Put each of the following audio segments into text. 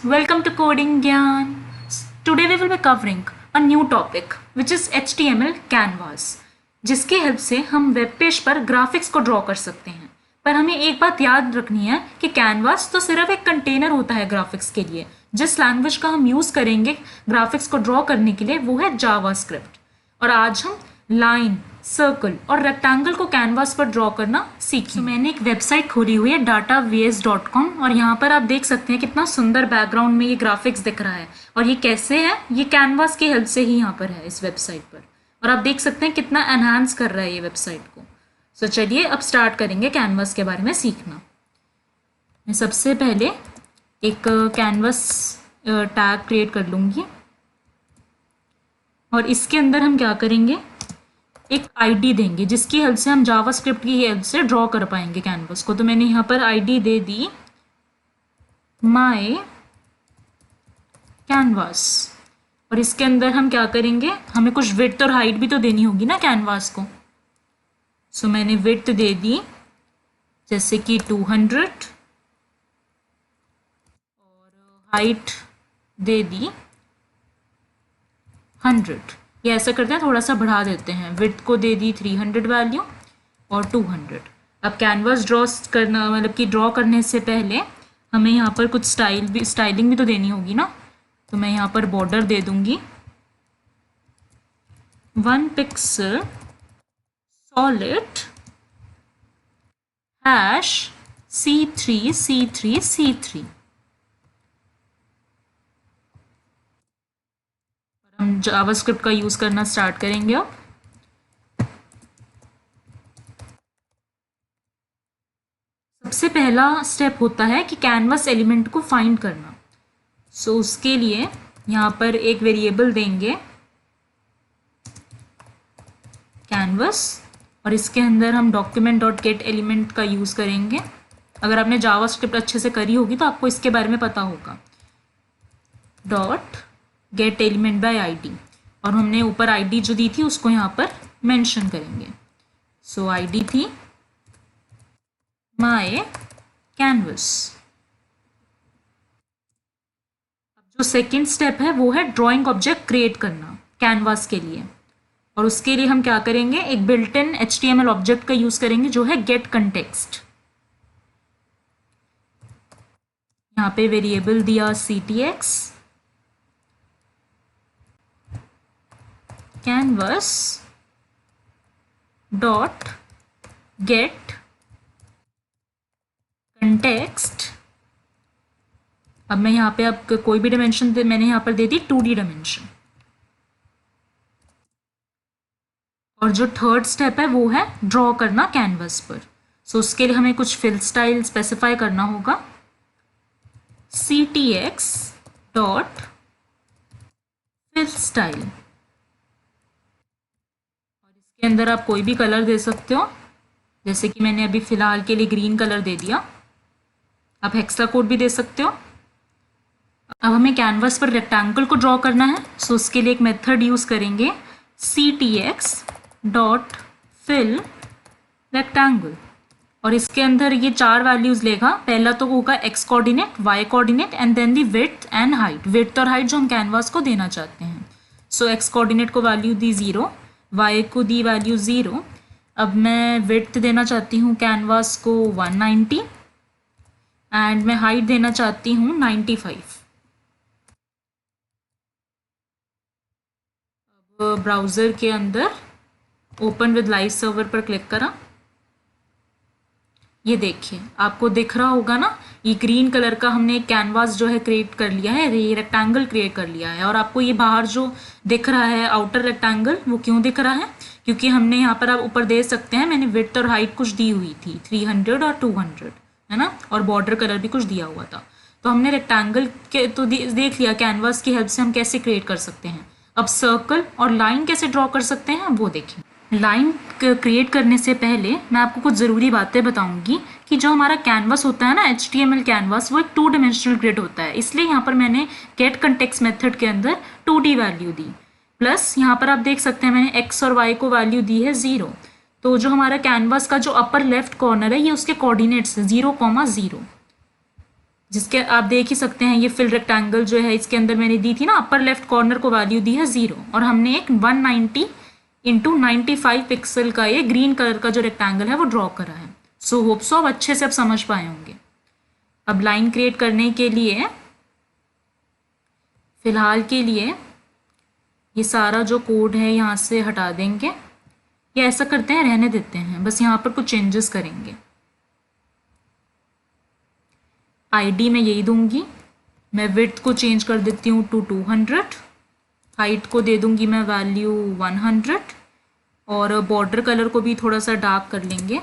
welcome to Coding Gyan. Today we will be covering a new topic which is HTML Canvas, जिसकी help से हम web page पर graphics को draw कर सकते हैं। पर हमें एक बात याद रखनी है कि कैनवास तो सिर्फ एक कंटेनर होता है ग्राफिक्स के लिए। जिस लैंग्वेज का हम यूज़ करेंगे ग्राफिक्स को ड्रॉ करने के लिए वो है जावास्क्रिप्ट। और आज हम लाइन, सर्कल और रेक्टेंगल को कैनवास पर ड्रॉ करना सीखें। मैंने एक वेबसाइट खोली हुई है datavs.com और यहाँ पर आप देख सकते हैं कितना सुंदर बैकग्राउंड में ये ग्राफिक्स दिख रहा है। और ये कैसे है, ये कैनवास की हेल्प से ही यहाँ पर है इस वेबसाइट पर। और आप देख सकते हैं कितना एनहांस कर रहा है ये वेबसाइट को। सो चलिए अब स्टार्ट करेंगे कैनवास के बारे में सीखना। मैं सबसे पहले एक कैनवास टैग क्रिएट कर लूँगी और इसके अंदर हम क्या करेंगे, एक आईडी देंगे जिसकी हेल्प से हम जावास्क्रिप्ट की हेल्प से ड्रॉ कर पाएंगे कैनवास को। तो मैंने यहाँ पर आईडी दे दी माय कैनवास। और इसके अंदर हम क्या करेंगे, हमें कुछ विड्थ और हाइट भी तो देनी होगी ना कैनवास को। सो मैंने विड्थ दे दी जैसे कि 200 और हाइट दे दी 100। ये ऐसा करते हैं, थोड़ा सा बढ़ा देते हैं। विड्थ को दे दी 300 वैल्यू और 200। अब कैनवास ड्रॉ करना मतलब कि ड्रॉ करने से पहले हमें यहाँ पर कुछ स्टाइलिंग भी तो देनी होगी ना। तो मैं यहाँ पर बॉर्डर दे दूँगी 1 pixel solid #C3 C3 C3। हम जावास्क्रिप्ट का यूज़ करना स्टार्ट करेंगे। अब सबसे पहला स्टेप होता है कि कैनवास एलिमेंट को फाइंड करना। सो उसके लिए यहाँ पर एक वेरिएबल देंगे कैनवास और इसके अंदर हम document.get एलिमेंट का यूज़ करेंगे। अगर आपने जावास्क्रिप्ट अच्छे से करी होगी तो आपको इसके बारे में पता होगा। get element by id और हमने ऊपर id जो दी थी उसको यहाँ पर मेंशन करेंगे। सो id थी my canvas। अब जो सेकेंड स्टेप है वो है ड्राइंग ऑब्जेक्ट क्रिएट करना कैनवास के लिए। और उसके लिए हम क्या करेंगे, एक बिल्ट इन HTML ऑब्जेक्ट का यूज करेंगे जो है गेट कंटेक्स्ट। यहाँ पे वेरिएबल दिया ctx canvas dot get context। अब मैं यहाँ पे अब कोई भी डायमेंशन मैंने यहाँ पर दे दी 2D डायमेंशन। और जो थर्ड स्टेप है वो है ड्रॉ करना कैनवास पर। सो उसके लिए हमें कुछ फिल स्टाइल स्पेसिफाई करना होगा ctx dot fill style। के अंदर आप कोई भी कलर दे सकते हो, जैसे कि मैंने अभी फ़िलहाल के लिए ग्रीन कलर दे दिया। आप हेक्सा कोड भी दे सकते हो। अब हमें कैनवास पर रेक्टेंगल को ड्रॉ करना है। सो उसके लिए एक मेथड यूज़ करेंगे ctx डॉट फिल रेक्टेंगल। और इसके अंदर ये 4 वैल्यूज़ लेगा। पहला तो होगा x coordinate, y coordinate and then the width and height. Width और हाइट जो हम कैनवास को देना चाहते हैं। सो x कोऑर्डिनेट को वैल्यू दी 0, y को दी वैल्यू 0। अब मैं विड्थ देना चाहती हूँ कैनवास को 190 एंड मैं हाइट देना चाहती हूँ 95। अब ब्राउज़र के अंदर ओपन विद लाइव सर्वर पर क्लिक करा। ये देखिए आपको दिख रहा होगा ना, ये ग्रीन कलर का हमने एक कैनवास जो है क्रिएट कर लिया है, ये रेक्टेंगल क्रिएट कर लिया है। और आपको ये बाहर जो दिख रहा है आउटर रेक्टेंगल, वो क्यों दिख रहा है, क्योंकि हमने यहाँ पर आप ऊपर दे सकते हैं, मैंने विड्थ और हाइट कुछ दी हुई थी 300 और 200 है ना, और बॉर्डर कलर भी कुछ दिया हुआ था। तो हमने रेक्टेंगल के तो देख लिया कैनवास की हेल्प से हम कैसे क्रिएट कर सकते हैं। अब सर्कल और लाइन कैसे ड्रॉ कर सकते हैं वो देखें। लाइन क्रिएट करने से पहले मैं आपको कुछ ज़रूरी बातें बताऊंगी कि जो हमारा कैनवास होता है ना HTML कैनवास, वो एक 2 डायमेंशनल ग्रिड होता है। इसलिए यहाँ पर मैंने गेट कंटेक्स्ट मेथड के अंदर 2D वैल्यू दी। प्लस यहाँ पर आप देख सकते हैं मैंने x और y को वैल्यू दी है 0। तो जो हमारा कैनवास का जो अपर लेफ्ट कॉर्नर है ये उसके कोऑर्डिनेट्स 0,0। जिसके आप देख ही सकते हैं ये फिल रेक्टेंगल जो है इसके अंदर मैंने दी थी ना, अपर लेफ्ट कॉर्नर को वैल्यू दी है 0 और हमने एक 190 इंटू 95 पिक्सल का ये ग्रीन कलर का जो रेक्टेंगल है वो ड्रॉ करा है। सो होप सो अब अच्छे से आप समझ पाए होंगे। अब लाइन क्रिएट करने के लिए फिलहाल के लिए ये सारा जो कोड है यहाँ से हटा देंगे, या ऐसा करते हैं रहने देते हैं, बस यहाँ पर कुछ चेंजेस करेंगे। आईडी मैं यही दूंगी, मैं विड्थ को चेंज कर देती हूँ टू 200, हाइट को दे दूंगी मैं वैल्यू 100 और बॉर्डर कलर को भी थोड़ा सा डार्क कर लेंगे।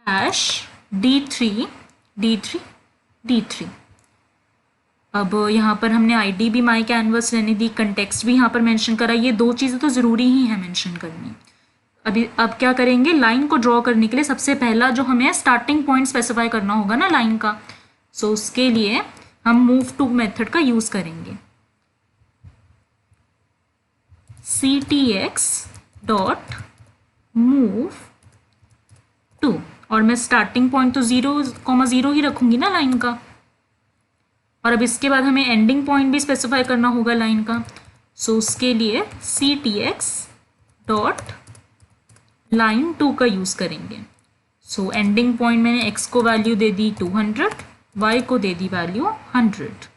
Hash D3 D3 D3। अब यहाँ पर हमने आईडी भी माई कैनवस रहने दी, कंटेक्स्ट भी यहाँ पर मेंशन करा। ये दो चीज़ें तो ज़रूरी ही है मेंशन करनी। अब क्या करेंगे, लाइन को ड्रॉ करने के लिए सबसे पहला जो हमें स्टार्टिंग पॉइंट स्पेसिफाई करना होगा ना लाइन का, सो उसके लिए हम मूव टू मेथड का यूज़ करेंगे। ctx डॉट मूव टू, और मैं स्टार्टिंग पॉइंट तो 0,0 ही रखूंगी ना लाइन का, और अब इसके बाद हमें एंडिंग पॉइंट भी स्पेसिफाई करना होगा लाइन का। सो उसके लिए ctx डॉट लाइन 2 का यूज़ करेंगे। सो एंडिंग पॉइंट मैंने x को वैल्यू दे दी 200, y को दे दी वैल्यू 100।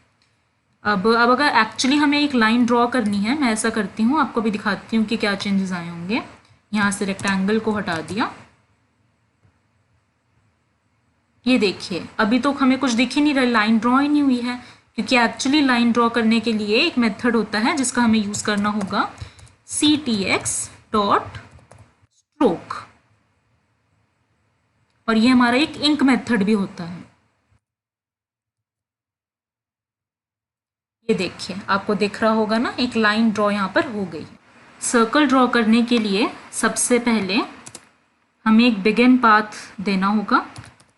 अब अगर एक्चुअली हमें एक लाइन ड्रॉ करनी है, मैं ऐसा करती हूँ, आपको भी दिखाती हूँ कि क्या चेंजेस आए होंगे। यहाँ से रेक्टेंगल को हटा दिया, ये देखिए अभी तो हमें कुछ दिख ही नहीं रहा, लाइन ड्रॉ ही नहीं हुई है, क्योंकि एक्चुअली लाइन ड्रॉ करने के लिए एक मेथड होता है जिसका हमें यूज़ करना होगा ctx डॉट स्ट्रोक, और ये हमारा एक इंक मेथड भी होता है। ये देखिए आपको दिख रहा होगा ना, एक लाइन ड्रॉ यहाँ पर हो गई। सर्कल ड्रॉ करने के लिए सबसे पहले हमें एक बिगिन पाथ देना होगा।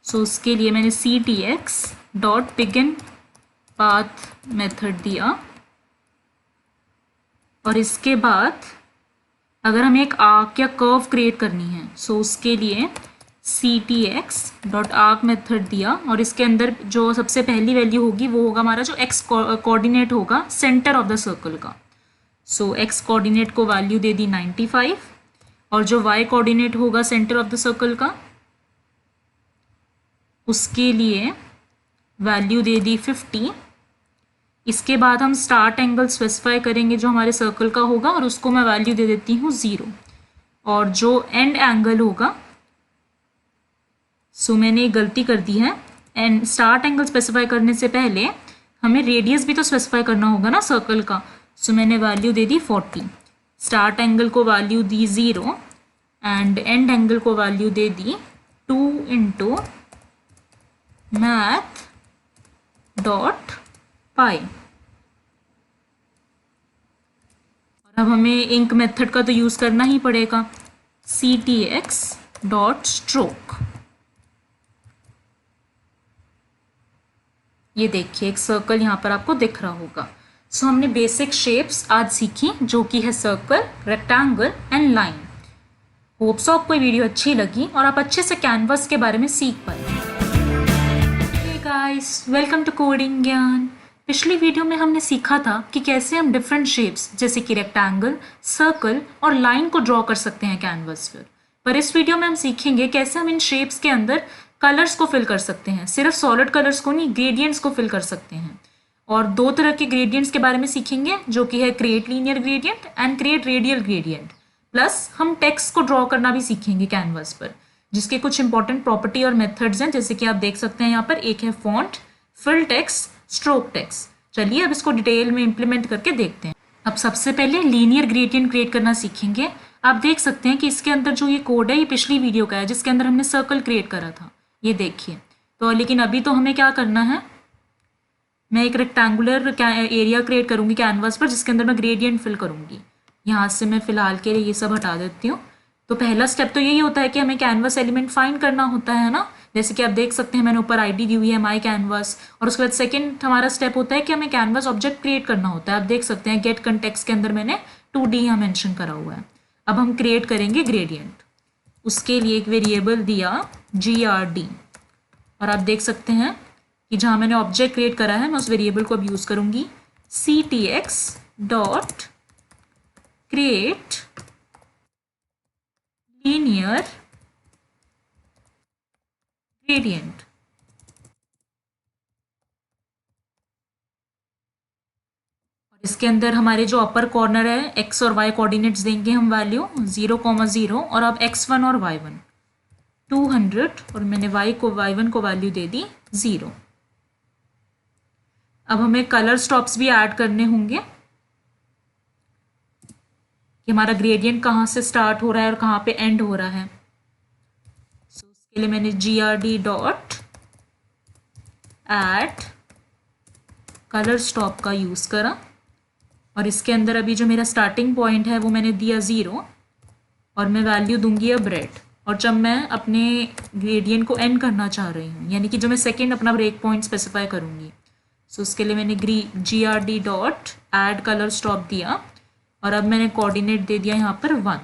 सो उसके लिए मैंने ctx dot begin path method दिया, और इसके बाद अगर हमें एक आर्क या कर्व क्रिएट करनी है, सो उसके लिए ctx डॉट आर्क मेथड दिया, और इसके अंदर जो सबसे पहली वैल्यू होगी वो होगा हमारा जो x कोऑर्डिनेट होगा सेंटर ऑफ द सर्कल का। सो x कोऑर्डिनेट को वैल्यू दे दी 95, और जो y कोऑर्डिनेट होगा सेंटर ऑफ द सर्कल का उसके लिए वैल्यू दे दी 50। इसके बाद हम स्टार्ट एंगल स्पेसिफाई करेंगे जो हमारे सर्कल का होगा, और उसको मैं वैल्यू दे देती हूँ 0, और जो एंड एंगल होगा, सो मैंने एक गलती कर दी है, एंड स्टार्ट एंगल स्पेसिफाई करने से पहले हमें रेडियस भी तो स्पेसिफाई करना होगा ना सर्कल का। सो मैंने वैल्यू दे दी 40, स्टार्ट एंगल को वैल्यू दी 0 एंड एंड एंगल को वैल्यू दे दी 2 इंटू मैथ डॉट पाई। और अब हमें इंक मेथड का तो यूज़ करना ही पड़ेगा, ctx डॉट स्ट्रोक। ये देखिए एक सर्कल यहाँ पर आपको दिख रहा होगा। सो हमने बेसिक शेप्स आज सीखी, जो कि है circle, rectangle and line. Hope so आपको ये वीडियो अच्छी लगी और आप अच्छे से कैनवस के बारे में सीख पाए। Guys, welcome to coding Gyan. पिछली वीडियो में हमने सीखा था कि कैसे हम डिफरेंट शेप्स जैसे कि रेक्टेंगल, सर्कल और लाइन को ड्रॉ कर सकते हैं कैनवस पर इस वीडियो में हम सीखेंगे कैसे हम इन शेप्स के अंदर कलर्स को फिल कर सकते हैं। सिर्फ सॉलिड कलर्स को नहीं, ग्रेडियंट्स को फिल कर सकते हैं। और दो तरह के ग्रेडियंट्स के बारे में सीखेंगे, जो कि है create linear gradient and create radial gradient. Plus हम टेक्स्ट को ड्रॉ करना भी सीखेंगे कैनवस पर, जिसके कुछ इंपॉर्टेंट प्रॉपर्टी और मेथड्स हैं, जैसे कि आप देख सकते हैं यहाँ पर। एक है font, fill text, stroke text. चलिए अब इसको डिटेल में इम्प्लीमेंट करके देखते हैं। अब सबसे पहले लीनियर ग्रेडियंट क्रिएट करना सीखेंगे। आप देख सकते हैं कि इसके अंदर जो ये कोड है ये पिछली वीडियो का है, जिसके अंदर हमने सर्कल क्रिएट करा था, ये देखिए। तो लेकिन अभी तो हमें क्या करना है, मैं एक रेक्टेंगुलर एरिया क्रिएट करूंगी कैनवास पर, जिसके अंदर मैं ग्रेडियंट फिल करूंगी। यहाँ से मैं फिलहाल के लिए ये सब हटा देती हूँ। तो पहला स्टेप तो यही होता है कि हमें कैनवस एलिमेंट फाइंड करना होता है ना, जैसे कि आप देख सकते हैं मैंने ऊपर आईडी दी हुई है माई कैनवास, और उसके बाद सेकंड हमारा स्टेप होता है कि हमें कैनवास ऑब्जेक्ट क्रिएट करना होता है। आप देख सकते हैं गेट कंटेक्स्ट के अंदर मैंने 2D यहाँ मेंशन करा हुआ है। अब हम क्रिएट करेंगे ग्रेडियंट, उसके लिए एक वेरिएबल दिया GRD, और आप देख सकते हैं कि जहाँ मैंने ऑब्जेक्ट क्रिएट करा है मैं उस वेरिएबल को अब यूज़ करूँगी CTX dot create linear gradient. और इसके अंदर हमारे जो अपर कॉर्नर है x और y कोऑर्डिनेट्स देंगे हम वैल्यू 0,0, और अब x1 और y1 200, और मैंने y1 को वैल्यू दे दी 0। अब हमें कलर स्टॉप्स भी ऐड करने होंगे कि हमारा ग्रेडियंट कहाँ से स्टार्ट हो रहा है और कहाँ पे एंड हो रहा है। सो उसके लिए मैंने GRD dot add colour stop का यूज़ करा, और इसके अंदर अभी जो मेरा स्टार्टिंग पॉइंट है वो मैंने दिया 0, और मैं वैल्यू दूंगी अब रेड। और जब मैं अपने ग्रेडियंट को एंड करना चाह रही हूँ, यानी कि जो मैं सेकेंड अपना ब्रेक पॉइंट स्पेसिफाई करूँगी, सो उसके लिए मैंने GRD dot add colour stop दिया, और अब मैंने कोऑर्डिनेट दे दिया यहाँ पर 1,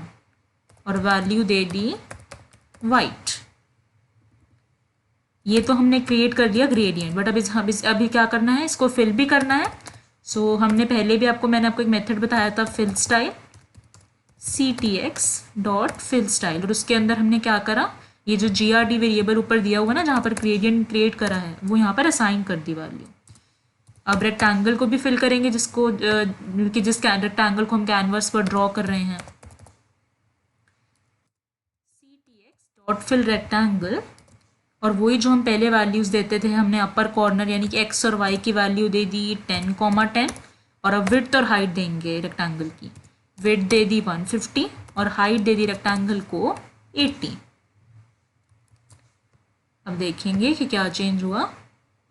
और वैल्यू दे दी वाइट। ये तो हमने क्रिएट कर दिया ग्रेडियंट, बट अब अभी क्या करना है, इसको फिल भी करना है। सो हमने पहले भी मैंने आपको एक मेथड बताया था fill style, CTX dot fill style, और उसके अंदर हमने क्या करा, ये जो GRD वेरिएबल ऊपर दिया हुआ ना जहाँ पर ग्रेडियंट क्रिएट करा है वो यहाँ पर असाइन कर दी वैल्यू। अब रेक्टेंगल को भी फिल करेंगे जिस रेक्टेंगल को हम कैनवास पर ड्रॉ कर रहे हैं। CTX डॉट फिल रेक्टेंगल, और वही जो हम पहले वैल्यूज़ देते थे, हमने अपर कॉर्नर यानी कि x और y की वैल्यू दे दी 10,10, और अब विड्थ और हाइट देंगे रेक्टेंगल की। विड्थ दे दी 150 और हाइट दे दी रेक्टेंगल को 80। अब देखेंगे कि क्या चेंज हुआ।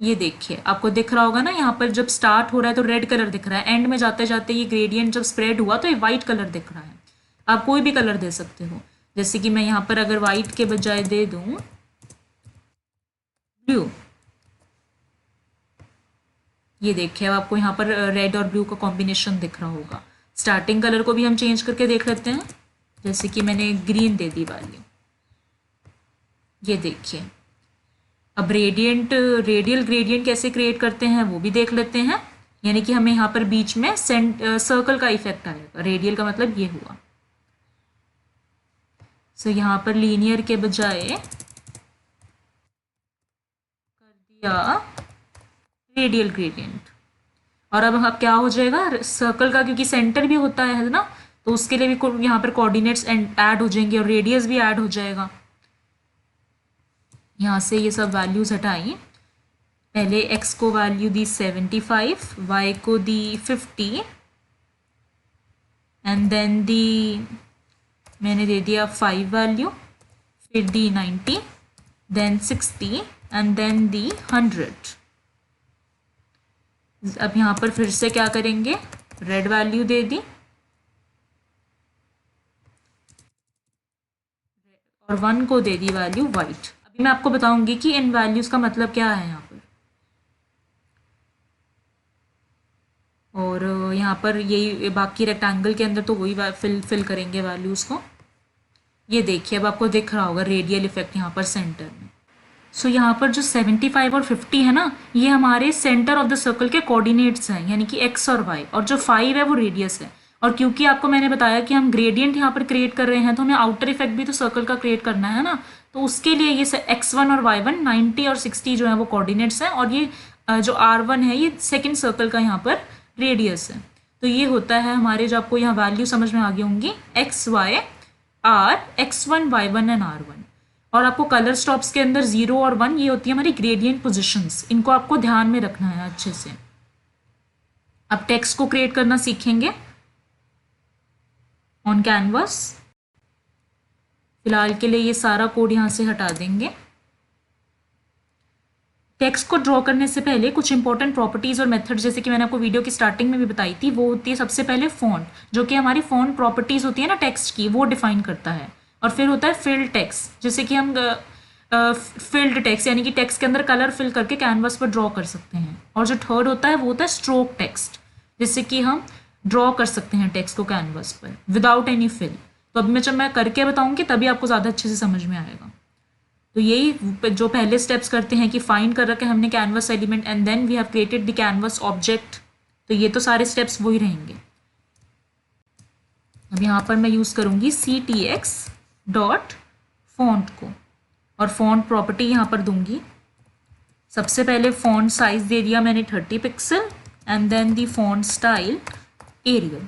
ये देखिए आपको दिख रहा होगा ना, यहाँ पर जब स्टार्ट हो रहा है तो रेड कलर दिख रहा है, एंड में जाते जाते ये ग्रेडियंट जब स्प्रेड हुआ तो ये वाइट कलर दिख रहा है। आप कोई भी कलर दे सकते हो, जैसे कि मैं यहाँ पर अगर वाइट के बजाय दे दूँ ब्लू, ये देखिए अब आपको यहाँ पर रेड और ब्लू का कॉम्बिनेशन दिख रहा होगा। स्टार्टिंग कलर को भी हम चेंज करके देख लेते हैं, जैसे कि मैंने ग्रीन दे दी वैल्यू। ये देखिए अब रेडियल ग्रेडियंट कैसे क्रिएट करते हैं वो भी देख लेते हैं, यानी कि हमें यहाँ पर बीच में सर्कल का इफेक्ट आएगा। रेडियल का मतलब ये हुआ। सो यहाँ पर लीनियर के बजाय कर दिया रेडियल ग्रेडियंट, और अब क्या हो जाएगा सर्कल का, क्योंकि सेंटर भी होता है ना, तो उसके लिए भी यहाँ पर कोऑर्डिनेट्स ऐड हो जाएंगे और रेडियस भी ऐड हो जाएगा। यहाँ से ये सब वैल्यूज हटाई, पहले x को वैल्यू दी 75, y को दी 50, एंड देन मैंने दे दिया 5 वैल्यू, फिर दी 90, देन 60, एंड देन दी 100। अब यहाँ पर फिर से क्या करेंगे, रेड वैल्यू दे दी और 1 को दे दी वैल्यू वाइट। अभी मैं आपको बताऊंगी कि इन वैल्यूज का मतलब क्या है यहाँ पर। और यहाँ पर यही बाकी रेक्टेंगल के अंदर तो वही फिल करेंगे वैल्यूज को। ये देखिए अब आपको दिख रहा होगा रेडियल इफेक्ट यहाँ पर सेंटर में। सो यहाँ पर जो 75 और 50 है ना, ये हमारे सेंटर ऑफ द सर्कल के कोऑर्डिनेट्स हैं, यानी कि x और y, और जो 5 है वो रेडियस है। और क्योंकि आपको मैंने बताया कि हम ग्रेडियंट यहाँ पर क्रिएट कर रहे हैं, तो हमें आउटर इफेक्ट भी तो सर्कल का क्रिएट करना है ना, तो उसके लिए ये x1 और y1 90 और 60 जो है वो कोऑर्डिनेट्स हैं, और ये जो r1 है ये सेकेंड सर्कल का यहाँ पर रेडियस है। तो ये होता है हमारे, जो आपको यहाँ वैल्यू समझ में आ गई होंगी, x, y, r, x1, y1 and r1। और आपको कलर स्टॉप्स के अंदर 0 और 1 ये होती है हमारी ग्रेडियंट पोजीशंस, इनको आपको ध्यान में रखना है अच्छे से। अब टेक्स्ट को क्रिएट करना सीखेंगे ऑन कैनवास। फिलहाल के लिए ये सारा कोड यहाँ से हटा देंगे। टेक्स्ट को ड्रॉ करने से पहले कुछ इंपॉर्टेंट प्रॉपर्टीज और मेथड, जैसे कि मैंने आपको वीडियो की स्टार्टिंग में भी बताई थी, वो होती है सबसे पहले फॉन्ट, जो कि हमारी फॉन्ट प्रॉपर्टीज होती है ना टेक्स्ट की, वो डिफाइन करता है। और फिर होता है फिल टेक्स्ट, जैसे कि हम फिल्ड टेक्स्ट, यानी कि टेक्स्ट के अंदर कलर फिल करके कैनवास पर ड्रॉ कर सकते हैं। और जो थर्ड होता है वो होता है स्ट्रोक टेक्स्ट, जिससे कि हम ड्रॉ कर सकते हैं टेक्स्ट को कैनवास पर विदाउट एनी फिल। तो अब जब मैं करके बताऊंगी तभी आपको ज़्यादा अच्छे से समझ में आएगा। तो यही जो पहले स्टेप्स करते हैं कि फाइंड कर रखे हमने canvas element and then we have created the canvas object. तो ये तो सारे स्टेप्स वही रहेंगे। अब यहाँ पर मैं यूज़ करूँगी ctx डॉट फॉन्ट को, और फॉन्ट प्रॉपर्टी यहाँ पर दूंगी। सबसे पहले फॉन्ट साइज दे दिया मैंने 30 pixel and then the font style Arial.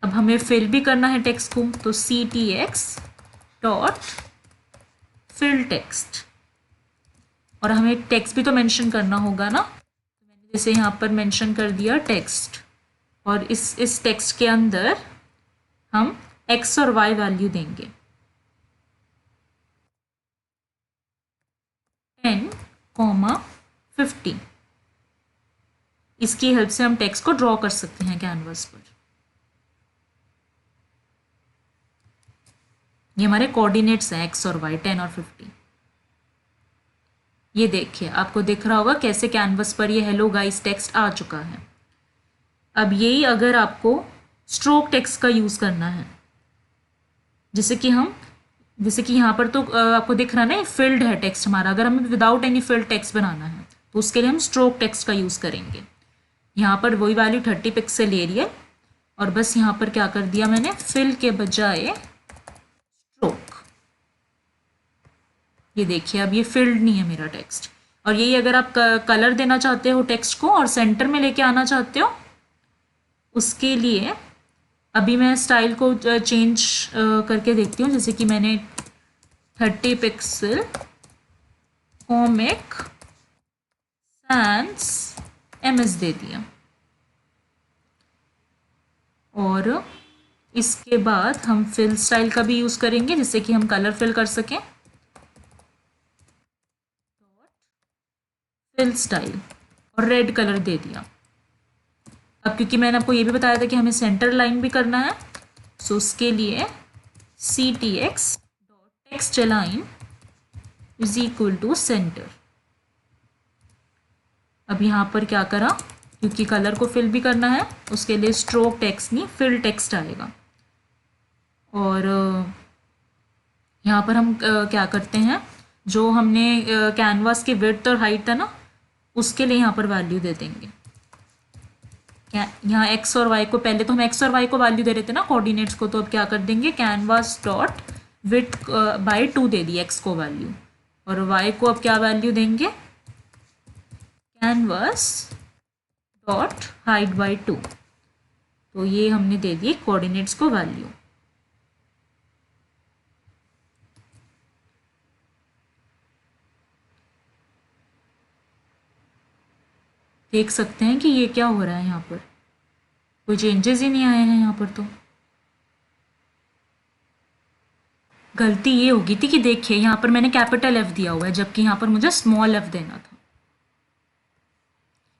अब हमें फिल भी करना है टेक्स्ट को, तो ctx डॉट फिल टेक्स्ट, और हमें टेक्स्ट भी तो मेंशन करना होगा ना। तो मैंने जैसे यहाँ पर मेंशन कर दिया टेक्स्ट, और इस टेक्स्ट के अंदर हम x और y वैल्यू देंगे 10, 50। इसकी हेल्प से हम टेक्स्ट को ड्रॉ कर सकते हैं कैनवास पर। ये हमारे कोऑर्डिनेट्स हैं x और y 10 और 50। ये देखिए आपको दिख रहा होगा कैसे कैनवास पर ये हेलो गाइस टेक्स्ट आ चुका है। अब यही अगर आपको स्ट्रोक टेक्स्ट का यूज़ करना है, जैसे कि यहाँ पर तो आपको दिख रहा है ना, ये फिल्ड है टेक्स्ट हमारा। अगर हमें विदाउट एनी फिल्ड टेक्स्ट बनाना है तो उसके लिए हम स्ट्रोक टेक्स्ट का यूज़ करेंगे। यहाँ पर वही वैल्यू 30 पिक्सल एरियल, और बस यहाँ पर क्या कर दिया मैंने, फिल के बजाय स्ट्रोक। ये देखिए अब ये फिल्ड नहीं है मेरा टेक्स्ट। और यही अगर आप कलर देना चाहते हो टेक्स्ट को और सेंटर में लेके आना चाहते हो, उसके लिए अभी मैं स्टाइल को चेंज करके देखती हूँ। जैसे कि मैंने 30 पिक्सल कॉमिक सैंस एमएस दे दिया, और इसके बाद हम फिल स्टाइल का भी यूज़ करेंगे जिससे कि हम कलर फिल कर सकें। फिल स्टाइल और रेड कलर दे दिया। अब क्योंकि मैंने आपको ये भी बताया था कि हमें सेंटर लाइन भी करना है, सो उसके लिए ctx dot text line is equal to centre. अब यहाँ पर क्या करा, क्योंकि कलर को फिल भी करना है उसके लिए स्ट्रोक टेक्स्ट नहीं फिल टेक्स्ट आएगा। और यहाँ पर हम क्या करते हैं, जो हमने कैनवास की विड्थ और हाइट था ना, उसके लिए यहाँ पर वैल्यू दे देंगे। यहाँ x और y को, पहले तो हम x और y को वैल्यू दे रहे थे ना कोऑर्डिनेट्स को, तो अब क्या कर देंगे, कैनवास डॉट विड्थ बाय 2 दे दी x को वैल्यू, और y को अब क्या वैल्यू देंगे, कैनवास डॉट हाइट बाय 2। तो ये हमने दे दिए कोऑर्डिनेट्स को वैल्यू। देख सकते हैं कि ये क्या हो रहा है, यहाँ पर कोई चेंजेस ही नहीं आए हैं। यहाँ पर तो गलती ये होगी थी कि देखिए यहाँ पर मैंने कैपिटल F दिया हुआ है जबकि यहाँ पर मुझे स्मॉल f देना था।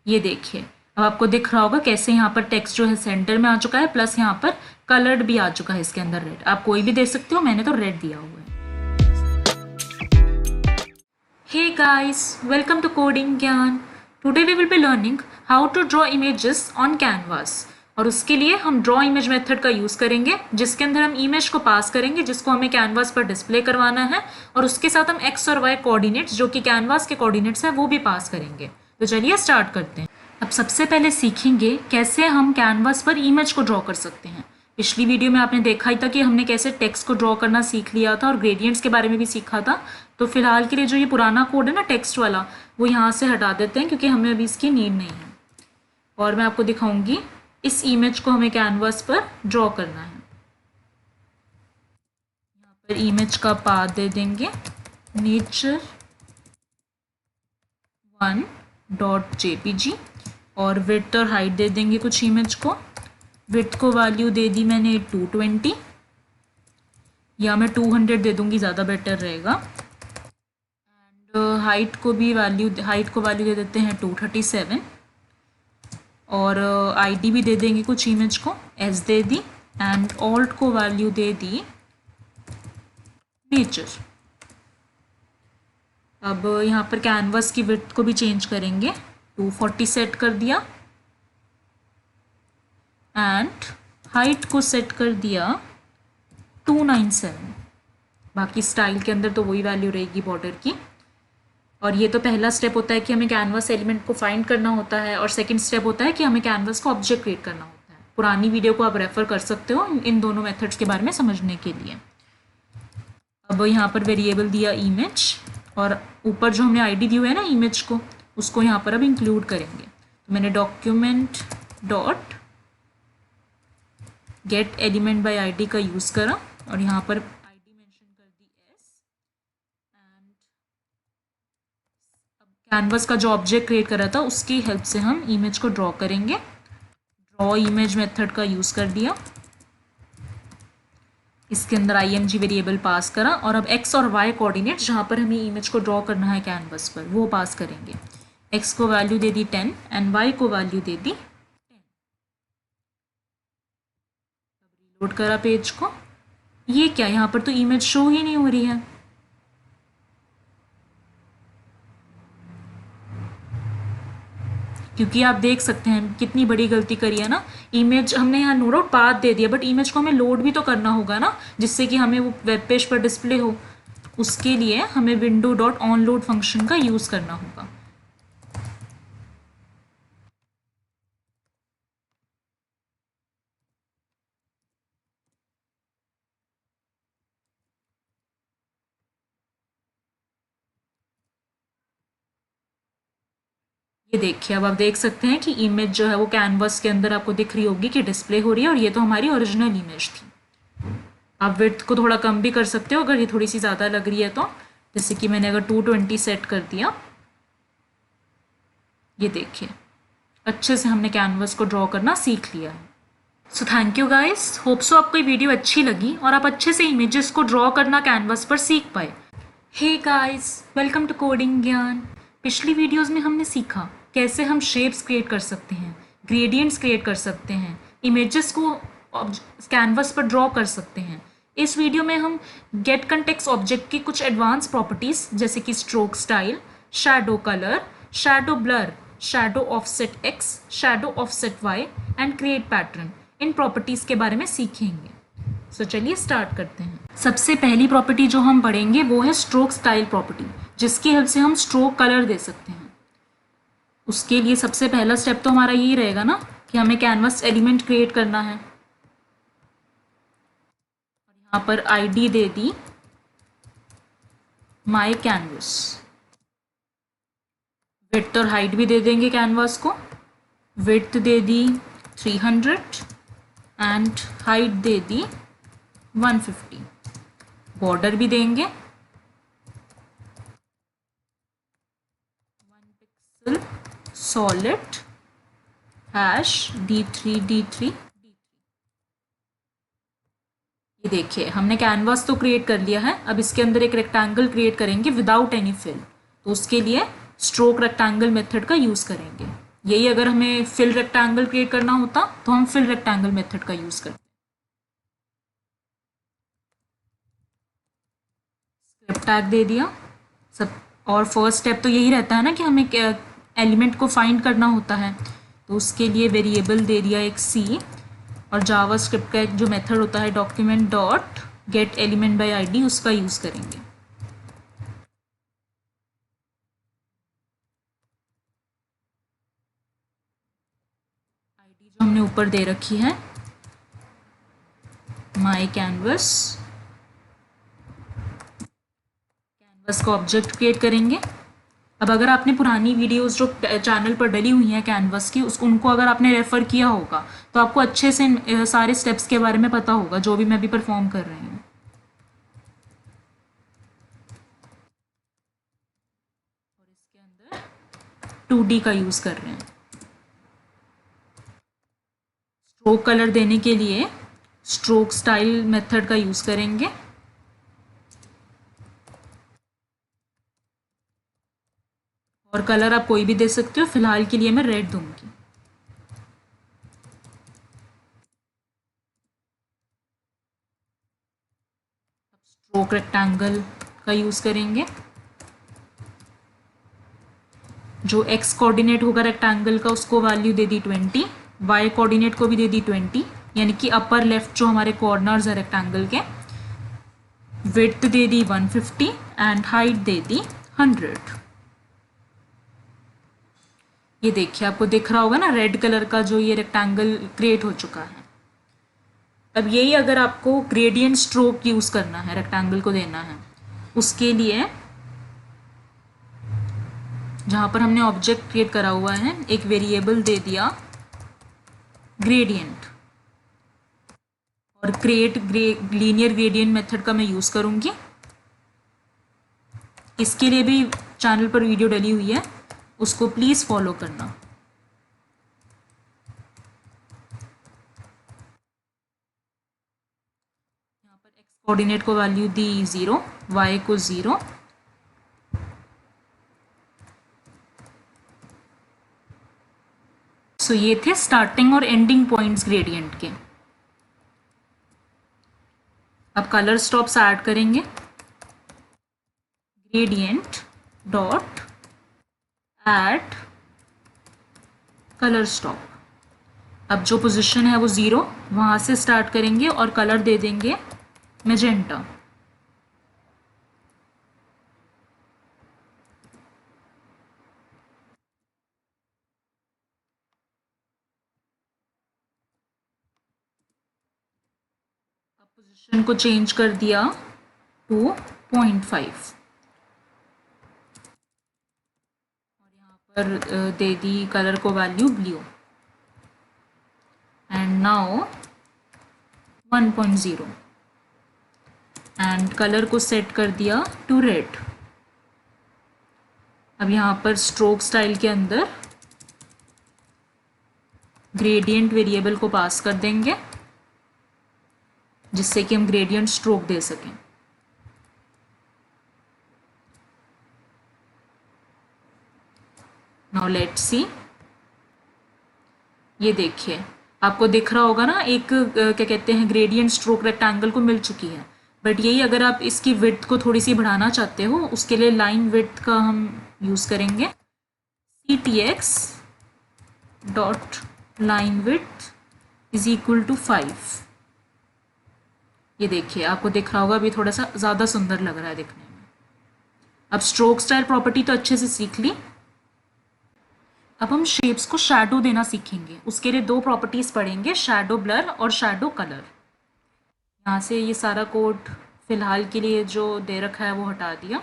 ये देखिए अब आपको दिख रहा होगा कैसे यहाँ पर टेक्स्ट जो है सेंटर में आ चुका है, प्लस यहाँ पर कलर्ड भी आ चुका है इसके अंदर रेड। आप कोई भी दे सकते हो, मैंने तो रेड दिया हुआ है। Hey guys, welcome to coding Gyan. Today we will be learning how to draw images on canvas, और उसके लिए हम ड्रॉ इमेज मेथड का यूज़ करेंगे जिसके अंदर हम इमेज को पास करेंगे जिसको हमें कैनवास पर डिस्प्ले करवाना है, और उसके साथ हम x और y कोऑर्डिनेट्स जो कि कैनवास के कोऑर्डिनेट्स हैं वो भी पास करेंगे। तो चलिए स्टार्ट करते हैं। अब सबसे पहले सीखेंगे कैसे हम कैनवास पर इमेज को ड्रॉ कर सकते हैं। पिछली वीडियो में आपने देखा ही था कि हमने कैसे टेक्स्ट को ड्रॉ करना सीख लिया था और ग्रेडियंट्स के बारे में भी सीखा था। तो फिलहाल के लिए जो ये पुराना कोड है ना टेक्स्ट वाला, वो यहाँ से हटा देते हैं क्योंकि हमें अभी इसकी नीड नहीं है। और मैं आपको दिखाऊंगी इस इमेज को हमें कैनवास पर ड्रॉ करना है। यहाँ पर इमेज का पाथ दे देंगे nature1.jpg, और विड्थ और हाइट दे देंगे कुछ इमेज को। विड्थ को वैल्यू दे दी मैंने 220, या मैं 200 दे दूंगी, ज़्यादा बेटर रहेगा। एंड हाइट को वैल्यू दे देते हैं 237, और आईडी भी दे देंगे कुछ इमेज को, S they the, and alt को वैल्यू दे दी नेचर। अब यहाँ पर कैनवस की विड्थ को भी चेंज करेंगे, 240 सेट कर दिया एंड हाइट को सेट कर दिया 297। बाकी स्टाइल के अंदर तो वही वैल्यू रहेगी बॉर्डर की। और ये तो पहला स्टेप होता है कि हमें कैनवस एलिमेंट को फाइंड करना होता है, और सेकंड स्टेप होता है कि हमें कैनवस को ऑब्जेक्ट क्रिएट करना होता है। पुरानी वीडियो को आप रेफर कर सकते हो इन दोनों मेथड्स के बारे में समझने के लिए। अब यहाँ पर वेरिएबल दिया इमेज, और ऊपर जो हमने आईडी दी हुई है ना इमेज को, उसको यहाँ पर अब इंक्लूड करेंगे। तो मैंने document dot gate element by ID का यूज़ करा और यहाँ पर आईडी मेंशन कर दी एस। एंड अब कैनवस का जो ऑब्जेक्ट क्रिएट करा था उसकी हेल्प से हम इमेज को ड्रॉ करेंगे। ड्रॉ इमेज मेथड का यूज़ कर दिया, इसके अंदर img वेरिएबल पास करा, और अब x और y कोऑर्डिनेट जहाँ पर हमें इमेज को ड्रॉ करना है कैनवस पर वो पास करेंगे। x को वैल्यू दे दी 10 एंड y को वैल्यू दे दी 10। लोड करा पेज को। ये क्या, यहाँ पर तो इमेज शो ही नहीं हो रही है। क्योंकि आप देख सकते हैं कितनी बड़ी गलती करी है ना। इमेज हमने यहाँ नो डाउट पाथ दे दिया, बट इमेज को हमें लोड भी तो करना होगा ना, जिससे कि हमें वो वेब पेज पर डिस्प्ले हो। उसके लिए हमें window dot on load function का यूज़ करना होगा। ये देखिए, अब आप देख सकते हैं कि इमेज जो है वो कैनवस के अंदर आपको दिख रही होगी कि डिस्प्ले हो रही है, और ये तो हमारी ओरिजिनल इमेज थी। आप विड्थ को थोड़ा कम भी कर सकते हो अगर ये थोड़ी सी ज़्यादा लग रही है तो, जैसे कि मैंने अगर 220 सेट कर दिया। ये देखिए, अच्छे से हमने कैनवस को ड्रॉ करना सीख लिया है। सो thank you guys, hope so आपको ये वीडियो अच्छी लगी और आप अच्छे से इमेजेस को ड्रॉ करना कैनवस पर सीख पाए। Hey guys, welcome to coding Gyan. पिछली वीडियोस में हमने सीखा कैसे हम शेप्स क्रिएट कर सकते हैं, ग्रेडियंट्स क्रिएट कर सकते हैं, इमेजेस को कैनवस पर ड्रॉ कर सकते हैं। इस वीडियो में हम गेट कंटेक्स्ट ऑब्जेक्ट की कुछ एडवांस प्रॉपर्टीज जैसे कि stroke style, shadow colour, shadow blur, shadow offset X, shadow offset Y and create pattern, इन प्रॉपर्टीज के बारे में सीखेंगे। सो चलिए स्टार्ट करते हैं। सबसे पहली प्रॉपर्टी जो हम पढ़ेंगे वो है स्ट्रोक स्टाइल प्रॉपर्टी, जिसकी हेल्प से हम स्ट्रोक कलर दे सकते हैं। उसके लिए सबसे पहला स्टेप तो हमारा यही रहेगा ना कि हमें कैनवस एलिमेंट क्रिएट करना है। और यहाँ पर आईडी दे दी माई कैनवस, विड्थ और हाइट भी दे देंगे कैनवस को। विड्थ दे दी 300 एंड हाइट दे दी 150। बॉर्डर भी देंगे 1 पिक्सल सॉलिड हैश D3 ये देखिए, हमने कैनवास तो क्रिएट कर लिया है। अब इसके अंदर एक रेक्टेंगल क्रिएट करेंगे विदाउट एनी फिल, तो उसके लिए स्ट्रोक रेक्टेंगल मेथड का यूज़ करेंगे। यही अगर हमें फिल रेक्टेंगल क्रिएट करना होता तो हम फिल रेक्टेंगल मेथड का यूज़ करते। स्क्रिप्ट टैग दे दिया सब। और फर्स्ट स्टेप तो यही रहता है ना कि हमें एलिमेंट को फाइंड करना होता है, तो उसके लिए वेरिएबल दे दिया एक सी, और जावा स्क्रिप्ट का एक जो मेथड होता है document dot gate element by ID, उसका यूज़ करेंगे। आईडी जो हमने ऊपर दे रखी है माई कैनवस, कैनवस का ऑब्जेक्ट क्रिएट करेंगे। अब अगर आपने पुरानी वीडियोस जो चैनल पर डली हुई हैं कैनवस की, उनको अगर आपने रेफ़र किया होगा तो आपको अच्छे से सारे स्टेप्स के बारे में पता होगा जो भी मैं अभी परफॉर्म कर रही हूँ। और इसके अंदर 2D का यूज़ कर रहे हैं। स्ट्रोक कलर देने के लिए स्ट्रोक स्टाइल मेथड का यूज़ करेंगे। और कलर आप कोई भी दे सकते हो, फिलहाल के लिए मैं रेड दूंगी। अब स्ट्रोक रेक्टेंगल का यूज़ करेंगे। जो एक्स कोऑर्डिनेट होगा रेक्टेंगल का उसको वैल्यू दे दी 20, वाई कोऑर्डिनेट को भी दे दी 20, यानी कि अपर लेफ्ट जो हमारे कॉर्नर्स है रेक्टेंगल के, विड्थ दे दी 150 एंड हाइट दे दी 100। ये देखिए आपको दिख रहा होगा ना रेड कलर का जो ये रेक्टेंगल क्रिएट हो चुका है। अब यही अगर आपको ग्रेडियंट स्ट्रोक यूज करना है, रेक्टेंगल को देना है, उसके लिए जहाँ पर हमने ऑब्जेक्ट क्रिएट करा हुआ है एक वेरिएबल दे दिया ग्रेडियंट, और क्रिएट लीनियर ग्रेडियंट मेथड का मैं यूज़ करूँगी। इसके लिए भी चैनल पर वीडियो डली हुई है, उसको प्लीज़ फॉलो करना। यहाँ पर एक्स कोऑर्डिनेट को वैल्यू दी 0, वाई को 0, सो ये थे स्टार्टिंग और एंडिंग पॉइंट्स ग्रेडियंट के। अब कलर स्टॉप्स ऐड करेंगे, gradient dot add colour stop. अब जो पोजीशन है वो 0, वहाँ से स्टार्ट करेंगे और कलर दे देंगे मैजेंटा। पोजीशन को चेंज कर दिया टू 0.5 और यहाँ पर दे दी कलर को value blue and now 1.0 and colour को सेट कर दिया टू रेड। अब यहाँ पर स्ट्रोक स्टाइल के अंदर ग्रेडियंट वेरिएबल को पास कर देंगे जिससे कि हम ग्रेडियंट स्ट्रोक दे सकें। नाउ लेट्स सी, ये देखिए आपको दिख रहा होगा ना एक क्या कहते हैं ग्रेडियंट स्ट्रोक रेक्टेंगल को मिल चुकी है। बट यही अगर आप इसकी विड्थ को थोड़ी सी बढ़ाना चाहते हो, उसके लिए लाइन विड्थ का हम यूज़ करेंगे CTX dot line width is equal to 5। ये देखिए आपको दिख रहा होगा, अभी थोड़ा सा ज़्यादा सुंदर लग रहा है दिखने में। अब स्ट्रोक स्टाइल प्रॉपर्टी तो अच्छे से सीख ली, अब हम शेप्स को शैडो देना सीखेंगे। उसके लिए दो प्रॉपर्टीज़ पढ़ेंगे, शैडो ब्लर और शैडो कलर। यहाँ से ये सारा कोड फिलहाल के लिए जो दे रखा है वो हटा दिया।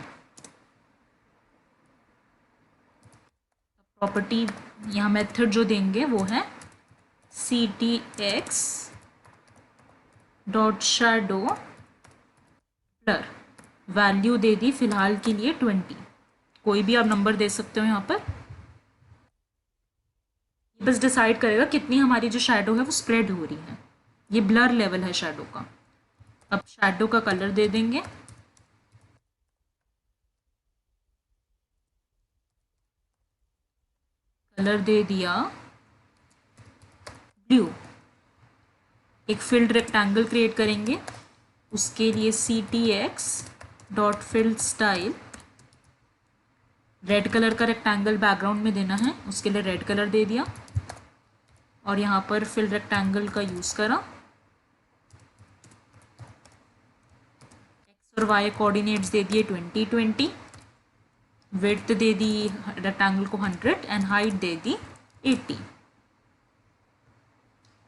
प्रॉपर्टी यहाँ मेथड जो देंगे वो है CTX dot shadow blur, value दे दी फिलहाल के लिए 20, कोई भी आप नंबर दे सकते हो यहाँ पर। बस डिसाइड करेगा कितनी हमारी जो शैडो है वो स्प्रेड हो रही है। ये ब्लर लेवल है शैडो का। अब शैडो का कलर दे देंगे, कलर दे दिया ब्लू। एक फिल्ड रेक्टेंगल क्रिएट करेंगे, उसके लिए CTX dot field style, red colour का रेक्टेंगल बैकग्राउंड में देना है, उसके लिए रेड कलर दे दिया और यहाँ पर फिल्ड रेक्टेंगल का यूज़ करा। एक्स और वाई कोऑर्डिनेट्स दे दिए 20 20, विड्थ दे दी रेक्टेंगल को 100 एंड हाइट दे दी 80।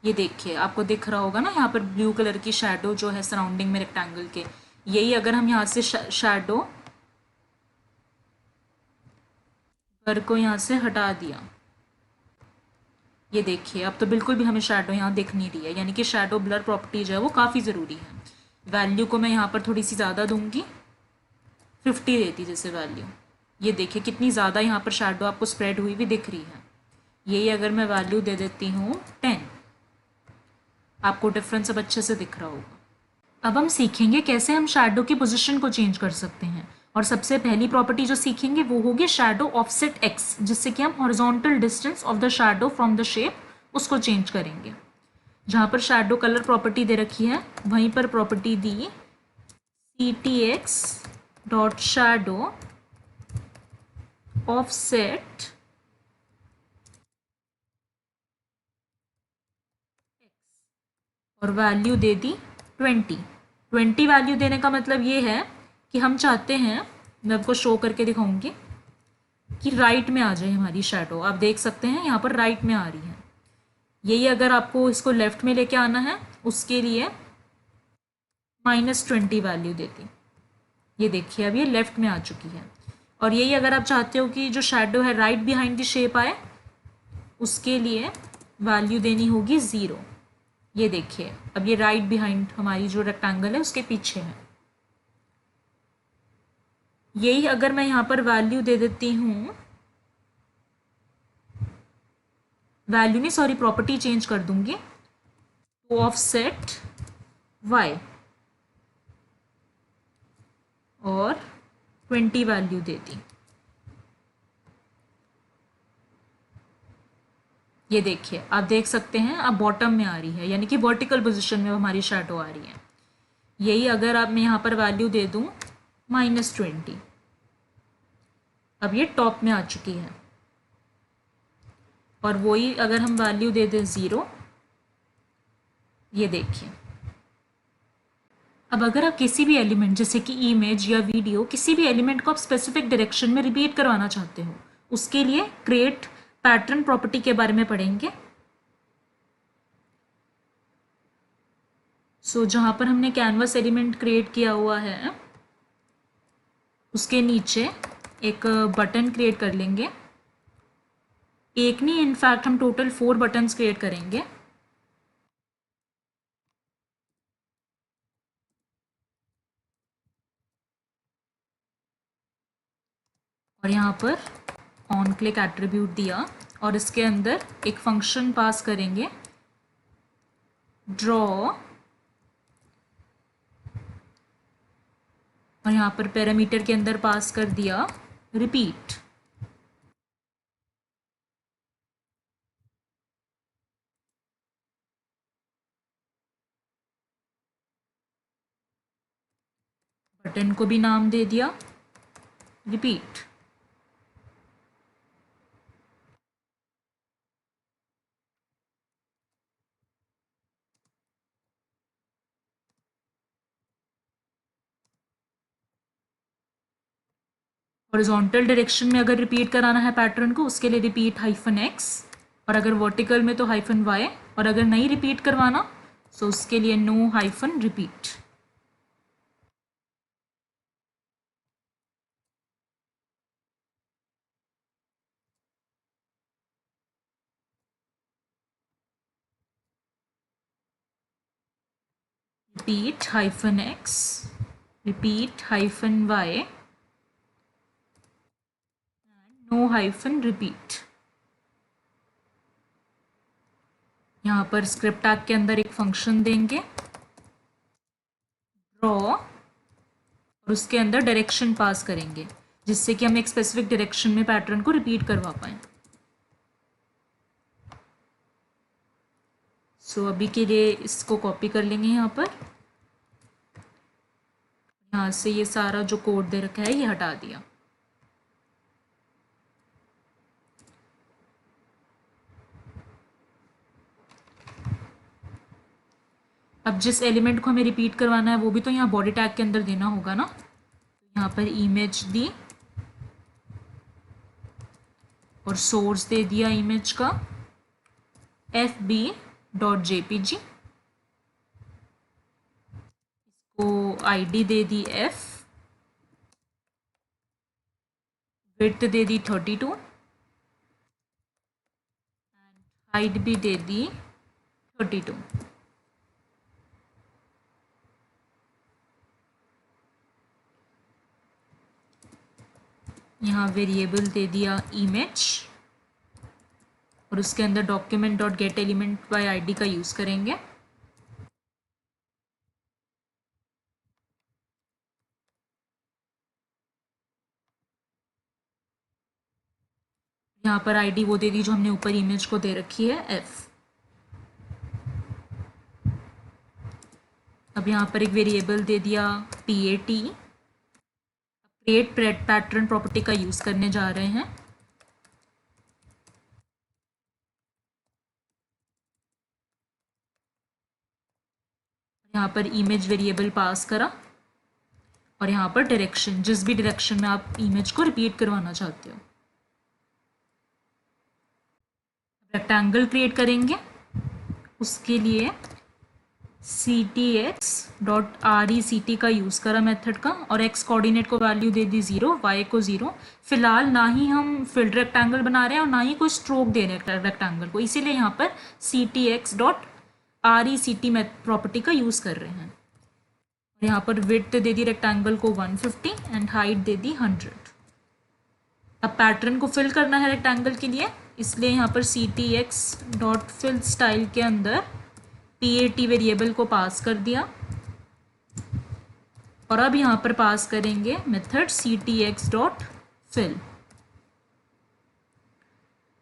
ये देखिए आपको दिख रहा होगा ना यहाँ पर ब्लू कलर की शैडो जो है सराउंडिंग में रेक्टेंगल के। यही अगर हम यहाँ से शैडो ब्लर को यहाँ से हटा दिया, ये देखिए अब तो बिल्कुल भी हमें शैडो यहाँ दिख नहीं रही है, यानी कि शैडो ब्लर प्रॉपर्टी जो है वो काफ़ी ज़रूरी है। वैल्यू को मैं यहाँ पर थोड़ी सी ज़्यादा दूंगी, 50 देती जैसे वैल्यू। ये देखिए कितनी ज़्यादा यहाँ पर शैडो आपको स्प्रेड हुई भी दिख रही है। यही अगर मैं वैल्यू दे देती हूँ 10, आपको डिफरेंस अब अच्छे से दिख रहा होगा। अब हम सीखेंगे कैसे हम शैडो की पोजीशन को चेंज कर सकते हैं, और सबसे पहली प्रॉपर्टी जो सीखेंगे वो होगी शैडो ऑफसेट x, जिससे कि हम horizontal distance of the shadow from the shape उसको चेंज करेंगे। जहाँ पर शैडो कलर प्रॉपर्टी दे रखी है वहीं पर प्रॉपर्टी दी CTX डॉट शैडो ऑफसेट और वैल्यू दे दी 20। 20 वैल्यू देने का मतलब ये है कि हम चाहते हैं, मैं आपको शो करके दिखाऊंगी कि राइट में आ जाए हमारी शैडो। आप देख सकते हैं यहाँ पर राइट में आ रही है। यही अगर आपको इसको लेफ्ट में लेके आना है उसके लिए -20 वैल्यू देती। ये देखिए अब ये लेफ्ट में आ चुकी है। और यही अगर आप चाहते हो कि जो शैडो है राइट बिहाइंड द शेप आए, उसके लिए वैल्यू देनी होगी 0। ये देखिए अब ये राइट बिहाइंड हमारी जो रेक्टेंगल है उसके पीछे है। यही अगर मैं यहाँ पर वैल्यू दे देती हूँ, वैल्यू नहीं सॉरी प्रॉपर्टी चेंज कर दूंगी तो ऑफसेट y और 20 वैल्यू दे दी। ये देखिए आप देख सकते हैं अब बॉटम में आ रही है, यानी कि वर्टिकल पोजीशन में हमारी शैडो आ रही है। यही अगर आप मैं यहाँ पर वैल्यू दे दूँ -20, अब ये टॉप में आ चुकी है। और वही अगर हम वैल्यू दे दें 0, ये देखिए अब अगर आप किसी भी एलिमेंट जैसे कि इमेज या वीडियो, किसी भी एलिमेंट को आप स्पेसिफिक डायरेक्शन में रिपीट करवाना चाहते हो, उसके लिए क्रिएट पैटर्न प्रॉपर्टी के बारे में पढ़ेंगे। जहाँ पर हमने कैनवस एलिमेंट क्रिएट किया हुआ है उसके नीचे एक बटन क्रिएट कर लेंगे। एक नहीं, इनफैक्ट हम टोटल 4 बटन्स क्रिएट करेंगे। और यहाँ पर ऑन क्लिक एट्रीब्यूट दिया और इसके अंदर एक फंक्शन पास करेंगे ड्रॉ, और यहाँ पर पैरामीटर के अंदर पास कर दिया रिपीट। बटन को भी नाम दे दिया रिपीट। हॉरिजॉन्टल डायरेक्शन में अगर रिपीट कराना है पैटर्न को, उसके लिए रिपीट -x, और अगर वर्टिकल में तो -y, और अगर नहीं रिपीट करवाना तो उसके लिए no -repeat. repeat -x, repeat -y, no -repeat। यहाँ पर स्क्रिप्ट टैग के अंदर एक फंक्शन देंगे ड्रॉ, और उसके अंदर डायरेक्शन पास करेंगे जिससे कि हम एक स्पेसिफिक डायरेक्शन में पैटर्न को रिपीट करवा पाएँ। अभी के लिए इसको कॉपी कर लेंगे यहाँ पर। यहाँ से ये सारा जो कोड दे रखा है ये हटा दिया। अब जिस एलिमेंट को हमें रिपीट करवाना है वो भी तो यहाँ बॉडी टैग के अंदर देना होगा ना। यहाँ पर इमेज दी और सोर्स दे दिया इमेज का fb.jpg, इसको आईडी दे दी f, विड्थ दे दी 32, हाइट भी दे दी 32। यहाँ वेरिएबल दे दिया इमेज और उसके अंदर document.getElement by id का यूज़ करेंगे। यहाँ पर आईडी वो दे दी जो हमने ऊपर इमेज को दे रखी है f। अब यहाँ पर एक वेरिएबल दे दिया pat। क्रिएट पैटर्न प्रॉपर्टी का यूज़ करने जा रहे हैं। यहाँ पर इमेज वेरिएबल पास करा और यहाँ पर डायरेक्शन, जिस भी डायरेक्शन में आप इमेज को रिपीट करवाना चाहते हो। रेक्टेंगल क्रिएट करेंगे, उसके लिए ctx.rect का यूज़ करा मेथड का, और x कोऑर्डिनेट को वैल्यू दे दी 0, y को 0। फिलहाल ना ही हम फिल्ड रेक्टेंगल बना रहे हैं और ना ही कोई स्ट्रोक दे रहे हैं रेक्टेंगल को, इसीलिए यहाँ पर ctx.rect प्रॉपर्टी का यूज़ कर रहे हैं। यहाँ पर विड्थ दे दी रेक्टेंगल को 150 एंड हाइट दे दी 100। अब पैटर्न को फिल करना है रेक्टेंगल के लिए, इसलिए यहाँ पर ctx.fill स्टाइल के अंदर pat वेरिएबल को पास कर दिया और अब यहाँ पर पास करेंगे मेथड ctx.fill।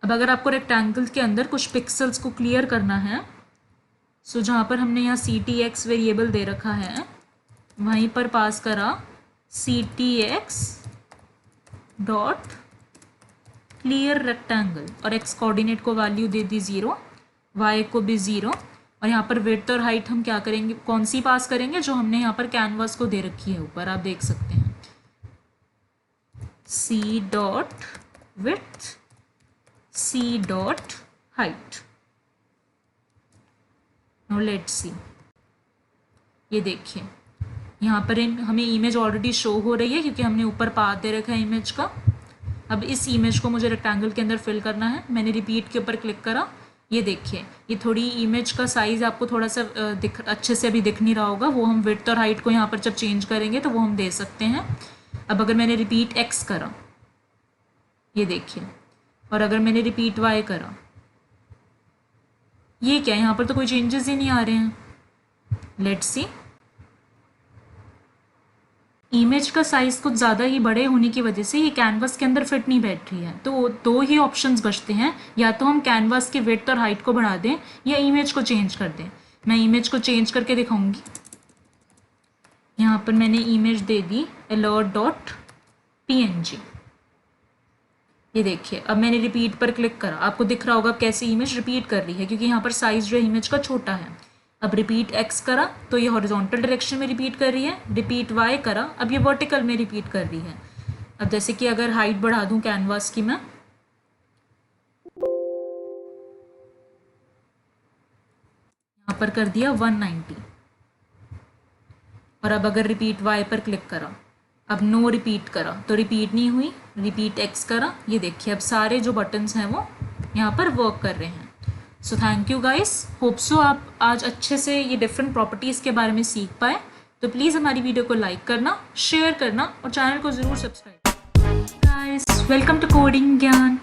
अब अगर आपको रेक्टेंगल के अंदर कुछ पिक्सल्स को क्लियर करना है, सो जहाँ पर हमने यहाँ ctx वेरिएबल दे रखा है वहीं पर पास करा ctx.clear रेक्टेंगल और x कोऑर्डिनेट को वैल्यू दे दी 0, y को भी 0, और यहाँ पर विड्थ और हाइट हम क्या करेंगे, कौन सी पास करेंगे, जो हमने यहाँ पर कैनवास को दे रखी है ऊपर आप देख सकते हैं, c.width c.height। Now let's see, ये देखिए यहाँ पर हमें इमेज ऑलरेडी शो हो रही है क्योंकि हमने ऊपर पाथ दे रखा है इमेज का। अब इस इमेज को मुझे रेक्टेंगल के अंदर फिल करना है। मैंने रिपीट के ऊपर क्लिक करा, ये देखिए ये थोड़ी इमेज का साइज़ आपको थोड़ा सा अच्छे से अभी दिख नहीं रहा होगा, वो हम विड्थ और हाइट को यहाँ पर जब चेंज करेंगे तो वो हम दे सकते हैं। अब अगर मैंने रिपीट x करा, ये देखिए, और अगर मैंने रिपीट y करा, ये क्या, यहाँ पर तो कोई चेंजेस ही नहीं आ रहे हैं। लेट्स सी, इमेज का साइज़ कुछ ज़्यादा ही बड़े होने की वजह से ये कैनवास के अंदर फिट नहीं बैठ रही है, तो दो ही ऑप्शंस बचते हैं, या तो हम कैनवास की विड्थ और हाइट को बढ़ा दें या इमेज को चेंज कर दें। मैं इमेज को चेंज करके दिखाऊंगी। यहाँ पर मैंने इमेज दे दी alert.png। ये देखिए, अब मैंने रिपीट पर क्लिक करा, आपको दिख रहा होगा कैसे इमेज रिपीट कर रही है क्योंकि यहाँ पर साइज़ जो है इमेज का छोटा है। अब रिपीट x करा तो ये हॉरिजॉन्टल डायरेक्शन में रिपीट कर रही है, रिपीट y करा अब ये वर्टिकल में रिपीट कर रही है। अब जैसे कि अगर हाइट बढ़ा दूं कैनवास की मैं, यहाँ पर कर दिया 190, और अब अगर रिपीट y पर क्लिक करा, अब नो रिपीट करा तो रिपीट नहीं हुई, रिपीट x करा, ये देखिए अब सारे जो बटन्स हैं वो यहाँ पर वर्क कर रहे हैं। सो thank you guys, hope so आप आज अच्छे से ये डिफरेंट प्रॉपर्टीज़ के बारे में सीख पाए। तो प्लीज़ हमारी वीडियो को लाइक करना, शेयर करना और चैनल को ज़रूर subscribe. Guys, welcome to coding Gyan.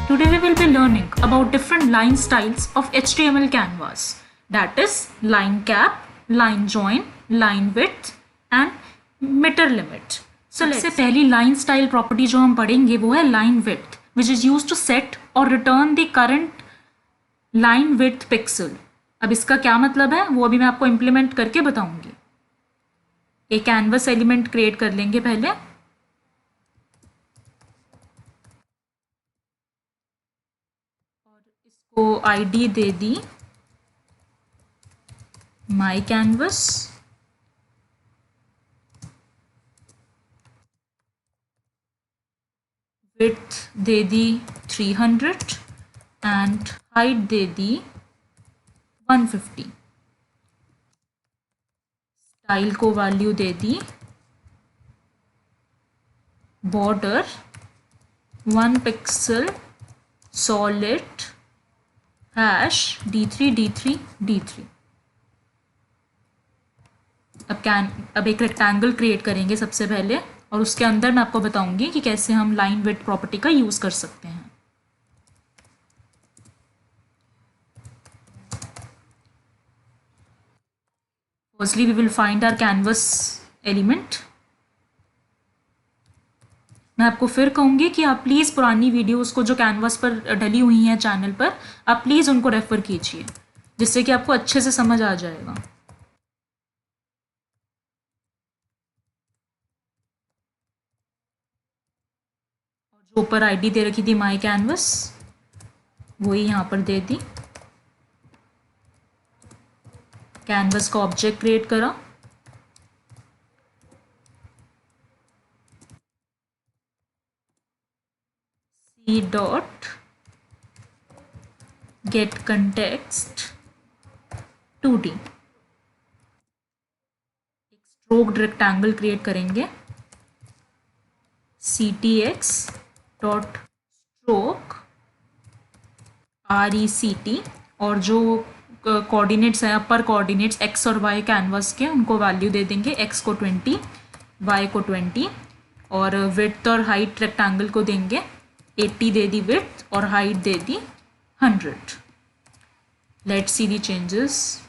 Today we will be learning about different line styles of HTML canvas, that is line cap, line join, line width and meter limit. सबसे पहली line style property जो हम पढ़ेंगे वो है line width, which is use to set और return the current line width pixel. अब इसका क्या मतलब है वो अभी मैं आपको इम्प्लीमेंट करके बताऊंगी। एक कैनवस एलिमेंट क्रिएट कर लेंगे पहले, और इसको आईडी दे दी माई कैनवस, विड्थ दे दी 300 एंड हाइट दे दी 150, स्टाइल को वैल्यू दे दी border 1 pixel solid hash d3 d3 d3। अब एक रेक्टेंगल क्रिएट करेंगे सबसे पहले, और उसके अंदर मैं आपको बताऊंगी कि कैसे हम लाइन विड्थ प्रॉपर्टी का यूज कर सकते हैं। Firstly, we will find our canvas element. मैं आपको फिर कहूँगी कि आप प्लीज़ पुरानी वीडियोस को जो कैनवास पर डली हुई हैं चैनल पर, आप प्लीज़ उनको रेफ़र कीजिए, जिससे कि आपको अच्छे से समझ आ जाएगा। और जो ऊपर आईडी दे रखी थी माई कैनवस, वही यहाँ पर दे दी। कैनवस का ऑब्जेक्ट क्रिएट करा, C dot get context 2D, एक स्ट्रोक्ड रेक्टेंगल क्रिएट करेंगे, ctx डॉट स्ट्रोक RECT, और जो कोऑर्डिनेट्स हैं अपर कोऑर्डिनेट्स x और y कैनवस के, उनको वैल्यू दे देंगे, x को 20, y को 20, और विड्थ और हाइट रेक्टेंगल को देंगे 80 दे दी विड्थ और हाइट दे दी 100। Let's see the changes.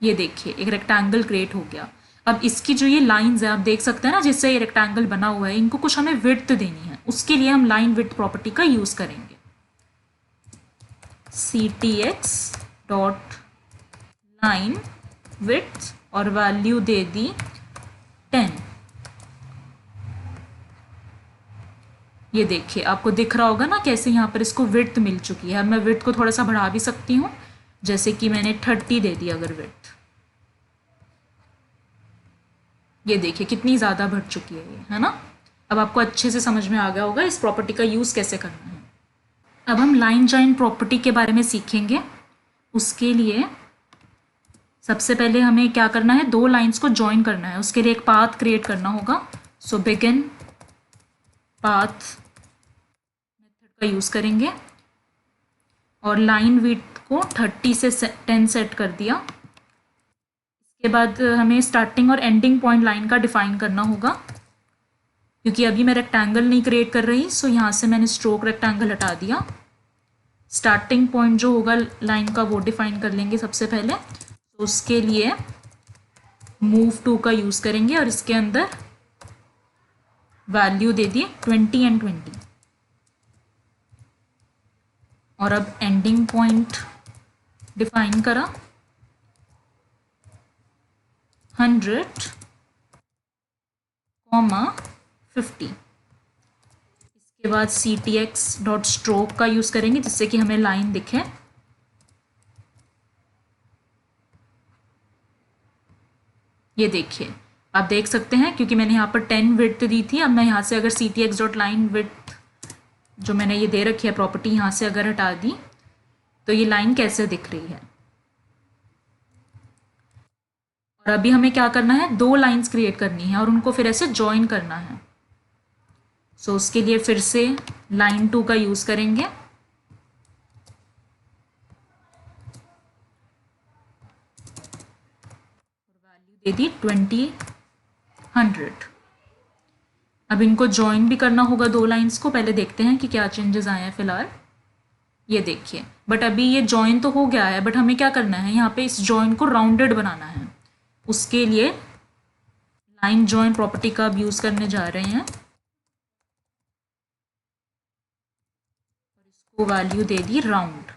ये देखिए एक रेक्टेंगल क्रिएट हो गया। अब इसकी जो ये लाइंस है आप देख सकते हैं ना, जिससे ये रेक्टेंगल बना हुआ है, इनको कुछ हमें विड्थ देनी है, उसके लिए हम लाइन विड्थ प्रॉपर्टी का यूज करेंगे। ctx डॉट लाइन विड्थ और वैल्यू दे दी 10। ये देखिए आपको दिख रहा होगा ना कैसे यहाँ पर इसको विड्थ मिल चुकी है। अब मैं विड्थ को थोड़ा सा बढ़ा भी सकती हूँ, जैसे कि मैंने 30 दे दी अगर विड्थ। ये देखिए कितनी ज़्यादा बढ़ चुकी है ना। अब आपको अच्छे से समझ में आ गया होगा इस प्रॉपर्टी का यूज़ कैसे करना है। अब हम लाइन जॉइन प्रॉपर्टी के बारे में सीखेंगे। उसके लिए सबसे पहले हमें क्या करना है, दो लाइंस को जॉइन करना है। उसके लिए एक पाथ क्रिएट करना होगा। सो बिगिन पाथ मेथड का यूज़ करेंगे और लाइन विड्थ को 30 से 10 सेट कर दिया। इसके बाद हमें स्टार्टिंग और एंडिंग पॉइंट लाइन का डिफाइन करना होगा, क्योंकि अभी मैं रेक्टेंगल नहीं क्रिएट कर रही, सो यहाँ से मैंने स्ट्रोक रेक्टेंगल हटा दिया। स्टार्टिंग पॉइंट जो होगा लाइन का वो डिफाइन कर लेंगे सबसे पहले। तो उसके लिए मूव टू का यूज़ करेंगे और इसके अंदर वैल्यू दे दिए 20 एंड 20। और अब एंडिंग पॉइंट डिफाइन करा 100, 50। इसके बाद ctx डॉट स्ट्रोक का यूज़ करेंगे जिससे कि हमें लाइन दिखे। ये देखिए आप देख सकते हैं, क्योंकि मैंने यहाँ पर 10 विड्थ दी थी। अब मैं यहाँ से अगर ctx डॉट लाइन विड्थ जो मैंने ये दे रखी है प्रॉपर्टी, यहाँ से अगर हटा दी तो ये लाइन कैसे दिख रही है। और अभी हमें क्या करना है, दो लाइंस क्रिएट करनी है और उनको फिर ऐसे जॉइन करना है। सो उसके लिए फिर से लाइन 2 का यूज़ करेंगे। वैल्यू दे दी 20, 100। अब इनको जॉइन भी करना होगा दो लाइंस को। पहले देखते हैं कि क्या चेंजेस आए हैं फिलहाल। ये देखिए, बट अभी ये जॉइन तो हो गया है, बट हमें क्या करना है, यहाँ पे इस जॉइन को राउंडेड बनाना है। उसके लिए लाइन जॉइन प्रॉपर्टी का अब यूज़ करने जा रहे हैं और इसको वैल्यू दे दी राउंड।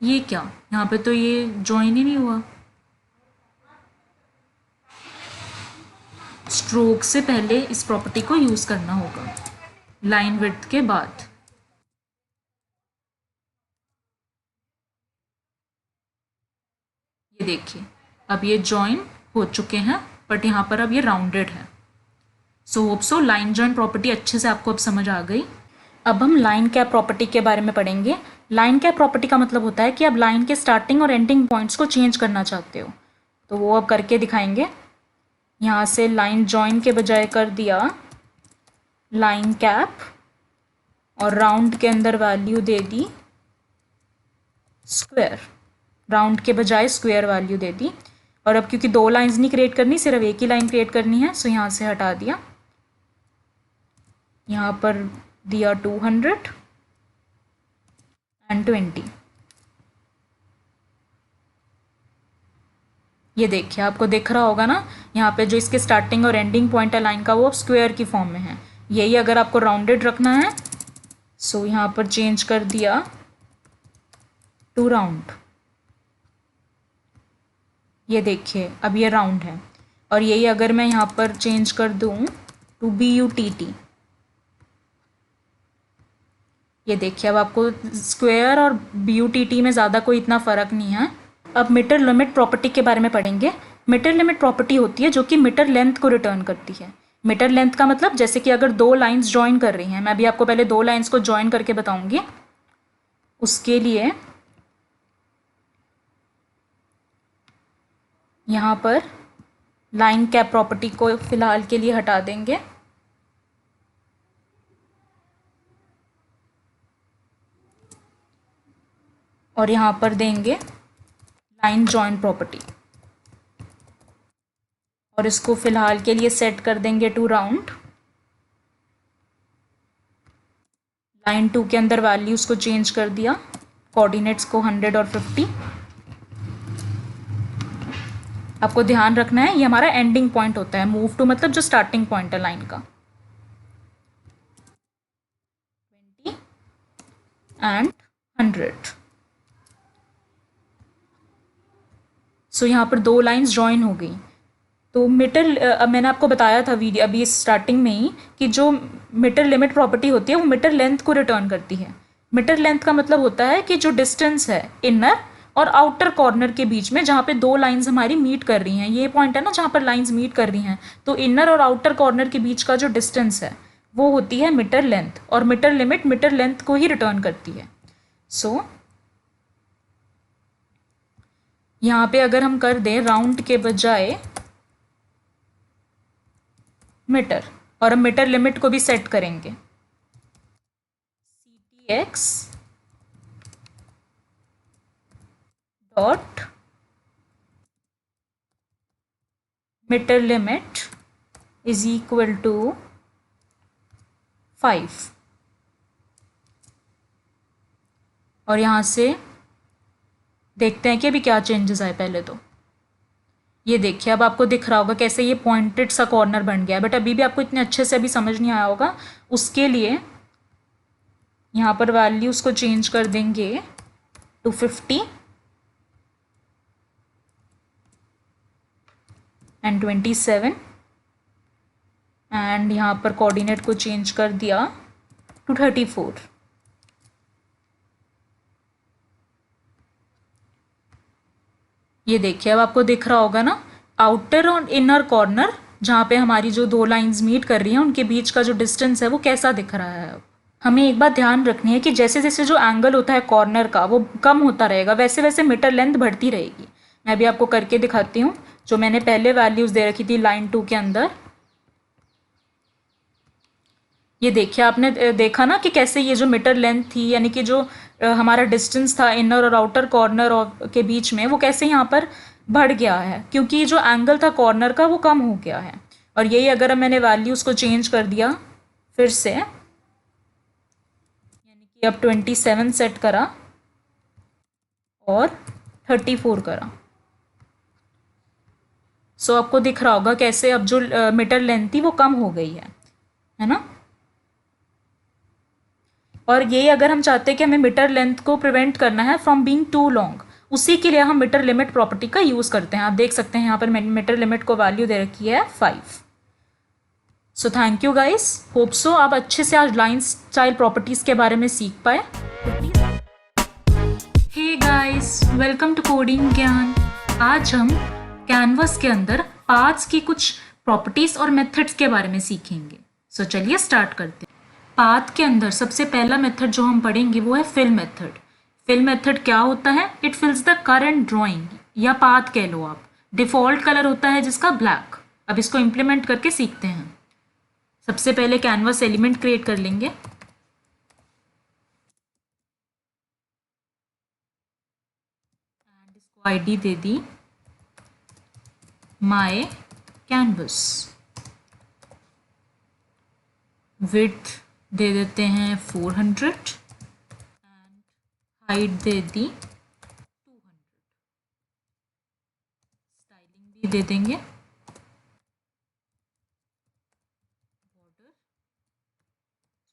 ये क्या, यहाँ पे तो ये जॉइन ही नहीं हुआ। स्ट्रोक से पहले इस प्रॉपर्टी को यूज़ करना होगा लाइन विड्थ के बाद। ये देखिए अब ये जॉइन हो चुके हैं, बट यहाँ पर अब ये राउंडेड है। So hope so line join property अच्छे से आपको अब समझ आ गई। अब हम लाइन कैप प्रॉपर्टी के बारे में पढ़ेंगे। लाइन कैप प्रॉपर्टी का मतलब होता है कि आप लाइन के स्टार्टिंग और एंडिंग पॉइंट्स को चेंज करना चाहते हो, तो वो अब करके दिखाएंगे। यहाँ से लाइन जॉइन के बजाय कर दिया लाइन कैप और राउंड के अंदर वैल्यू दे दी स्क्वायर। राउंड के बजाय स्क्वायर वैल्यू दे दी। और अब क्योंकि दो लाइंस नहीं क्रिएट करनी, सिर्फ एक ही लाइन क्रिएट करनी है, सो यहाँ से हटा दिया। यहाँ पर दिया 200 एंड 20। ये देखिए आपको दिख रहा होगा ना, यहाँ पे जो इसके स्टार्टिंग और एंडिंग पॉइंट है लाइन का, वो अब स्क्वायर की फॉर्म में है। यही अगर आपको राउंडेड रखना है, सो यहाँ पर चेंज कर दिया टू राउंड। ये देखिए अब ये राउंड है। और यही अगर मैं यहाँ पर चेंज कर दूँ टू BUTT, ये देखिए अब आपको स्क्वायर और BUTT में ज़्यादा कोई इतना फ़र्क नहीं है। अब मीटर लिमिट प्रॉपर्टी के बारे में पढ़ेंगे। मीटर लिमिट प्रॉपर्टी होती है जो कि मीटर लेंथ को रिटर्न करती है। मीटर लेंथ का मतलब जैसे कि अगर दो लाइंस ज्वाइन कर रही हैं, मैं अभी आपको पहले दो लाइंस को ज्वाइन करके बताऊंगी। उसके लिए यहाँ पर लाइन कैप प्रॉपर्टी को फिलहाल के लिए हटा देंगे और यहाँ पर देंगे लाइन जॉइन प्रॉपर्टी और इसको फिलहाल के लिए सेट कर देंगे टू राउंड। लाइन 2 के अंदर वैल्यूज़ को चेंज कर दिया, कोऑर्डिनेट्स को 100 और 50। आपको ध्यान रखना है ये हमारा एंडिंग पॉइंट होता है, मूव टू मतलब जो स्टार्टिंग पॉइंट है लाइन का। 20 एंड 100। सो यहाँ पर दो लाइंस ज्वाइन हो गई। तो मीटर अब मैंने आपको बताया था वीडियो अभी स्टार्टिंग में ही कि जो मीटर लिमिट प्रॉपर्टी होती है वो मीटर लेंथ को रिटर्न करती है। मीटर लेंथ का मतलब होता है कि जो डिस्टेंस है इनर और आउटर कॉर्नर के बीच में जहाँ पे दो लाइंस हमारी मीट कर रही हैं, ये पॉइंट है ना जहाँ पर लाइंस मीट कर रही हैं, तो इनर और आउटर कॉर्नर के बीच का जो डिस्टेंस है वो होती है मीटर लेंथ, और मीटर लिमिट मीटर लेंथ को ही रिटर्न करती है। सो यहाँ पे अगर हम कर दें राउंड के बजाय मीटर, और हम मीटर लिमिट को भी सेट करेंगे, CTX dot miter limit is equal to 5। और यहाँ से देखते हैं कि अभी क्या चेंजेस आए। पहले तो ये देखिए अब आपको दिख रहा होगा कैसे ये पॉइंटेड सा कॉर्नर बन गया, बट अभी भी आपको इतने अच्छे से अभी समझ नहीं आया होगा। उसके लिए यहाँ पर वैल्यूज़ को चेंज कर देंगे टू 50 एंड 27 एंड यहाँ पर कोऑर्डिनेट को चेंज कर दिया टू 34। ये देखिए अब आपको दिख रहा होगा ना आउटर और इनर कॉर्नर जहाँ पे हमारी जो दो लाइंस मीट कर रही हैं उनके बीच का जो डिस्टेंस है वो कैसा दिख रहा है। अब हमें एक बात ध्यान रखनी है कि जैसे जैसे जो एंगल होता है कॉर्नर का वो कम होता रहेगा, वैसे वैसे मीटर लेंथ बढ़ती रहेगी। मैं अभी आपको करके दिखाती हूँ जो मैंने पहले वैल्यूज़ दे रखी थी लाइन 2 के अंदर। ये देखिए आपने देखा ना कि कैसे ये जो मीटर लेंथ थी यानी कि जो हमारा डिस्टेंस था इनर और आउटर कॉर्नर के बीच में वो कैसे यहाँ पर बढ़ गया है, क्योंकि जो एंगल था कॉर्नर का वो कम हो गया है। और यही अगर मैंने वैल्यूज़ को चेंज कर दिया फिर से, यानी कि अब 27 सेट करा और 34 करा, सो आपको दिख रहा होगा कैसे अब जो मीटर लेंथ थी वो कम हो गई है ना। और ये अगर हम चाहते हैं कि हमें मीटर लेंथ को प्रिवेंट करना है फ्रॉम बीइंग टू लॉन्ग, उसी के लिए हम मीटर लिमिट प्रॉपर्टी का यूज़ करते हैं। आप देख सकते हैं यहाँ पर मीटर लिमिट को वैल्यू दे रखी है 5। सो thank you guys, hope so आप अच्छे से आज लाइन स्टाइल प्रॉपर्टीज़ के बारे में सीख पाए। Hey guys, welcome to coding Gyan. आज हम कैनवस के अंदर पाथ्स की कुछ प्रॉपर्टीज़ और मेथड्स के बारे में सीखेंगे। सो चलिए स्टार्ट करते हैं। पाथ के अंदर सबसे पहला मेथड जो हम पढ़ेंगे वो है फिल मेथड। फिल मेथड क्या होता है? इट फिल्स द करंट ड्राइंग या पाथ कह लो आप। डिफ़ॉल्ट कलर होता है जिसका ब्लैक। अब इसको इम्प्लीमेंट करके सीखते हैं। सबसे पहले कैनवस एलिमेंट क्रिएट कर लेंगे। एंड इसको आईडी दे दी माय कैनवस। विड्थ दे देते हैं 400 एंड हाइट दे दी 200। स्टाइलिंग भी दे देंगे।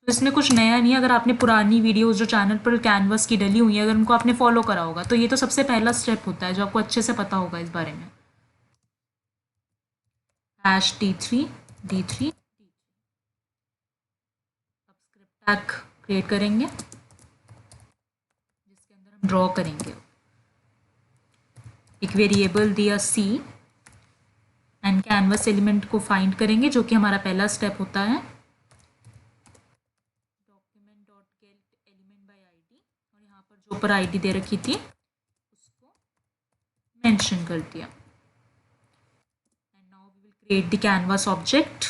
तो इसमें कुछ नया नहीं है। अगर आपने पुरानी वीडियोस जो चैनल पर कैनवस की डली हुई है अगर उनको आपने फॉलो करा होगा तो ये तो सबसे पहला स्टेप होता है जो आपको अच्छे से पता होगा इस बारे में। #t3 d3 अब स्क्रिप्ट टैग क्रिएट करेंगे। ड्रॉ करेंगे। एक वेरिएबल दिया c एंड कैनवस एलिमेंट को फाइंड करेंगे, जो कि हमारा पहला स्टेप होता है। Document dot gate element by ID, और यहाँ पर जो ऊपर आईडी दे रखी थी उसको मेंशन कर दिया। And now we will create the canvas object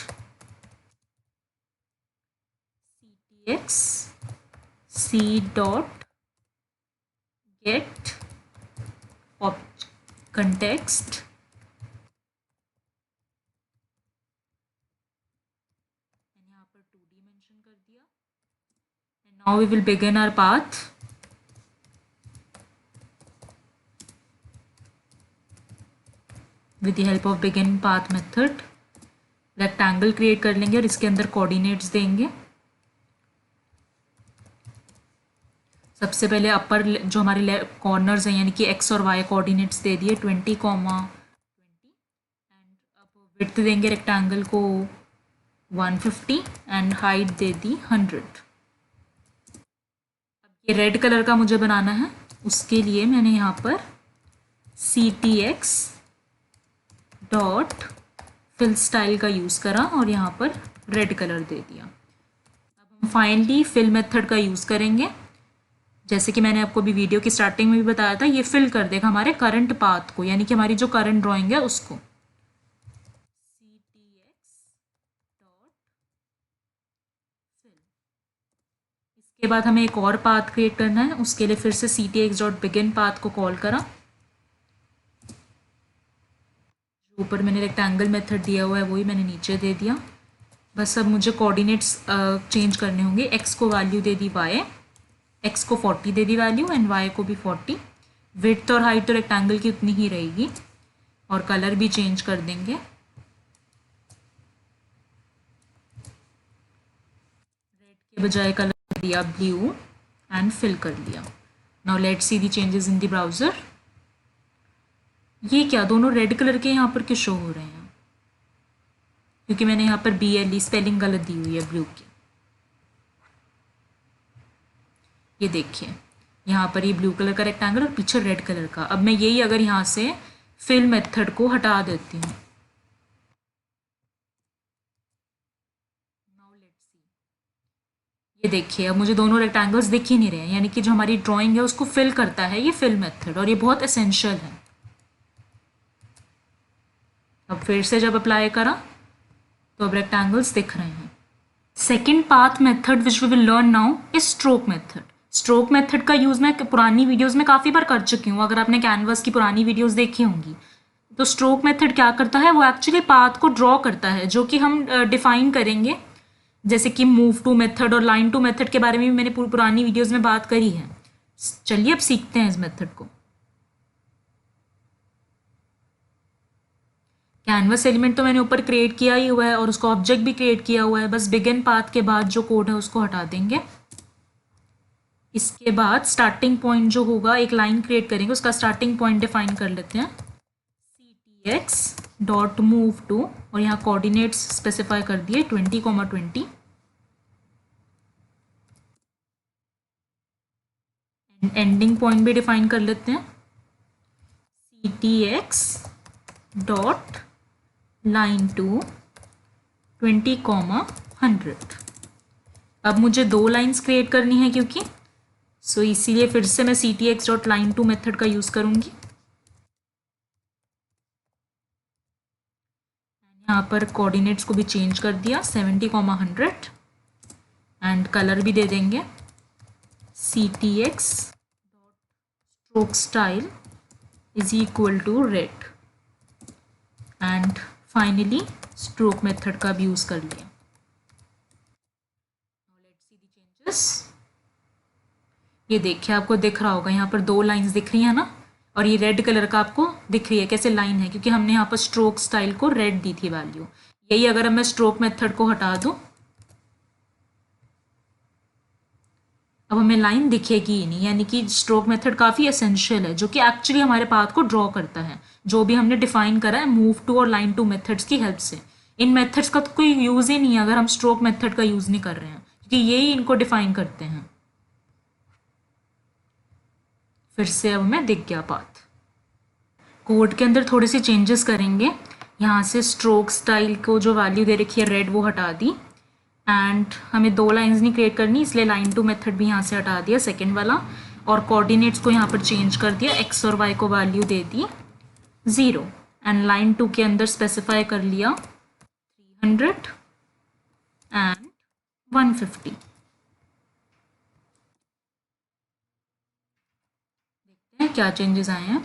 ctx c dot get context and यहाँ पर 2D मेंशन कर दिया। and now we will begin our path। with the help of begin path method rectangle create कर लेंगे और इसके अंदर coordinates देंगे। सबसे पहले अपर जो हमारे कॉर्नर्स हैं यानी कि x और y कोऑर्डिनेट्स दे दिए 20, 20 एंड अब विड्थ देंगे रेक्टेंगल को 150 एंड हाइट दे दी 100। अब ये रेड कलर का मुझे बनाना है, उसके लिए मैंने यहाँ पर ctx डॉट फिल स्टाइल का यूज़ करा और यहाँ पर रेड कलर दे दिया। अब हम फाइनली फिल मेथड का यूज़ करेंगे। जैसे कि मैंने आपको भी वीडियो की स्टार्टिंग में भी बताया था, ये फिल कर देगा हमारे करंट पाथ को, यानी कि हमारी जो करंट ड्राइंग है उसको। इसके बाद हमें एक और पाथ क्रिएट करना है, उसके लिए फिर से ctx.begin पाथ को कॉल करा। ऊपर मैंने रेक्टेंगल मेथड दिया हुआ है वही मैंने नीचे दे दिया। बस अब मुझे कोऑर्डिनेट्स चेंज करने होंगे। x को वैल्यू दे दी y, x को 40 दे दी वैल्यू एंड y को भी 40। विड्थ और हाइट तो रेक्टेंगल की उतनी ही रहेगी और कलर भी चेंज कर देंगे। रेड के बजाय कलर दिया ब्लू एंड फिल कर लिया। Now let's see the changes in the browser. ये क्या दोनों रेड कलर के यहाँ पर क्यों शो हो रहे हैं? क्योंकि मैंने यहाँ पर BLE स्पेलिंग गलत दी हुई है ब्लू की। ये देखिए यहाँ पर ये ब्लू कलर का रेक्टेंगल और पीछे रेड कलर का। अब मैं यही अगर यहाँ से फिल मेथड को हटा देती हूँ, नाउ लेट्स सी, ये देखिए अब मुझे दोनों रेक्टेंगल्स दिख ही नहीं रहे हैं, यानी कि जो हमारी ड्राइंग है उसको फिल करता है ये फिल मेथड और ये बहुत एसेंशियल है। अब फिर से जब अप्लाई करा तो अब रेक्टेंगल्स दिख रहे हैं। Second path method which we will learn now is stroke method. Stroke method का यूज़ मैं पुरानी वीडियोस में काफ़ी बार कर चुकी हूँ। अगर आपने कैनवस की पुरानी वीडियोस देखी होंगी तो स्ट्रोक मेथड क्या करता है, वो एक्चुअली पाथ को ड्रॉ करता है, जो कि हम डिफाइन करेंगे। जैसे कि मूव टू मेथड और लाइन टू मेथड के बारे में भी मैंने पुरानी वीडियोज़ में बात करी है। चलिए अब सीखते हैं इस मेथड को। कैनवस एलिमेंट तो मैंने ऊपर क्रिएट किया ही हुआ है और उसका ऑब्जेक्ट भी क्रिएट किया हुआ है। बस बिगिन पाथ के बाद जो कोड है उसको हटा देंगे। इसके बाद स्टार्टिंग पॉइंट जो होगा एक लाइन क्रिएट करेंगे, उसका स्टार्टिंग पॉइंट डिफाइन कर लेते हैं ctx डॉट मूव टू और यहाँ कोऑर्डिनेट्स स्पेसिफाई कर दिए 20, 20। एंडिंग पॉइंट भी डिफाइन कर लेते हैं ctx डॉट लाइन टू 20, 100। अब मुझे दो लाइंस क्रिएट करनी है क्योंकि इसीलिए फिर से मैं ctx dot line to method का यूज़ करूँगी। यहाँ पर कोऑर्डिनेट्स को भी चेंज कर दिया 70, 100 एंड कलर भी दे देंगे ctx dot stroke style is equal to red and finally stroke method का भी यूज़ कर लिया। Let's see the changes. ये देखिए आपको दिख रहा होगा यहाँ पर दो लाइंस दिख रही है ना, और ये रेड कलर का आपको दिख रही है कैसे लाइन है, क्योंकि हमने यहाँ पर स्ट्रोक स्टाइल को रेड दी थी वैल्यू। यही अगर मैं स्ट्रोक मेथड को हटा दूँ अब हमें लाइन दिखेगी ही नहीं, यानी कि स्ट्रोक मेथड काफ़ी एसेंशियल है जो कि एक्चुअली हमारे पाथ को ड्रॉ करता है, जो भी हमने डिफाइन करा है मूव टू और लाइन टू मेथड्स की हेल्प से। इन मेथड्स का तो कोई यूज़ ही नहीं है अगर हम स्ट्रोक मेथड का यूज़ नहीं कर रहे हैं, क्योंकि यही इनको डिफाइन करते हैं। फिर से अब हमें दिख गया पाथ। कोड के अंदर थोड़े से चेंजेस करेंगे। यहाँ से स्ट्रोक स्टाइल को जो वैल्यू दे रखी है रेड वो हटा दी, एंड हमें 2 लाइंस नहीं क्रिएट करनी, इसलिए लाइन टू मेथड भी यहाँ से हटा दिया सेकेंड वाला, और कोऑर्डिनेट्स को यहाँ पर चेंज कर दिया, एक्स और वाई को वैल्यू दे दी 0, एंड लाइन 2 के अंदर स्पेसिफाई कर लिया 300 एंड 150। देखते हैं क्या चेंजेस आए हैं।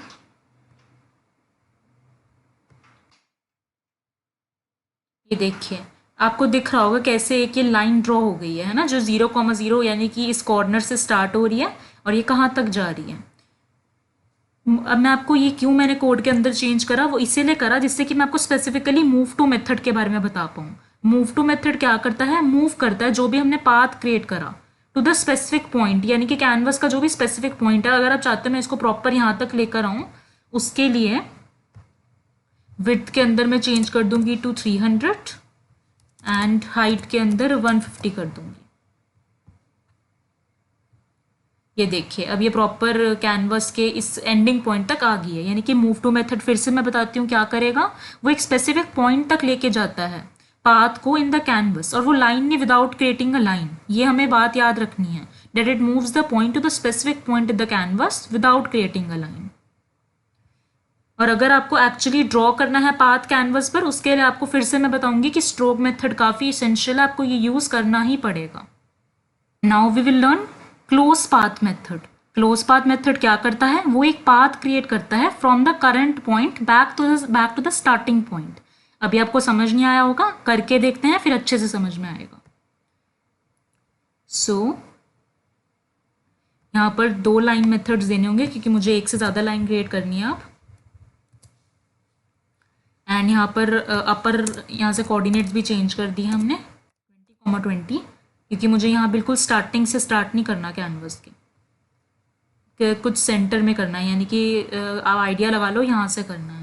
ये देखिए, आपको दिख रहा होगा कैसे एक ये लाइन ड्रॉ हो गई है ना, जो 0,0 यानी कि इस कॉर्नर से स्टार्ट हो रही है और ये कहाँ तक जा रही है। अब मैं आपको ये क्यों मैंने कोड के अंदर चेंज करा, वो इसीलिए करा जिससे कि मैं आपको स्पेसिफिकली मूव टू मेथड के बारे में बता पाऊँ। मूव टू मेथड क्या करता है, मूव करता है जो भी हमने पाथ क्रिएट करा टू द स्पेसिफिक पॉइंट, यानी कि कैनवस का जो भी स्पेसिफिक पॉइंट है, अगर आप चाहते हैं मैं इसको प्रॉपर यहाँ तक लेकर आऊँ, उसके लिए विड्थ के अंदर मैं चेंज कर दूंगी टू 300 एंड हाइट के अंदर 150 कर दूंगी। ये देखिए, अब ये प्रॉपर कैनवस के इस एंडिंग पॉइंट तक आ गई है, यानी कि मूव टू मेथड फिर से मैं बताती हूँ क्या करेगा, वो एक स्पेसिफिक पॉइंट तक लेके जाता है पाथ को इन द कैनवस, और वो लाइन नहीं विदाउट क्रिएटिंग अ लाइन, ये हमें बात याद रखनी है, that it moves the point two the specific point in the canvas without creating a line. और अगर आपको एक्चुअली ड्रॉ करना है पाथ कैनवस पर, उसके लिए आपको फिर से मैं बताऊंगी कि स्ट्रोक मेथड काफ़ी इसेंशियल है, आपको ये यूज़ करना ही पड़ेगा। Now we will learn close path method. Close path method क्या करता है, वो एक पाथ क्रिएट करता है from the current point back to the starting point. अभी आपको समझ नहीं आया होगा, करके देखते हैं फिर अच्छे से समझ में आएगा। सो यहाँ पर 2 लाइन मेथड्स देने होंगे क्योंकि मुझे एक से ज़्यादा लाइन क्रिएट करनी है। आप एंड यहाँ पर अपर यहाँ से कोऑर्डिनेट्स भी चेंज कर दिए हमने 20,20, क्योंकि मुझे यहाँ बिल्कुल स्टार्टिंग से स्टार्ट नहीं करना कैनवस के कुछ सेंटर में करना है, यानी कि आप आइडिया लगा लो यहाँ से करना है।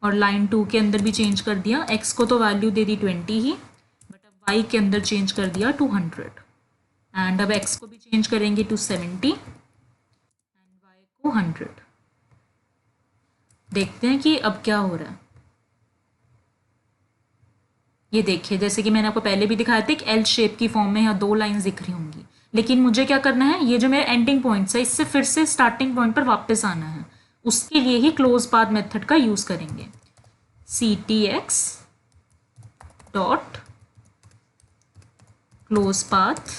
और लाइन 2 के अंदर भी चेंज कर दिया, एक्स को तो वैल्यू दे दी 20 ही, बट अब वाई के अंदर चेंज कर दिया 200, एंड अब एक्स को भी चेंज करेंगे टू 70 एंड वाई को 100। देखते हैं कि अब क्या हो रहा है। ये देखिए, जैसे कि मैंने आपको पहले भी दिखाया था, एक एल शेप की फॉर्म में यहाँ 2 लाइंस दिख रही होंगी, लेकिन मुझे क्या करना है, ये जो मेरे एंडिंग पॉइंट्स है इससे फिर से स्टार्टिंग पॉइंट पर वापस आना है, उसके लिए ही क्लोज पाथ मेथड का यूज करेंगे। ctx डॉट क्लोज पाथ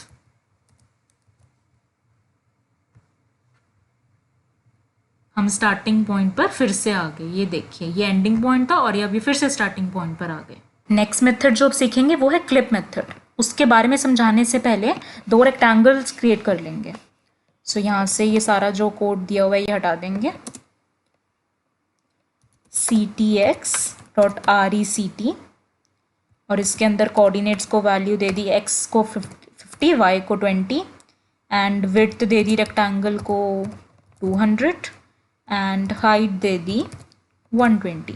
हम स्टार्टिंग पॉइंट पर फिर से आ गए। ये देखिए, ये एंडिंग पॉइंट था और ये अभी फिर से स्टार्टिंग पॉइंट पर आ गए। नेक्स्ट मेथड जो आप सीखेंगे वो है क्लिप मेथड। उसके बारे में समझाने से पहले 2 रेक्टेंगल्स क्रिएट कर लेंगे। सो यहाँ से ये सारा जो कोड दिया हुआ है ये हटा देंगे। ctx डॉट rect, और इसके अंदर कोऑर्डिनेट्स को वैल्यू दे दी, x को 50, y को 20, एंड विड्थ दे दी रेक्टेंगल को 200 एंड हाइट दे दी 120।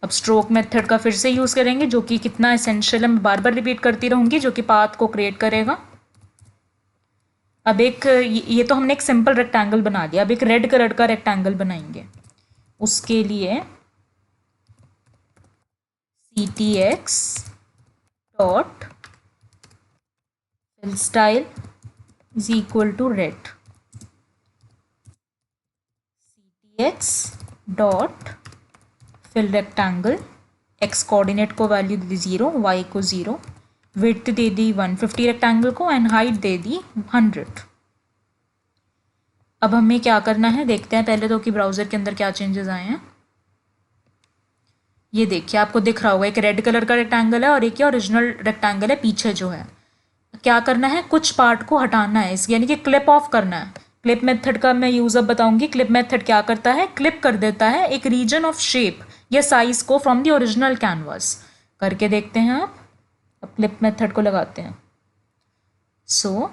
अब स्ट्रोक मेथड का फिर से यूज़ करेंगे, जो कि कितना एसेंशियल है, मैं बार बार रिपीट करती रहूँगी, जो कि पाथ को क्रिएट करेगा। अब एक ये तो हमने एक सिंपल रेक्टेंगल बना दिया, अब एक रेड कलर का रेक्टेंगल बनाएंगे। उसके लिए ctx dot fill style is equal to red, ctx dot fill rectangle, x coordinate को वैल्यू दे दी 0, y को 0, विड्थ दे दी 150 रेक्टेंगल को, एंड हाइट दे दी 100। अब हमें क्या करना है देखते हैं पहले तो कि ब्राउज़र के अंदर क्या चेंजेस आए हैं। ये देखिए, आपको दिख रहा होगा एक रेड कलर का रेक्टेंगल है और एक ये ओरिजिनल रेक्टेंगल है पीछे जो है। क्या करना है, कुछ पार्ट को हटाना है, इस यानी कि क्लिप ऑफ करना है। क्लिप मेथड का मैं यूज़ अब बताऊंगी। क्लिप मेथड क्या करता है, क्लिप कर देता है एक रीजन ऑफ शेप या साइज को फ्रॉम द ओरिजिनल कैनवास। करके देखते हैं आप। अब क्लिप मेथड को लगाते हैं। सो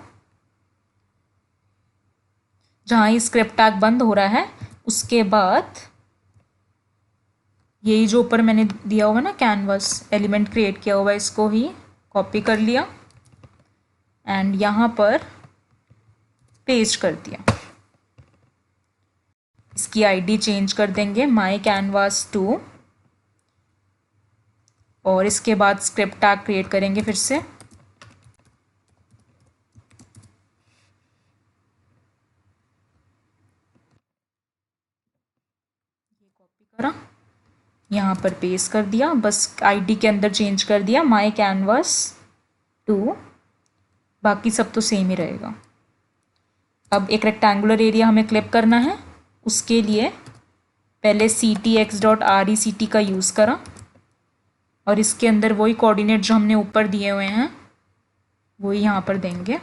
जहाँ ये स्क्रिप्ट टैग बंद हो रहा है, उसके बाद यही जो ऊपर मैंने दिया हुआ ना कैनवास एलिमेंट क्रिएट किया हुआ है, इसको ही कॉपी कर लिया एंड यहाँ पर पेस्ट कर दिया। इसकी आईडी चेंज कर देंगे माई कैनवास 2 और इसके बाद स्क्रिप्ट टैग क्रिएट करेंगे फिर से। कॉपी करा, यहाँ पर पेस्ट कर दिया, बस आईडी के अंदर चेंज कर दिया माई कैनवास 2, बाकी सब तो सेम ही रहेगा। अब एक रेक्टेंगुलर एरिया हमें क्लिप करना है, उसके लिए पहले ctx.rect का यूज़ करा और इसके अंदर वही कोऑर्डिनेट जो हमने ऊपर दिए हुए हैं वही यहाँ पर देंगे।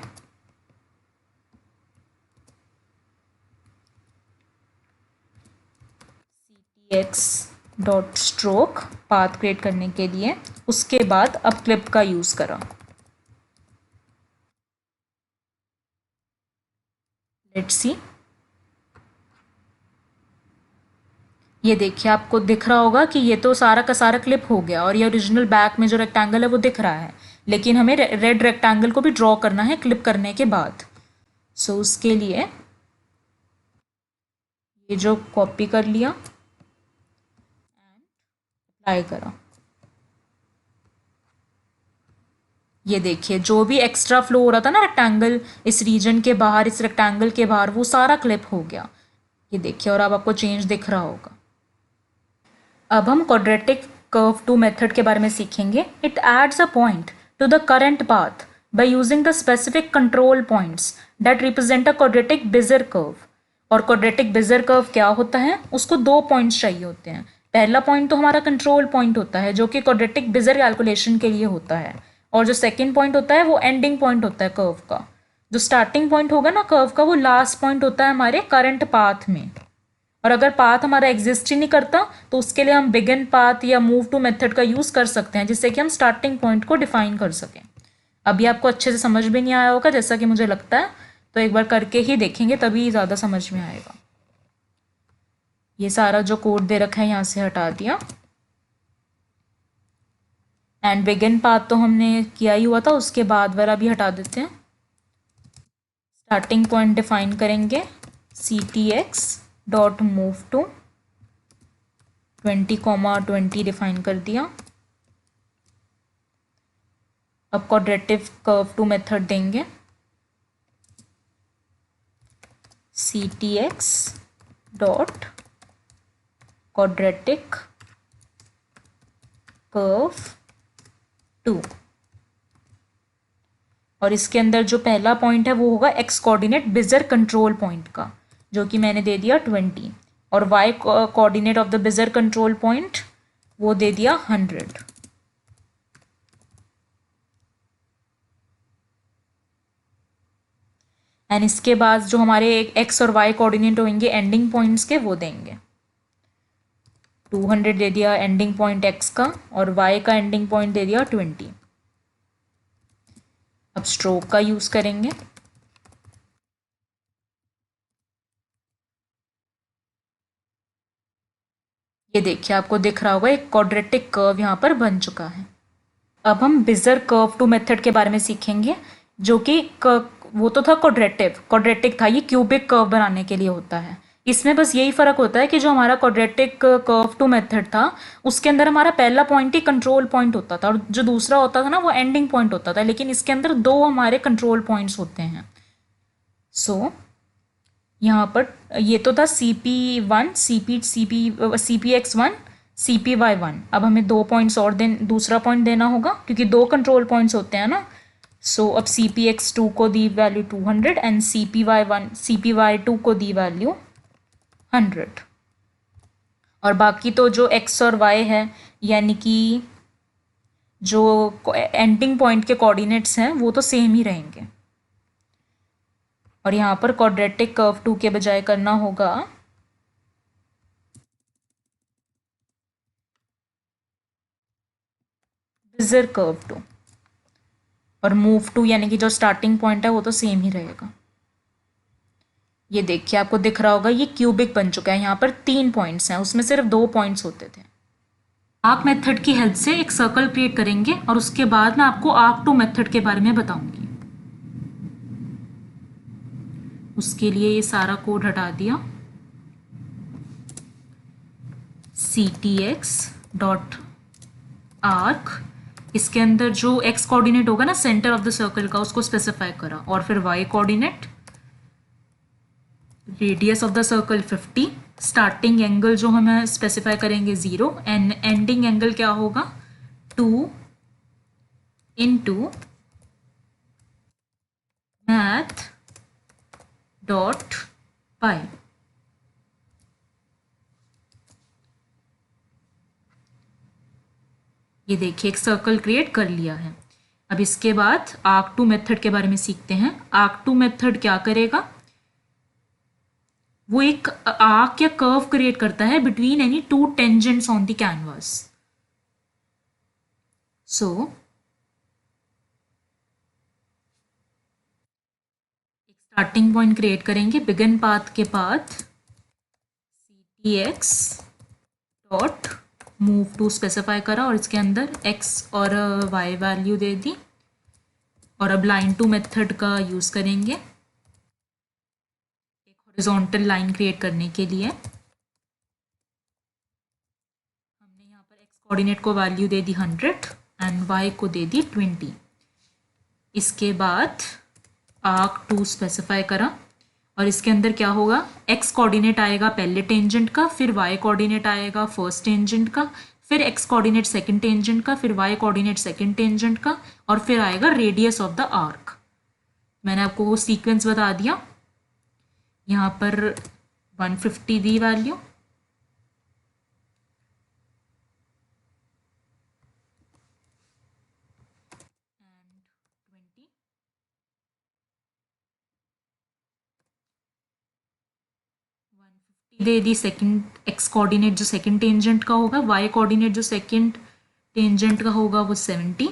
ctx.stroke पाथ क्रिएट करने के लिए, उसके बाद अब क्लिप का यूज़ करा। लेट्स सी, ये देखिए आपको दिख रहा होगा कि ये तो सारा का सारा क्लिप हो गया और ये ओरिजिनल बैक में जो रेक्टेंगल है वो दिख रहा है, लेकिन हमें रेड रेक्टेंगल को भी ड्रॉ करना है क्लिप करने के बाद। सो उसके लिए ये जो कॉपी कर लिया एंड अप्लाई करा। ये देखिए जो भी एक्स्ट्रा फ्लो हो रहा था ना रेक्टेंगल इस रीजन के बाहर, इस रेक्टेंगल के बाहर, वो सारा क्लिप हो गया। ये देखिए और अब आपको चेंज दिख रहा होगा। अब हम क्वाड्रेटिक कर्व 2 मेथड के बारे में सीखेंगे। It adds a point two the current path by using the specific control points that represent a quadratic Bezier curve. और क्वाड्रेटिक बेजियर कर्व क्या होता है, उसको 2 पॉइंट्स चाहिए होते हैं। पहला पॉइंट तो हमारा कंट्रोल पॉइंट होता है जो कि क्वाड्रेटिक बेजियर कैलकुलेशन के लिए होता है, और जो सेकेंड पॉइंट होता है वो एंडिंग पॉइंट होता है कर्व का। जो स्टार्टिंग पॉइंट होगा ना कर्व का, वो लास्ट पॉइंट होता है हमारे करंट पाथ में। और अगर पाथ हमारा एग्जिस्ट ही नहीं करता तो उसके लिए हम बिगिन पाथ या मूव टू मेथड का यूज़ कर सकते हैं, जिससे कि हम स्टार्टिंग पॉइंट को डिफाइन कर सकें। अभी आपको अच्छे से समझ भी नहीं आया होगा जैसा कि मुझे लगता है, तो एक बार करके ही देखेंगे तभी ज़्यादा समझ में आएगा। ये सारा जो कोड दे रखा है यहाँ से हटा दिया एंड बिगिन पाथ तो हमने किया ही हुआ था, उसके बाद वाला भी हटा देते हैं। स्टार्टिंग पॉइंट डिफाइन करेंगे ctx.move2 20, डिफाइन कर दिया। अब क्वाड्रेटिक कर्व 2 मेथड देंगे ctx.quadratic कर्व 2 और इसके अंदर जो पहला पॉइंट है वो होगा X coordinate Bezier control point का, जो कि मैंने दे दिया 20, और Y coordinate of the Bezier control point वो दे दिया 100। एंड इसके बाद जो हमारे एक्स और वाई कोऑर्डिनेट होंगे एंडिंग पॉइंट्स के, वो देंगे 200 दे दिया एंडिंग पॉइंट एक्स का, और वाई का एंडिंग पॉइंट दे दिया 20। अब स्ट्रोक का यूज़ करेंगे। ये देखिए आपको दिख रहा होगा एक क्वाड्रेटिक कर्व यहाँ पर बन चुका है। अब हम बेजियर कर्व 2 मेथड के बारे में सीखेंगे, जो कि वो तो था क्वाड्रेटिक था, ये क्यूबिक कर्व बनाने के लिए होता है। इसमें बस यही फ़र्क होता है कि जो हमारा क्वाड्रेटिक कर्व 2 मेथड था उसके अंदर हमारा पहला पॉइंट ही कंट्रोल पॉइंट होता था और जो दूसरा होता था ना वो एंडिंग पॉइंट होता था, लेकिन इसके अंदर 2 हमारे कंट्रोल पॉइंट्स होते हैं। सो यहाँ पर ये तो था CP1 CPX1 CPY1। अब हमें 2 पॉइंट्स और दूसरा पॉइंट देना होगा क्योंकि 2 कंट्रोल पॉइंट्स होते हैं ना। सो अब CPX2 को दी वैल्यू 200 एंड CPY2 को दी वैल्यू 100। और बाकी तो जो x और y है यानी कि जो एंडिंग पॉइंट के कोऑर्डिनेट्स हैं वो तो सेम ही रहेंगे। और यहाँ पर क्वाड्रेटिक कर्व 2 के बजाय करना होगा बेजियर कर्व 2, और मूव 2 यानी कि जो स्टार्टिंग पॉइंट है वो तो सेम ही रहेगा। ये देखिए आपको दिख रहा होगा ये क्यूबिक बन चुका है। यहाँ पर 3 पॉइंट्स हैं, उसमें सिर्फ 2 पॉइंट्स होते थे। आर्क मेथड की हेल्प से एक सर्कल क्रिएट करेंगे और उसके बाद मैं आपको आर्क 2 मेथड के बारे में बताऊंगी। उसके लिए ये सारा कोड हटा दिया। ctx डॉट आर्क, इसके अंदर जो x कोऑर्डिनेट होगा ना सेंटर ऑफ द सर्कल का, उसको स्पेसिफाई करा, और फिर y coordinate, radius of the circle 50, starting angle जो हमें स्पेसिफाई करेंगे 0, एंड एंडिंग एंगल क्या होगा 2 इंटू मैथ डॉट पाई। ये देखिए एक सर्कल क्रिएट कर लिया है। अब इसके बाद आर्क टू मेथड के बारे में सीखते हैं। आर्क टू मेथड क्या करेगा, वो एक आर्क या कर्व क्रिएट करता है between any two tangents on the canvas. So एक स्टार्टिंग पॉइंट क्रिएट करेंगे, बिगिन पाथ के path ctx dot move to specify करा, और इसके अंदर x और y वैल्यू दे दी, और अब लाइन टू मेथड का यूज़ करेंगे एक हॉरिजॉन्टल लाइन क्रिएट करने के लिए। हमने यहाँ पर x कोऑर्डिनेट को वैल्यू दे दी 100 एंड y को दे दी 20। इसके बाद आर्क टू स्पेसिफाई करा, और इसके अंदर क्या होगा, x कोऑर्डिनेट आएगा पहले टेंजेंट का, फिर y कोऑर्डिनेट आएगा फर्स्ट टेंजेंट का, फिर x कोऑर्डिनेट सेकंड टेंजेंट का, फिर y कोऑर्डिनेट सेकंड टेंजेंट का, और फिर आएगा रेडियस ऑफ द आर्क। मैंने आपको वो सीक्वेंस बता दिया। यहाँ पर 150 दी वैल्यू, दे दी सेकंड x कोऑर्डिनेट जो सेकंड टेंजेंट का होगा, y कोऑर्डिनेट जो सेकंड टेंजेंट का होगा वो 70,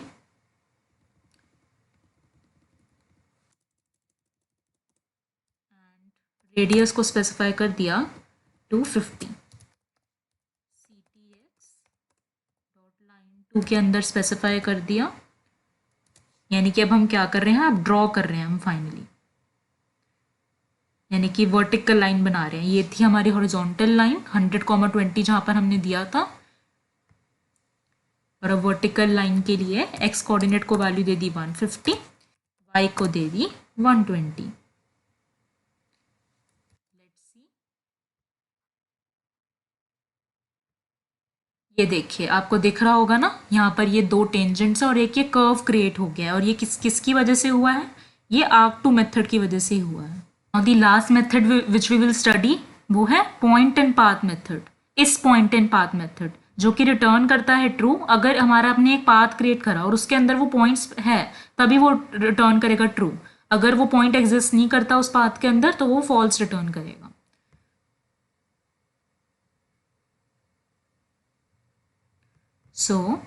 एंड रेडियस को स्पेसिफाई कर दिया 250। ctx डॉट लाइन 2 के अंदर स्पेसिफाई कर दिया, यानी कि अब हम क्या कर रहे हैं, अब ड्रॉ कर रहे हैं हम फाइनली, यानी कि वर्टिकल लाइन बना रहे हैं। ये थी हमारी हॉरिजॉन्टल लाइन 100,20 जहाँ पर हमने दिया था, और अब वर्टिकल लाइन के लिए x कोऑर्डिनेट को वैल्यू दे दी 150, y को दे दी 120। ये देखिए आपको दिख रहा होगा ना, यहाँ पर ये दो टेंजेंट्स है और एक ये कर्व क्रिएट हो गया है, और ये किसकी वजह से हुआ है, ये आर्क टू मेथड की वजह से ही हुआ है। Now the last method which we will study वो है point and path method। इस point and path method जो कि रिटर्न करता है ट्रू, अगर हमारा आपने एक पाथ क्रिएट करा और उसके अंदर वो पॉइंट्स है तभी वो रिटर्न करेगा ट्रू, अगर वो पॉइंट एग्जिस्ट नहीं करता उस पाथ के अंदर तो वो फॉल्स रिटर्न करेगा। सो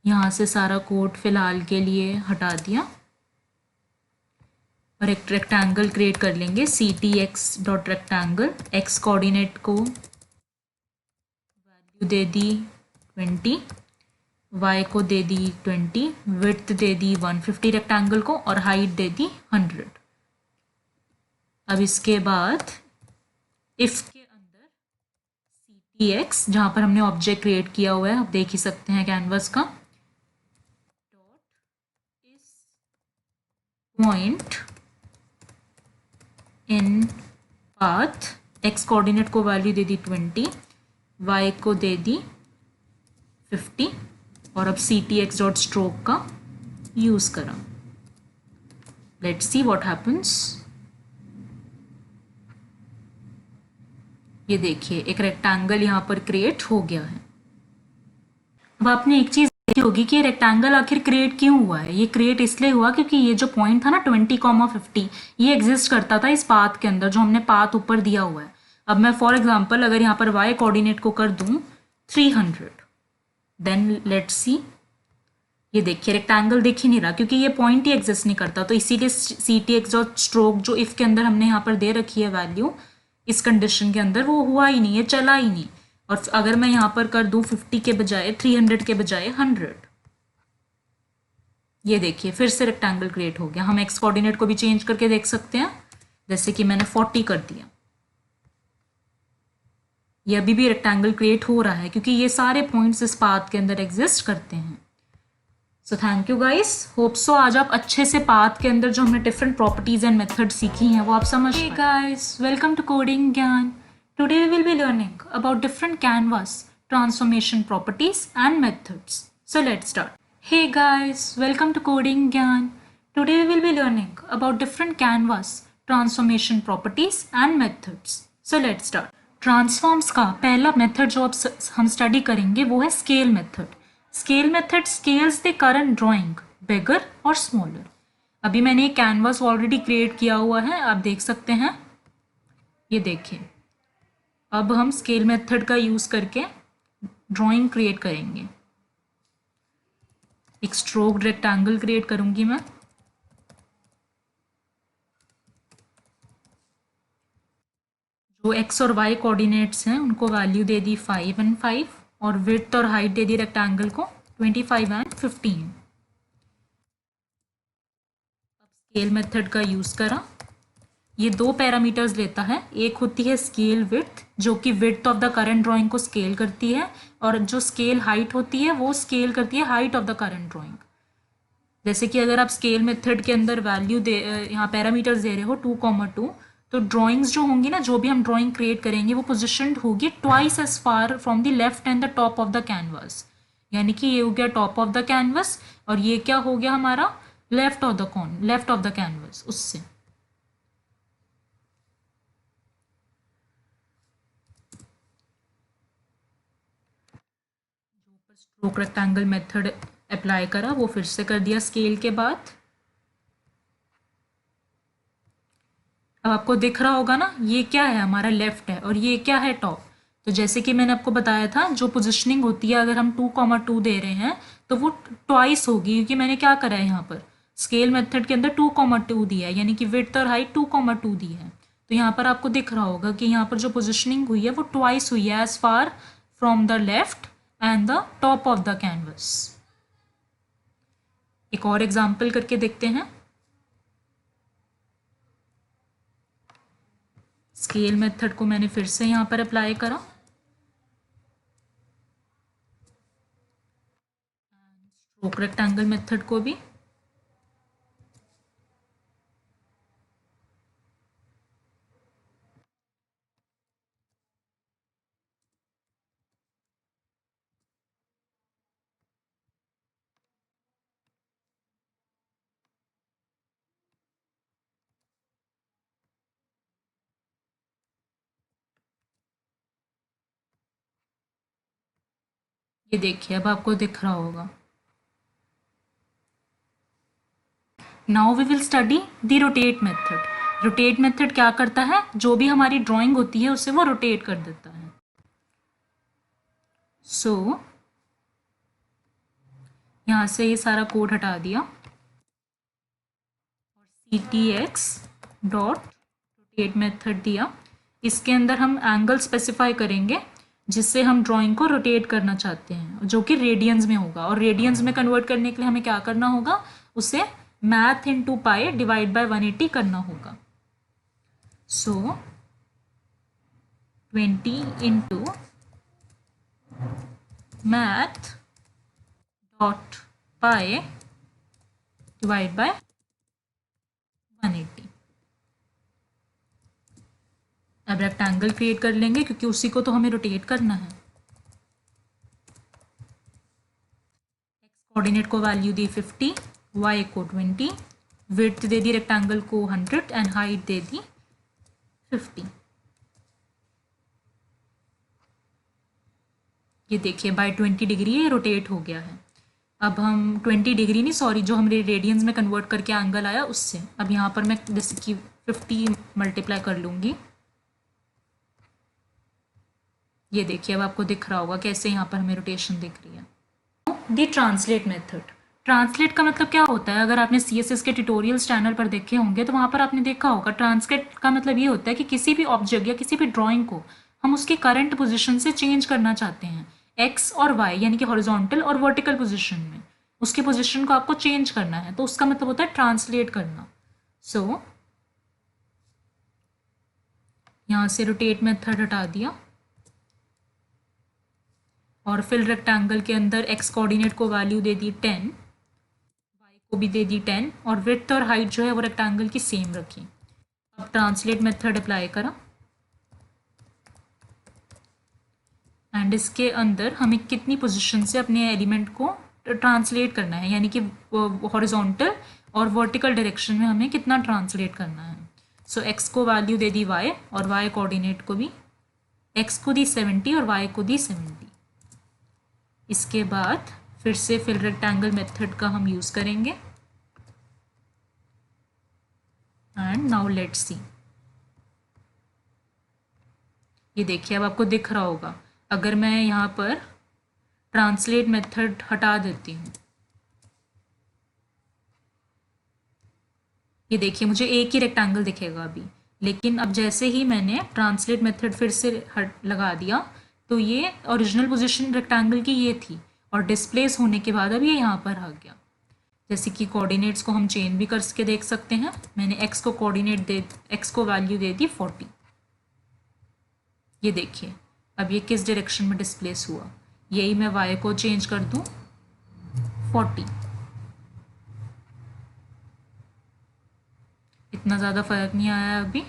यहाँ से सारा कोड फिलहाल के लिए हटा दिया, और एक रेक्टेंगल क्रिएट कर लेंगे ctx dot rectangle, x coordinate को वैल्यू दे दी 20, y को दे दी 20, विड्थ दे दी 150 रेक्टेंगल को, और हाइट दे दी 100। अब इसके बाद इफ के अंदर ctx जहाँ पर हमने ऑब्जेक्ट क्रिएट किया हुआ है, आप देख ही सकते हैं कैनवस का, डॉट इस point in path, x coordinate को वैल्यू दे दी 20, y को दे दी 50, और अब ctx डॉट स्ट्रोक का यूज़ करा। Let's see what happens. ये देखिए एक रेक्टेंगल यहाँ पर क्रिएट हो गया है। अब आपने एक चीज़ देखी होगी कि ये रेक्टेंगल आखिर क्रिएट क्यों हुआ है। ये क्रिएट इसलिए हुआ क्योंकि ये जो पॉइंट था ना 20,50 ये एग्जिस्ट करता था इस पाथ के अंदर, जो हमने पाथ ऊपर दिया हुआ है। अब मैं फॉर एग्जांपल अगर यहाँ पर y कोऑर्डिनेट को कर दूँ 300, देन लेट्स सी, ये देखिए रेक्टेंगल दिख ही नहीं रहा क्योंकि ये पॉइंट ही एग्जिस्ट नहीं करता, तो इसीलिए ctx डॉट स्ट्रोक जो इफ के अंदर हमने यहाँ पर दे रखी है वैल्यू, इस कंडीशन के अंदर वो हुआ ही नहीं, ये चला ही नहीं। और अगर मैं यहाँ पर कर दूँ 50 के बजाय 300 के बजाय 100, ये देखिए फिर से रेक्टेंगल क्रिएट हो गया। हम एक्स कोऑर्डिनेट को भी चेंज करके देख सकते हैं, जैसे कि मैंने 40 कर दिया। ये अभी भी रेक्टेंगल क्रिएट हो रहा है क्योंकि ये सारे पॉइंट्स इस पाथ के अंदर एग्जिस्ट करते हैं। सो thank you guys, hope so आज आप अच्छे से पाथ के अंदर जो हमने डिफरेंट प्रॉपर्टीज एंड मेथड सीखी हैं वो आप समझ पाए। Guys, welcome to coding Gyan. Today we will be learning about different canvas transformation properties and methods. So let's start. Hey guys, welcome to Coding Gyan. Today we will be learning about different canvas transformation properties and methods. So let's start. Transforms का पहला method जो अब हम study करेंगे वो है scale method. Scale method scales the current drawing bigger और smaller. अभी मैंने एक कैनवास ऑलरेडी क्रिएट किया हुआ है, आप देख सकते हैं। ये देखिए, अब हम स्केल मेथड का यूज़ करके ड्राइंग क्रिएट करेंगे। एक स्ट्रोक्ड रेक्टेंगल क्रिएट करूंगी मैं। जो एक्स और वाई कोऑर्डिनेट्स हैं उनको वैल्यू दे दी 5 एंड 5 और विड्थ और हाइट दे दी रेक्टेंगल को 25 एंड 15। अब स्केल मेथड का यूज करा। ये दो पैरामीटर्स लेता है, एक होती है स्केल विड्थ जो कि width of the current drawing को स्केल करती है, और जो स्केल हाइट होती है वो स्केल करती है height of the current drawing. जैसे कि अगर आप स्केल मेथड के अंदर वैल्यू दे, यहाँ पैरामीटर्स दे रहे हो 2,2, तो ड्राइंग्स जो होंगी ना, जो भी हम ड्राइंग क्रिएट करेंगे वो पोजिशनड होगी twice as far from the left and the top of the canvas. यानी कि ये हो गया टॉप ऑफ द कैनवस और ये क्या हो गया हमारा लेफ्ट ऑफ द कैनवस उससे। स्ट्रोक रेक्टेंगल मेथड अप्लाई करा, वो फिर से कर दिया स्केल के बाद। अब आपको दिख रहा होगा ना, ये क्या है हमारा लेफ्ट है और ये क्या है टॉप। तो जैसे कि मैंने आपको बताया था, जो पोजिशनिंग होती है अगर हम 2,2 दे रहे हैं तो वो ट्वाइस होगी, क्योंकि मैंने क्या करा है यहाँ पर स्केल मेथड के अंदर 2,2 दिया है, यानी कि विड्थ और हाइट 2,2 दी है। तो यहाँ पर आपको दिख रहा होगा कि यहाँ पर जो पोजिशनिंग हुई है वो ट्वाइस हुई है as far from the left and the top of the canvas. एक और एग्जाम्पल करके देखते हैं। स्केल मेथड को मैंने फिर से यहाँ पर अप्लाई करा, स्ट्रोक रेक्टेंगल मेथड को भी। ये देखिए, अब आपको दिख रहा होगा। Now we will study the rotate method. Rotate method क्या करता है, जो भी हमारी ड्राइंग होती है उसे वो रोटेट कर देता है। सो यहाँ से ये सारा कोड हटा दिया और ctx डॉट रोटेट मेथड दिया। इसके अंदर हम एंगल स्पेसिफाई करेंगे जिससे हम ड्राइंग को रोटेट करना चाहते हैं, जो कि रेडियंस में होगा। और रेडियंस में कन्वर्ट करने के लिए हमें क्या करना होगा, उसे math into pi divide by 180 करना होगा। सो 20 into math dot pi divide by 180। अब रेक्टेंगल क्रिएट कर लेंगे क्योंकि उसी को तो हमें रोटेट करना है। एक्स कोऑर्डिनेट को वैल्यू दी 50, वाई को 20, विड्थ दे दी रेक्टेंगल को 100 एंड हाइट दे दी 50। ये देखिए बाय 20 डिग्री ये रोटेट हो गया है। अब हम 20 डिग्री नहीं, सॉरी, जो हमारे रेडियंस में कन्वर्ट करके एंगल आया उससे। अब यहाँ पर मैं जैसे कि 50 मल्टीप्लाई कर लूँगी। ये देखिए, अब आपको दिख रहा होगा कैसे यहाँ पर हमें रोटेशन दिख रही है। दी ट्रांसलेट मेथड। ट्रांसलेट का मतलब क्या होता है, अगर आपने CSS के ट्यूटोरियल्स चैनल पर देखे होंगे तो वहाँ पर आपने देखा होगा ट्रांसलेट का मतलब ये होता है कि किसी भी ऑब्जेक्ट या किसी भी ड्राइंग को हम उसके करंट पोजीशन से चेंज करना चाहते हैं, एक्स और वाई यानी कि हॉरिजॉन्टल और वर्टिकल पोजीशन में। उसकी पोजीशन को आपको चेंज करना है, तो उसका मतलब होता है ट्रांसलेट करना। सो यहाँ से रोटेट मेथड हटा दिया और फिल रेक्टेंगल के अंदर एक्स कोऑर्डिनेट को वैल्यू दे दी 10, वाई को भी दे दी 10, और विड्थ और हाइट जो है वो रेक्टेंगल की सेम रखी। अब ट्रांसलेट मेथड अप्लाई करा एंड इसके अंदर हमें कितनी पोजीशन से अपने एलिमेंट को ट्रांसलेट करना है, यानी कि हॉरिजॉन्टल और वर्टिकल डायरेक्शन में हमें कितना ट्रांसलेट करना है। सो एक्स को वैल्यू दे दी y और y कोऑर्डिनेट को भी, x को दी 70 और y को दी 70। इसके बाद फिर से फिल रेक्टेंगल मेथड का हम यूज़ करेंगे एंड नाउ लेट्स सी। ये देखिए अब आपको दिख रहा होगा, अगर मैं यहाँ पर ट्रांसलेट मेथड हटा देती हूँ, ये देखिए मुझे एक ही रेक्टेंगल दिखेगा अभी, लेकिन अब जैसे ही मैंने ट्रांसलेट मेथड फिर से लगा दिया तो ये ओरिजिनल पोजीशन रेक्टेंगल की ये थी, और डिस्प्लेस होने के बाद अब ये यहाँ पर आ गया। जैसे कि कोऑर्डिनेट्स को हम चेंज भी करके देख सकते हैं। मैंने x को x को वैल्यू दे दी 40। ये देखिए अब ये किस डायरेक्शन में डिस्प्लेस हुआ। यही मैं y को चेंज कर दूँ 40, इतना ज़्यादा फर्क नहीं आया अभी।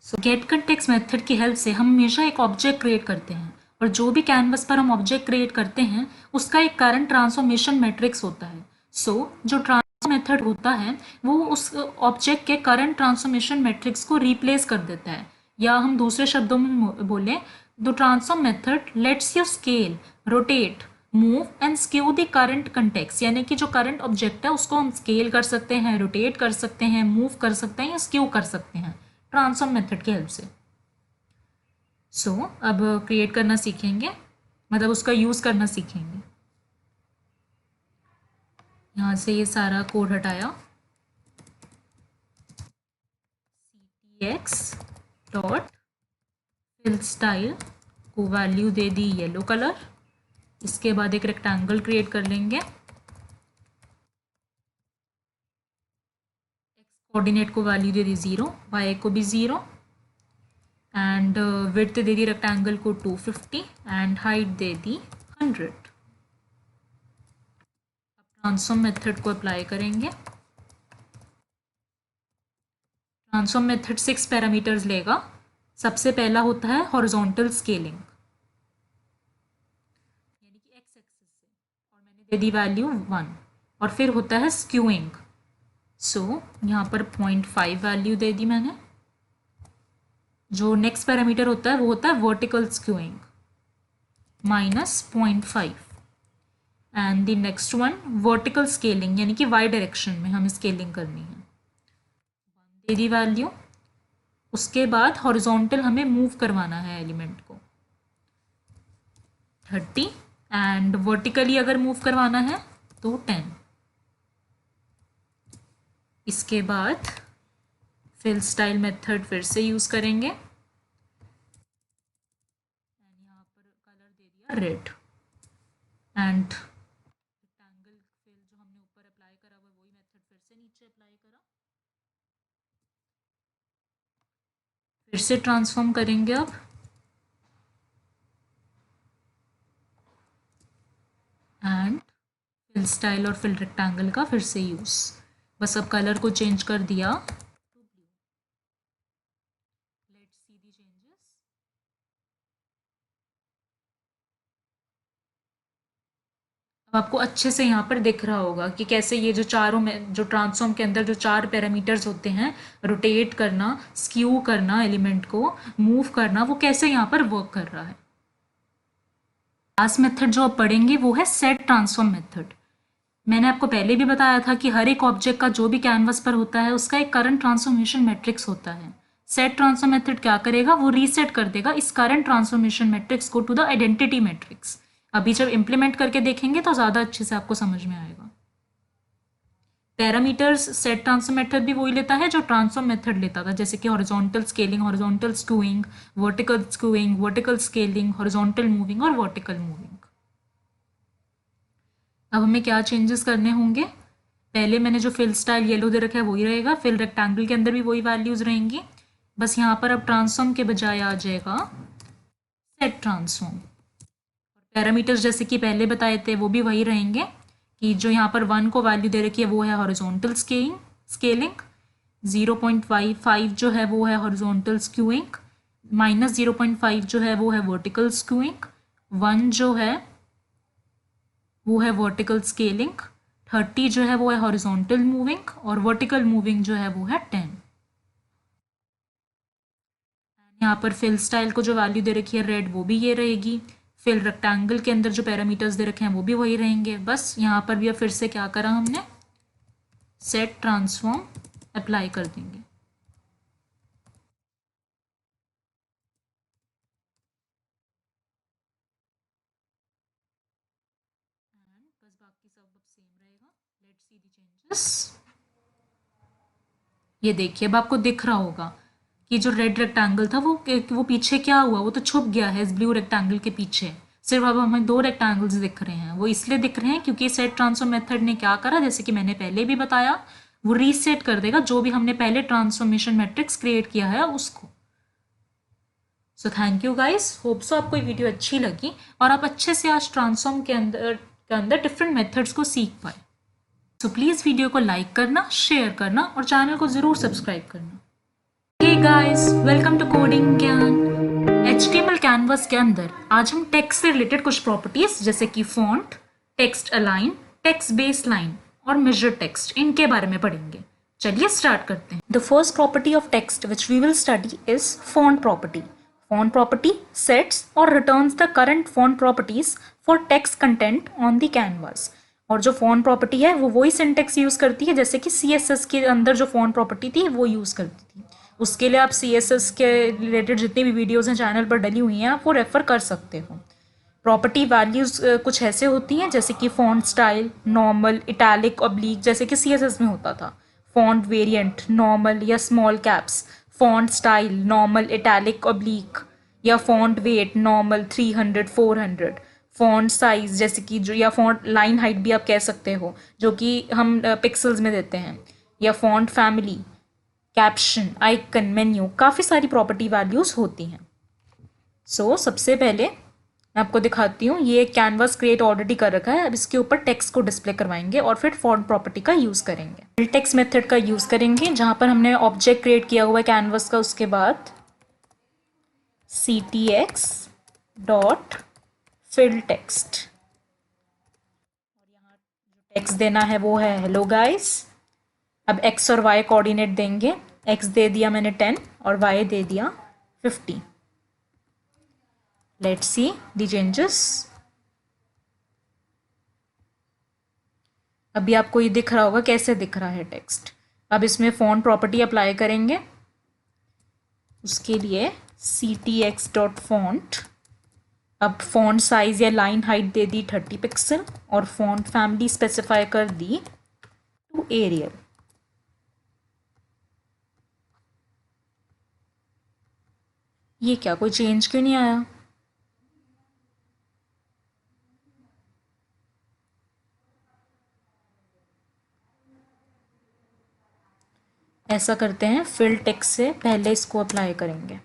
सो गेट कंटेक्स्ट मेथड की हेल्प से हम हमेशा एक ऑब्जेक्ट क्रिएट करते हैं, और जो भी कैनवस पर हम ऑब्जेक्ट क्रिएट करते हैं उसका एक करंट ट्रांसफॉर्मेशन मैट्रिक्स होता है। जो ट्रांसफॉर्म मेथड होता है वो उस ऑब्जेक्ट के करंट ट्रांसफॉर्मेशन मैट्रिक्स को रिप्लेस कर देता है, या हम दूसरे शब्दों में बोलें the transform method let's you scale, rotate, move and skew the current context, यानी कि जो करंट ऑब्जेक्ट है उसको हम स्केल कर सकते हैं, रोटेट कर सकते हैं, मूव कर सकते हैं या स्क्यू कर सकते हैं ट्रांसफॉर्म मेथड की हेल्प से। अब क्रिएट करना सीखेंगे, मतलब उसका यूज़ करना सीखेंगे। यहाँ से ये सारा कोड हटाया, ctx डॉट फिल स्टाइल को वैल्यू दे दी येलो कलर। इसके बाद एक रेक्टेंगल क्रिएट कर लेंगे, x कोऑर्डिनेट को वैल्यू दे दी 0, y को भी 0, एंड विड्थ दे दी रेक्टेंगल को 250 एंड हाइट दे दी 100। अब ट्रांसफॉर्म मेथड को अप्लाई करेंगे। ट्रांसफॉर्म मेथड 6 पैरामीटर्स लेगा। सबसे पहला होता है हॉरिजॉन्टल स्केलिंग, यानी कि x एक्सिस से, और मैंने दे दी वैल्यू 1, और फिर होता है स्क्यूइंग। यहाँ पर 0.5 वैल्यू दे दी मैंने। जो नेक्स्ट पैरामीटर होता है वो होता है vertical skewing, -0.5, and the next one vertical scaling, यानी कि y डायरेक्शन में हमें स्केलिंग करनी है, 1 दे दी वैल्यू। उसके बाद हॉरिजॉन्टल हमें मूव करवाना है एलिमेंट को 30, एंड वर्टिकली अगर मूव करवाना है तो 10। इसके बाद फिल स्टाइल मेथड फिर से यूज़ करेंगे, यहाँ पर कलर दे दिया रेड, एंड रेक्टेंगल फिल जो हमने ऊपर अप्लाई करा हुआ वही मेथड फिर से नीचे अप्लाई करा। फिर से ट्रांसफॉर्म करेंगे अब, एंड फिल स्टाइल और फिल रेक्टेंगल का फिर से यूज़। बस अब कलर को चेंज कर दिया to blue. Let's see the changes. अब आपको अच्छे से यहाँ पर दिख रहा होगा कि कैसे ये जो चारों में जो ट्रांसफॉर्म के अंदर जो 4 पैरामीटर्स होते हैं, रोटेट करना, स्क्यू करना, एलिमेंट को मूव करना, वो कैसे यहाँ पर वर्क कर रहा है। लास्ट मेथड जो आप पढ़ेंगे वो है सेट ट्रांसफॉर्म मेथड। मैंने आपको पहले भी बताया था कि हर एक ऑब्जेक्ट का जो भी कैनवस पर होता है उसका एक करंट ट्रांसफॉर्मेशन मैट्रिक्स होता है। सेट ट्रांसफॉर्म मेथड क्या करेगा, वो रीसेट कर देगा इस करंट ट्रांसफॉर्मेशन मैट्रिक्स को टू द आइडेंटिटी मैट्रिक्स। अभी जब इम्प्लीमेंट करके देखेंगे तो ज़्यादा अच्छे से आपको समझ में आएगा। पैरामीटर्स सेट ट्रांसफॉर्म मेथड भी वही लेता है जो ट्रांसफॉर्म मेथड लेता था, जैसे कि horizontal scaling, horizontal skewing, vertical scaling, horizontal moving और वर्टिकल मूविंग। अब हमें क्या चेंजेस करने होंगे? पहले मैंने जो फिल स्टाइल येलो दे रखा है वही रहेगा, फिल रेक्टेंगल के अंदर भी वही वैल्यूज़ रहेंगी, बस यहाँ पर अब ट्रांसफॉर्म के बजाय आ जाएगा सेट ट्रांसफॉर्म। पैरामीटर्स जैसे कि पहले बताए थे वो भी वही रहेंगे कि जो यहाँ पर 1 को वैल्यू दे रखी है वो है हॉरिजॉन्टल स्केलिंग, 0.55 जो है वो है हॉरिजॉन्टल स्क्यूइंग, -0.5 जो है वो है वर्टिकल स्क्यूइंग, 1 जो है वो है वर्टिकल स्केलिंग, 30 जो है वो है हॉरिजॉन्टल मूविंग और वर्टिकल मूविंग जो है वो है 10। यहाँ पर फिल स्टाइल को जो वैल्यू दे रखी है रेड वो भी ये रहेगी, फिल रेक्टेंगल के अंदर जो पैरामीटर्स दे रखे हैं वो भी वही रहेंगे। बस यहाँ पर भी अब फिर से क्या करा हमने, सेट ट्रांसफॉर्म अप्लाई कर देंगे। बस बाकी सब अब सेम रहेगा। Let's see the changes. ये देखिए अब आपको दिख रहा होगा कि जो रेड रेक्टेंगल था वो पीछे क्या हुआ, वो तो छुप गया है इस ब्लू रेक्टेंगल के पीछे। सिर्फ अब हमें 2 रेक्टेंगल्स दिख रहे हैं। वो इसलिए दिख रहे हैं क्योंकि सेट ट्रांसफॉर्म मेथड ने क्या करा, जैसे कि मैंने पहले भी बताया, वो रीसेट कर देगा जो भी हमने पहले ट्रांसफॉर्मेशन मैट्रिक्स क्रिएट किया है उसको। सो thank you guys, hope so आपको ये वीडियो अच्छी लगी और आप अच्छे से आज ट्रांसफॉर्म के अंदर डिफरेंट मेथड्स को सीख पाए। सो प्लीज़ वीडियो को लाइक करना, शेयर करना और चैनल को ज़रूर सब्सक्राइब करना। Hey guys, welcome to coding Gyan. HTML canvas के अंदर आज हम टेक्स्ट से रिलेटेड कुछ प्रॉपर्टीज जैसे कि font, text align, text baseline और मेजर टेक्स्ट, इनके बारे में पढ़ेंगे। चलिए स्टार्ट करते हैं। The first property of text which we will study is font property. Font property sets or returns the current font properties for text content on the canvas। और जो font property है वो वही syntax यूज़ करती है जैसे कि CSS के अंदर जो font property थी वो यूज़ करती थी। उसके लिए आप CSS के रिलेटेड जितनी भी वीडियोज़ हैं चैनल पर डली हुई हैं आप वो रेफ़र कर सकते हो। प्रॉपर्टी वैल्यूज़ कुछ ऐसे होती हैं जैसे कि font style, normal, italic, oblique, जैसे कि CSS में होता था। फॉन्ट वेरिएंट, नॉर्मल या small caps, font style, normal, italic, oblique, या font weight, normal, 300, 400, font size जैसे कि जो, या फॉन्ट लाइन हाइट भी आप कह सकते हो जो कि हम पिक्सल्स में देते हैं, या font family, caption, icon, menu, काफ़ी सारी प्रॉपर्टी वैल्यूज़ होती हैं। सो सबसे पहले मैं आपको दिखाती हूँ, ये कैनवास क्रिएट ऑलरेडी कर रखा है। अब इसके ऊपर टेक्स्ट को डिस्प्ले करवाएंगे और फिर फॉन्ट प्रॉपर्टी का यूज़ करेंगे। फिल टेक्स्ट मेथड का यूज़ करेंगे जहाँ पर हमने ऑब्जेक्ट क्रिएट किया हुआ है कैनवास का, उसके बाद ctx डॉट फिल टेक्स्ट और यहाँ जो टेक्स्ट देना है वो है हेलो गाइस। अब x और y कोऑर्डिनेट देंगे, x दे दिया मैंने 10 और y दे दिया 50। Let's see the changes. अभी आपको ये दिख रहा होगा कैसे दिख रहा है टेक्स्ट। अब इसमें फॉन्ट प्रॉपर्टी अप्लाई करेंगे, उसके लिए ctx.font। अब फॉन्ट साइज या लाइन हाइट दे दी 30 पिक्सल और फॉन्ट फैमिली स्पेसिफाई कर दी टू एरियल। ये क्या, कोई चेंज क्यों नहीं आया? ऐसा करते हैं, फिल टेक्स्ट से पहले इसको अप्लाई करेंगे।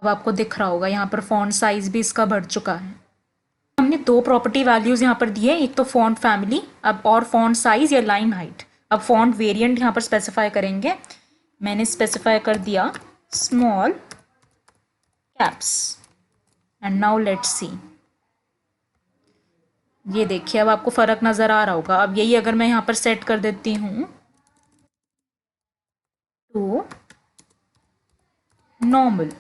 अब आपको दिख रहा होगा यहाँ पर फॉन्ट साइज भी इसका बढ़ चुका है। हमने 2 प्रॉपर्टी वैल्यूज़ यहाँ पर दिए, एक तो फॉन्ट फैमिली अब और फॉन्ट साइज या लाइन हाइट। अब फॉन्ट वेरिएंट यहाँ पर स्पेसिफाई करेंगे। मैंने स्पेसिफाई कर दिया small caps and now let's see. ये देखिए अब आपको फ़र्क नज़र आ रहा होगा। अब यही अगर मैं यहाँ पर सेट कर देती हूँ तो नॉर्मल,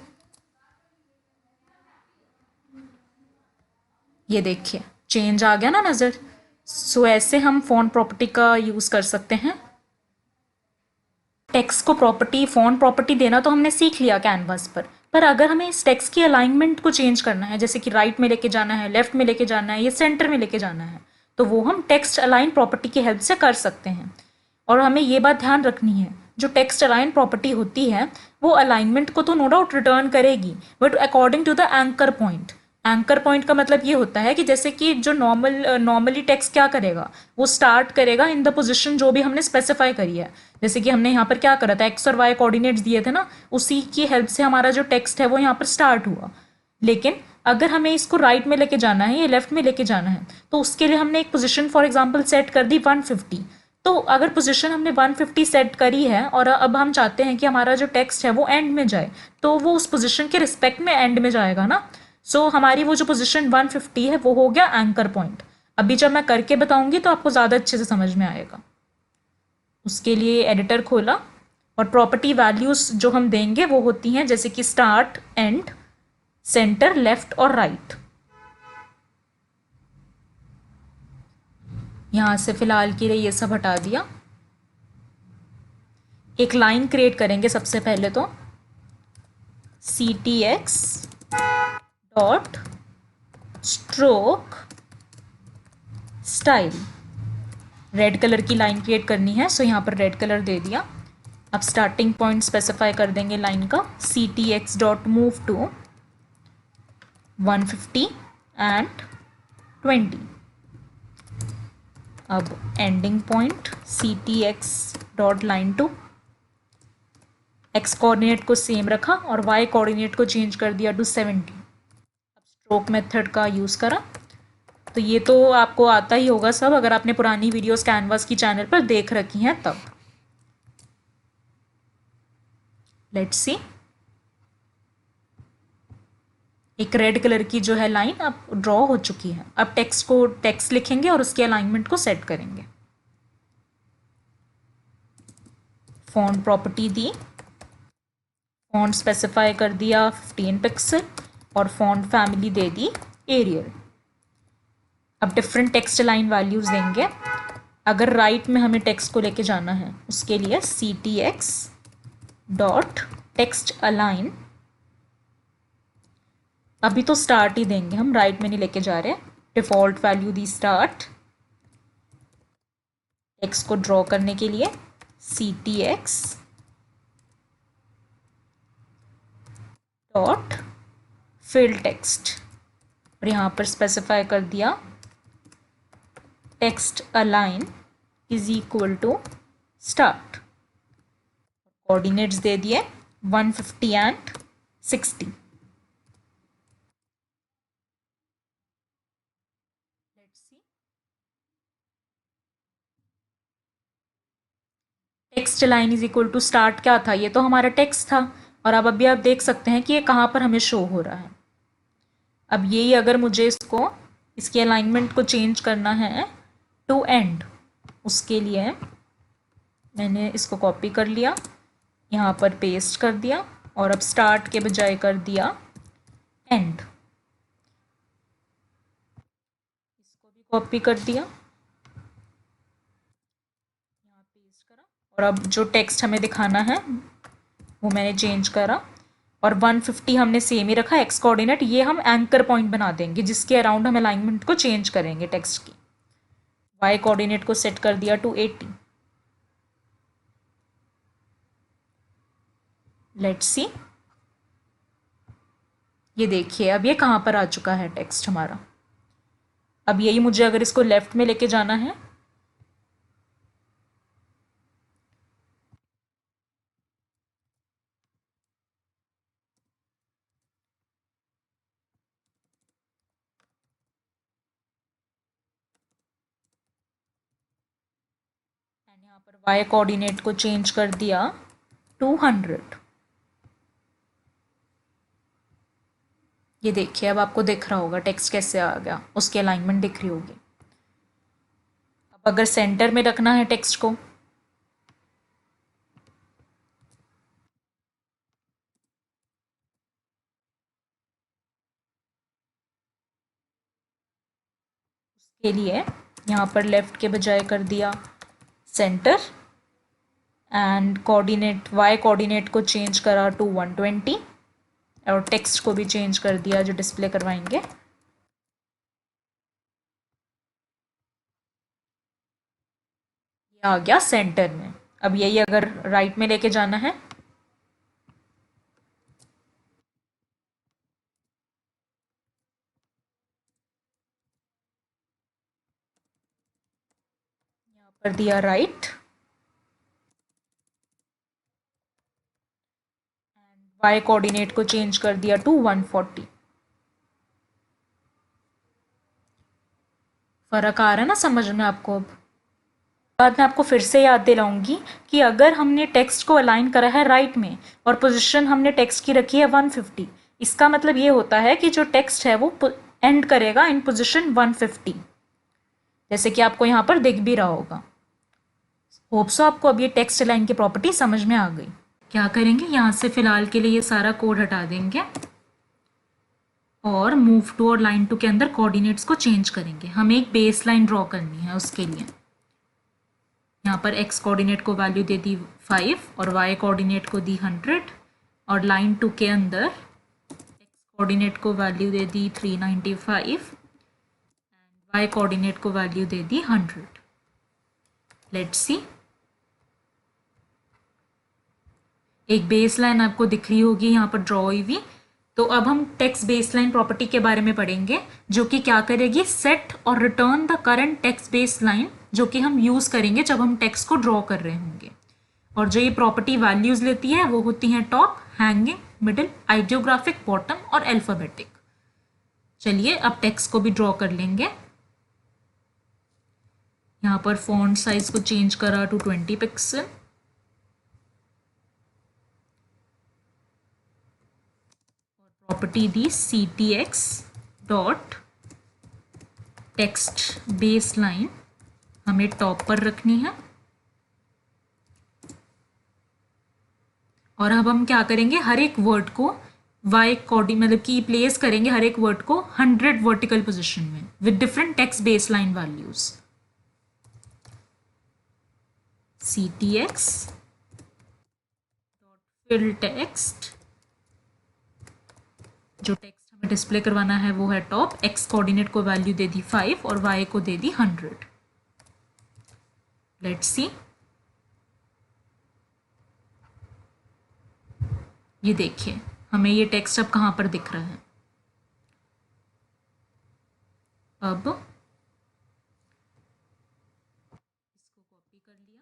ये देखिए चेंज आ गया ना नज़र। सो ऐसे हम फॉन्ट प्रॉपर्टी का यूज़ कर सकते हैं। टेक्स्ट को प्रॉपर्टी, फॉन्ट प्रॉपर्टी देना तो हमने सीख लिया कैनवास पर अगर हमें इस टेक्स्ट की अलाइनमेंट को चेंज करना है, जैसे कि राइट में लेके जाना है, लेफ्ट में लेके जाना है या सेंटर में लेके जाना है, तो वो हम टेक्स्ट अलाइन प्रॉपर्टी की हेल्प से कर सकते हैं। और हमें ये बात ध्यान रखनी है, जो टेक्स्ट अलाइन प्रॉपर्टी होती है वो अलाइनमेंट को तो नो डाउट रिटर्न करेगी, but according to the anchor point. Anchor point का मतलब ये होता है कि जैसे कि जो नॉर्मली टेक्स्ट क्या करेगा, वो स्टार्ट करेगा इन द पोजीशन जो भी हमने स्पेसिफाई करी है। जैसे कि हमने यहाँ पर क्या करा था, एक्स और वाई कोऑर्डिनेट्स दिए थे ना, उसी की हेल्प से हमारा जो टेक्स्ट है वो यहाँ पर स्टार्ट हुआ। लेकिन अगर हमें इसको राइट में लेके जाना है या लेफ्ट में लेके जाना है, तो उसके लिए हमने एक पोजीशन फॉर एग्जांपल सेट कर दी 150। तो अगर पोजीशन हमने 150 सेट करी है और अब हम चाहते हैं कि हमारा जो टेक्स्ट है वो एंड में जाए, तो वो उस पोजीशन के रिस्पेक्ट में एंड में जाएगा ना। सो हमारी वो जो पोजीशन 150 है वो हो गया एंकर पॉइंट। अभी जब मैं करके बताऊंगी तो आपको ज़्यादा अच्छे से समझ में आएगा। उसके लिए एडिटर खोला और प्रॉपर्टी वैल्यूज जो हम देंगे वो होती हैं जैसे कि स्टार्ट, एंड, सेंटर, लेफ्ट और राइट। यहां से फिलहाल के लिए ये सब हटा दिया। एक लाइन क्रिएट करेंगे सबसे पहले तो, ctx dot stroke style. Red colour की लाइन क्रिएट करनी है, सो यहाँ पर रेड कलर दे दिया। अब स्टार्टिंग पॉइंट स्पेसिफाई कर देंगे लाइन का, ctx dot move to 150 and 20। अब ending point ctx dot line to, X coordinate को सेम रखा और वाई कोऑर्डिनेट को चेंज कर दिया टू 70। अब स्ट्रोक मेथड का यूज़ करा। तो ये तो आपको आता ही होगा सब, अगर आपने पुरानी वीडियोस कैनवास की चैनल पर देख रखी हैं तब। लेट्स सी, एक रेड कलर की जो है लाइन अब ड्रॉ हो चुकी है। अब टेक्स्ट लिखेंगे और उसके अलाइनमेंट को सेट करेंगे। फॉन्ट प्रॉपर्टी दी, फॉन्ट स्पेसिफाई कर दिया 15 पिक्सल और फॉन्ट फैमिली दे दी एरियल। अब डिफरेंट टेक्स्ट लाइन वैल्यूज देंगे। अगर राइट में हमें टेक्स्ट को लेके जाना है उसके लिए ctx डॉट टेक्स्ट अलाइन, अभी तो स्टार्ट ही देंगे हम, राइट में नहीं लेके जा रहे। डिफॉल्ट वैल्यू दी स्टार्ट। टेक्स्ट को ड्रॉ करने के लिए ctx डॉट फिल टेक्स्ट और यहाँ पर स्पेसिफाई कर दिया text align is equal to start. Coordinates दे दिए 150 and 60। Text line is equal to start क्या था, ये तो हमारा टेक्स्ट था। और अब अभी आप देख सकते हैं कि ये कहाँ पर हमें शो हो रहा है। अब यही अगर मुझे इसकी अलाइनमेंट को चेंज करना है टू एंड, उसके लिए मैंने इसको कॉपी कर लिया, यहाँ पर पेस्ट कर दिया और अब स्टार्ट के बजाय कर दिया एंड। इसको भी कॉपी कर दिया, यहाँ पेस्ट करा और अब जो टेक्स्ट हमें दिखाना है वो मैंने चेंज करा और 150 हमने सेम ही रखा। एक्स कोऑर्डिनेट ये हम एंकर पॉइंट बना देंगे जिसके अराउंड हम अलाइनमेंट को चेंज करेंगे टेक्स्ट की। वाई कोऑर्डिनेट को सेट कर दिया टू 80। लेट्स सी, ये देखिए अब ये कहाँ पर आ चुका है टेक्स्ट हमारा। अब यही मुझे अगर इसको लेफ्ट में लेके जाना है, यहाँ पर वाई कोऑर्डिनेट को चेंज कर दिया 200। ये देखिए अब आपको दिख रहा होगा टेक्स्ट कैसे आ गया, उसकी अलाइनमेंट दिख रही होगी। अब अगर सेंटर में रखना है टेक्स्ट को, उसके लिए यहाँ पर लेफ्ट के बजाय कर दिया centre and coordinate Y coordinate को चेंज करा टू 120 और टेक्स्ट को भी चेंज कर दिया जो डिस्प्ले करवाएंगे। ये आ गया सेंटर में। अब यही अगर राइट में लेके जाना है कर दिया राइट, वाई कोऑर्डिनेट को चेंज कर दिया टू 140। फर्क आ रहा है ना समझ में आपको? अब बाद में आपको फिर से याद दिलाऊंगी कि अगर हमने टेक्स्ट को अलाइन करा है राइट में और पोजीशन हमने टेक्स्ट की रखी है 150, इसका मतलब ये होता है कि जो टेक्स्ट है वो एंड करेगा इन पोजीशन 150, जैसे कि आपको यहाँ पर दिख भी रहा होगा। होप सो आपको अब ये टेक्स्ट अलाइन की प्रॉपर्टी समझ में आ गई। क्या करेंगे, यहाँ से फिलहाल के लिए ये सारा कोड हटा देंगे और मूव टू और लाइन टू के अंदर कोऑर्डिनेट्स को चेंज करेंगे। हमें एक बेस लाइन ड्रॉ करनी है, उसके लिए यहाँ पर x कोऑर्डिनेट को वैल्यू दे दी 5 और y कोऑर्डिनेट को दी 100 और लाइन 2 के अंदर x कोऑर्डिनेट को वैल्यू दे दी 395 एंड y कोऑर्डिनेट को वैल्यू दे दी 100। लेट्स सी, एक बेस लाइन आपको दिख रही होगी यहाँ पर ड्रॉ हुई हुई। तो अब हम टेक्स्ट बेसलाइन प्रॉपर्टी के बारे में पढ़ेंगे, जो कि क्या करेगी, सेट और return the current text baseline, जो कि हम यूज़ करेंगे जब हम टेक्स्ट को ड्रॉ कर रहे होंगे। और जो ये प्रॉपर्टी वैल्यूज़ लेती है वो होती हैं top, hanging, middle, ideographic, bottom और अल्फ़ाबेटिक। चलिए अब टेक्स्ट को भी ड्रॉ कर लेंगे। यहाँ पर फॉन्ट साइज को चेंज करा टू 20 पिक्सल। प्रॉपर्टी दी ctx डॉट टेक्स्ट बेसलाइन, हमें टॉप पर रखनी है। और अब हम क्या करेंगे, हर एक वर्ड को y कोऑर्डिनेट मतलब कि प्लेस करेंगे हर एक वर्ड को 100 वर्टिकल पोजीशन में with different text baseline values. ctx dot fill text, जो टेक्स्ट हमें डिस्प्ले करवाना है वो है टॉप, x कोऑर्डिनेट को वैल्यू दे दी 5 और y को दे दी 100। लेट्स सी, ये देखिए हमें ये टेक्स्ट अब कहाँ पर दिख रहा है। अब इसको कॉपी कर लिया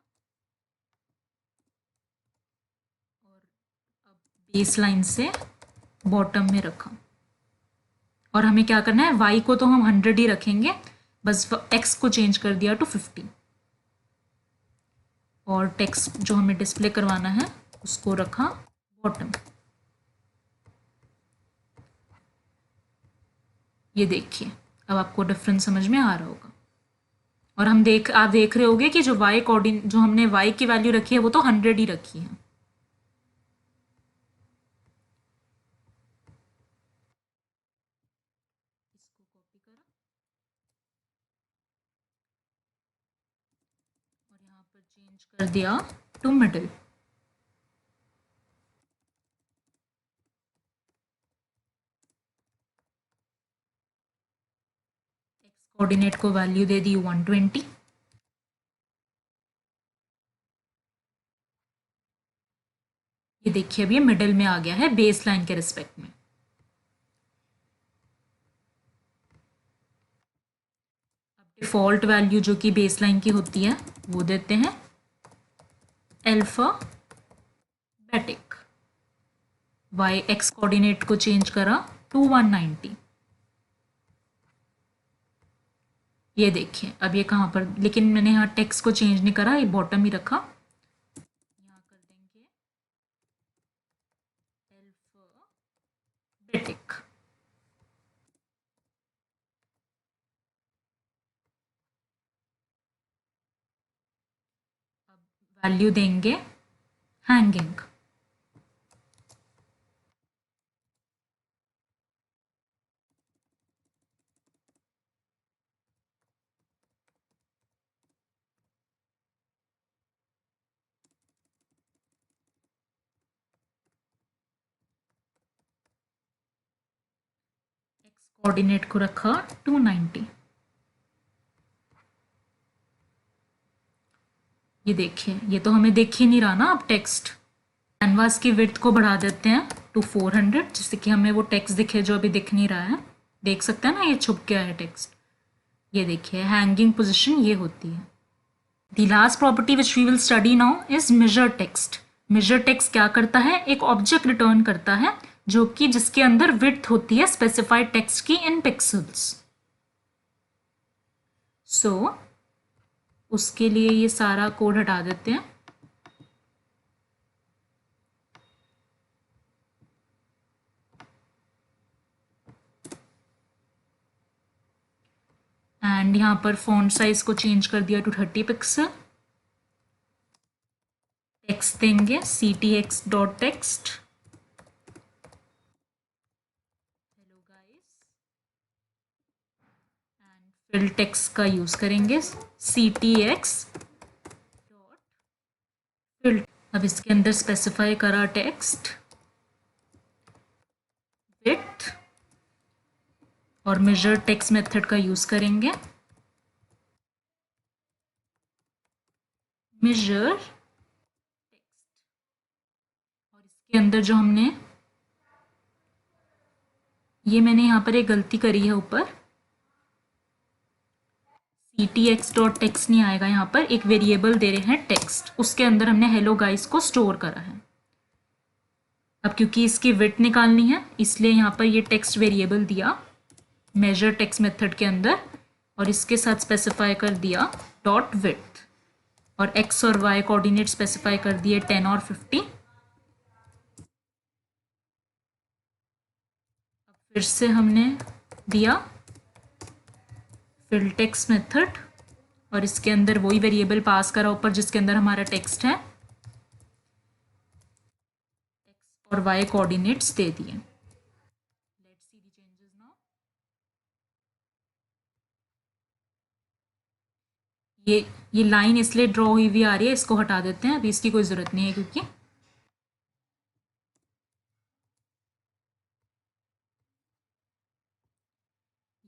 और अब बेस लाइन से बॉटम में रखा। और हमें क्या करना है, y को तो हम 100 ही रखेंगे, बस x को चेंज कर दिया टू 50 और टेक्स्ट जो हमें डिस्प्ले करवाना है उसको रखा बॉटम। ये देखिए अब आपको डिफरेंस समझ में आ रहा होगा। और आप देख रहे होंगे कि जो y कोऑर्डिनेट जो हमने y की वैल्यू रखी है वो तो 100 ही रखी है। इसको कॉपी करा और यहाँ पर चेंज कर दिया टू मिडिल। कोऑर्डिनेट को वैल्यू दे दी 120 ये देखिए अब ये मिडिल में आ गया है बेस लाइन के रिस्पेक्ट में। अब डिफॉल्ट वैल्यू जो कि बेस लाइन की होती है वो देते हैं अल्फाबेटिक। y x कोऑर्डिनेट को चेंज करा टू 190। ये देखिए अब ये कहाँ पर, लेकिन मैंने यहाँ टेक्स्ट को चेंज नहीं करा, ये बॉटम ही रखा। यहाँ कर देंगे अल्फाबेटिक। अब वैल्यू देंगे हैंगिंग। कोऑर्डिनेट को रखा 290। ये देखिए ये तो हमें दिख ही नहीं रहा ना अब टेक्स्ट। कैनवास की विड्थ को बढ़ा देते हैं टू 400 जिससे कि हमें वो टेक्स्ट दिखे जो अभी दिख नहीं रहा है। देख सकते हैं ना ये छुप गया है टेक्स्ट। ये देखिए हैंगिंग पोजीशन ये होती है the last property which we will study now is measure text. Measure text क्या करता है, एक ऑब्जेक्ट रिटर्न करता है जो कि जिसके अंदर विड्थ होती है स्पेसिफाइड टेक्स्ट की इन पिक्सल्स। सो उसके लिए ये सारा कोड हटा देते हैं। एंड यहाँ पर फॉन्ट साइज को चेंज कर दिया टू 30 पिक्सल। टेक्स्ट देंगे ctx.text। Hello guys, and fill text का यूज करेंगे ctx.fill। अब इसके अंदर स्पेसिफाई करा टेक्स्ट विड्थ और मेजर टेक्स्ट मेथड का यूज करेंगे। मेजर टेक्स्ट और इसके अंदर जो हमने ये मैंने यहाँ पर एक गलती करी है, ऊपर ctx.text नहीं आएगा, यहाँ पर एक वेरिएबल दे रहे हैं टेक्स्ट, उसके अंदर हमने हेलो गाइस को स्टोर करा है। अब क्योंकि इसकी विड्थ निकालनी है इसलिए यहाँ पर ये टेक्स्ट वेरिएबल दिया मेजर टेक्स्ट मेथड के अंदर और इसके साथ स्पेसिफाई कर दिया डॉट विड्थ और x और y कोऑर्डिनेट स्पेसिफाई कर दिए 10 और 50। अब फिर से हमने दिया फिल टेक्स्ट मेथड और इसके अंदर वही वेरिएबल पास करा ऊपर जिसके अंदर हमारा टेक्स्ट है, x और y कोऑर्डिनेट्स दे दिए। ये लाइन इसलिए ड्रॉ हुई हुई आ रही है, इसको हटा देते हैं, अभी इसकी कोई ज़रूरत नहीं है क्योंकि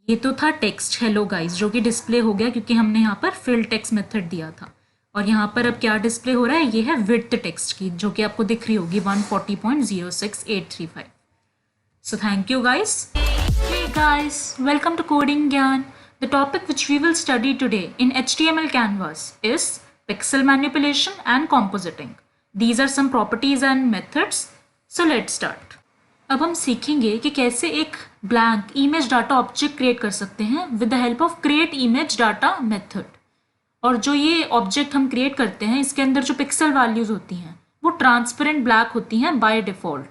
ये तो था टेक्स्ट हेलो गाइस जो कि डिस्प्ले हो गया क्योंकि हमने यहाँ पर फिल टेक्स्ट मेथड दिया था। और यहाँ पर अब क्या डिस्प्ले हो रहा है, ये है विड्थ टेक्स्ट की जो कि आपको दिख रही होगी 140.06835। So thank you guys. Hey guys, welcome to coding Gyan. The topic which we will study today in HTML canvas is pixel manipulation and compositing. These are some properties and methods. So let's start. अब हम सीखेंगे कि कैसे एक blank image data object create कर सकते हैं with the help of create image data method. और जो ये object हम create करते हैं इसके अंदर जो pixel values होती हैं वो transparent black होती हैं by default।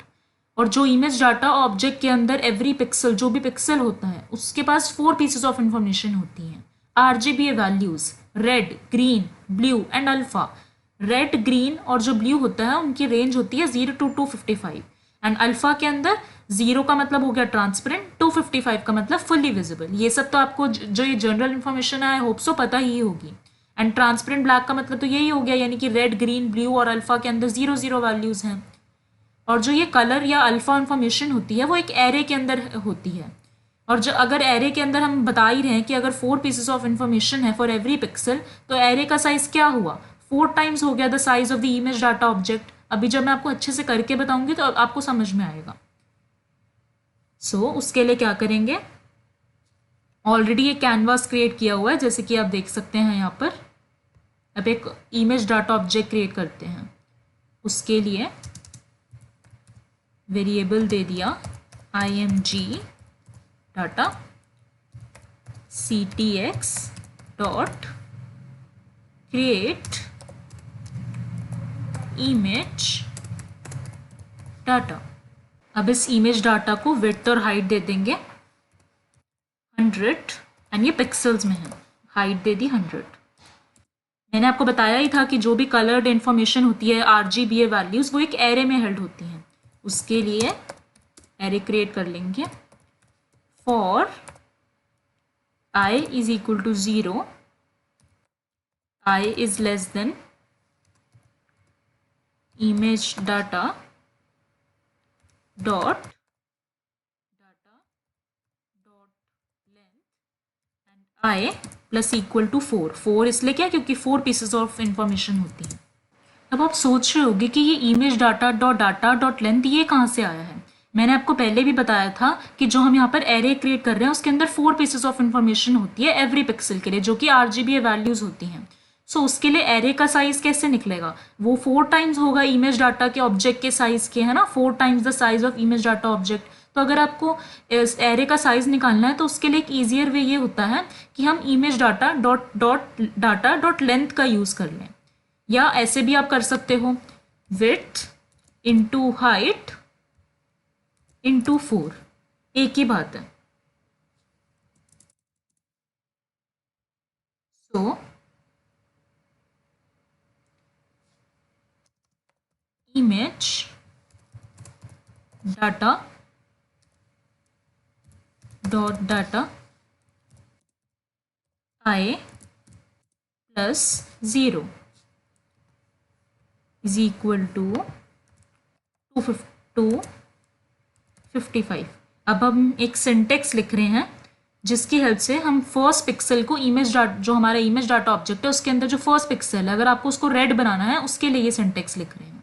और जो इमेज डाटा ऑब्जेक्ट के अंदर एवरी पिक्सल जो भी पिक्सल होता है उसके पास 4 पीसेस ऑफ इंफॉर्मेशन होती हैं, RGBA values red, green, blue and alpha. Red, green और जो ब्लू होता है उनकी रेंज होती है 0 to 255 एंड अल्फा के अंदर 0 का मतलब हो गया ट्रांसपेरेंट, 255 का मतलब फुल्ली विजिबल। ये सब तो आपको जो ये जनरल इन्फॉर्मेशन है आई होप सो पता ही होगी। एंड ट्रांसपेरेंट ब्लैक का मतलब तो यही हो गया, यानी कि रेड, ग्रीन, ब्लू और अल्फा के अंदर 0 वैल्यूज हैं। और जो ये कलर या अल्फा इन्फॉर्मेशन होती है वो एक एरे के अंदर होती है। और जो अगर एरे के अंदर हम बता ही रहे हैं कि अगर 4 पीसेस ऑफ इन्फॉर्मेशन है फॉर एवरी पिक्सल तो एरे का साइज क्या हुआ, 4 टाइम्स हो गया the size of the image data object. अभी जब मैं आपको अच्छे से करके बताऊंगी तो आपको समझ में आएगा। सो उसके लिए क्या करेंगे, ऑलरेडी ये कैनवास क्रिएट किया हुआ है जैसे कि आप देख सकते हैं यहाँ पर। अब एक इमेज डाटा ऑब्जेक्ट क्रिएट करते हैं, उसके लिए वेरिएबल दे दिया img data ctx dot create image data. अब इस इमेज डाटा को विड्थ और हाइट दे देंगे 100 एंड ये पिक्सल्स में है, हाइट दे दी 100। मैंने आपको बताया ही था कि जो भी कलर्ड इंफॉर्मेशन होती है RGBA वैल्यूज वो एक एरे में हेल्ड होती हैं। उसके लिए एरे क्रिएट कर लेंगे for I is equal to 0, I is less than image data dot length and I plus equal to 4 इसलिए क्या, क्योंकि 4 पीसेस ऑफ इंफॉर्मेशन होती है। अब आप सोच रहे होंगे कि ये इमेज डाटा डॉट लेंथ ये कहाँ से आया है। मैंने आपको पहले भी बताया था कि जो हम यहाँ पर एरे क्रिएट कर रहे हैं उसके अंदर 4 पीसेस ऑफ इंफॉर्मेशन होती है एवरी पिक्सल के लिए जो कि RGBA वैल्यूज होती हैं। सो उसके लिए एरे का साइज कैसे निकलेगा, वो 4 टाइम्स होगा इमेज डाटा के ऑब्जेक्ट के साइज के, है ना, 4 times the size of image data object. तो अगर आपको इस एरे का साइज निकालना है तो उसके लिए एक ईजियर वे ये होता है कि हम image data dot dot data dot length का यूज़ कर लें, या ऐसे भी आप कर सकते हो विड्थ इंटू हाइट इंटू 4, एक ही बात है। सो image data dot data I plus 0 is equal to 255। अब हम एक सिंटेक्स लिख रहे हैं जिसकी हेल्प से हम फर्स्ट पिक्सल को इमेज डाटा, जो हमारा इमेज डाटा ऑब्जेक्ट है उसके अंदर जो फर्स्ट पिक्सल है, अगर आपको उसको रेड बनाना है उसके लिए ये सिंटेक्स लिख रहे हैं।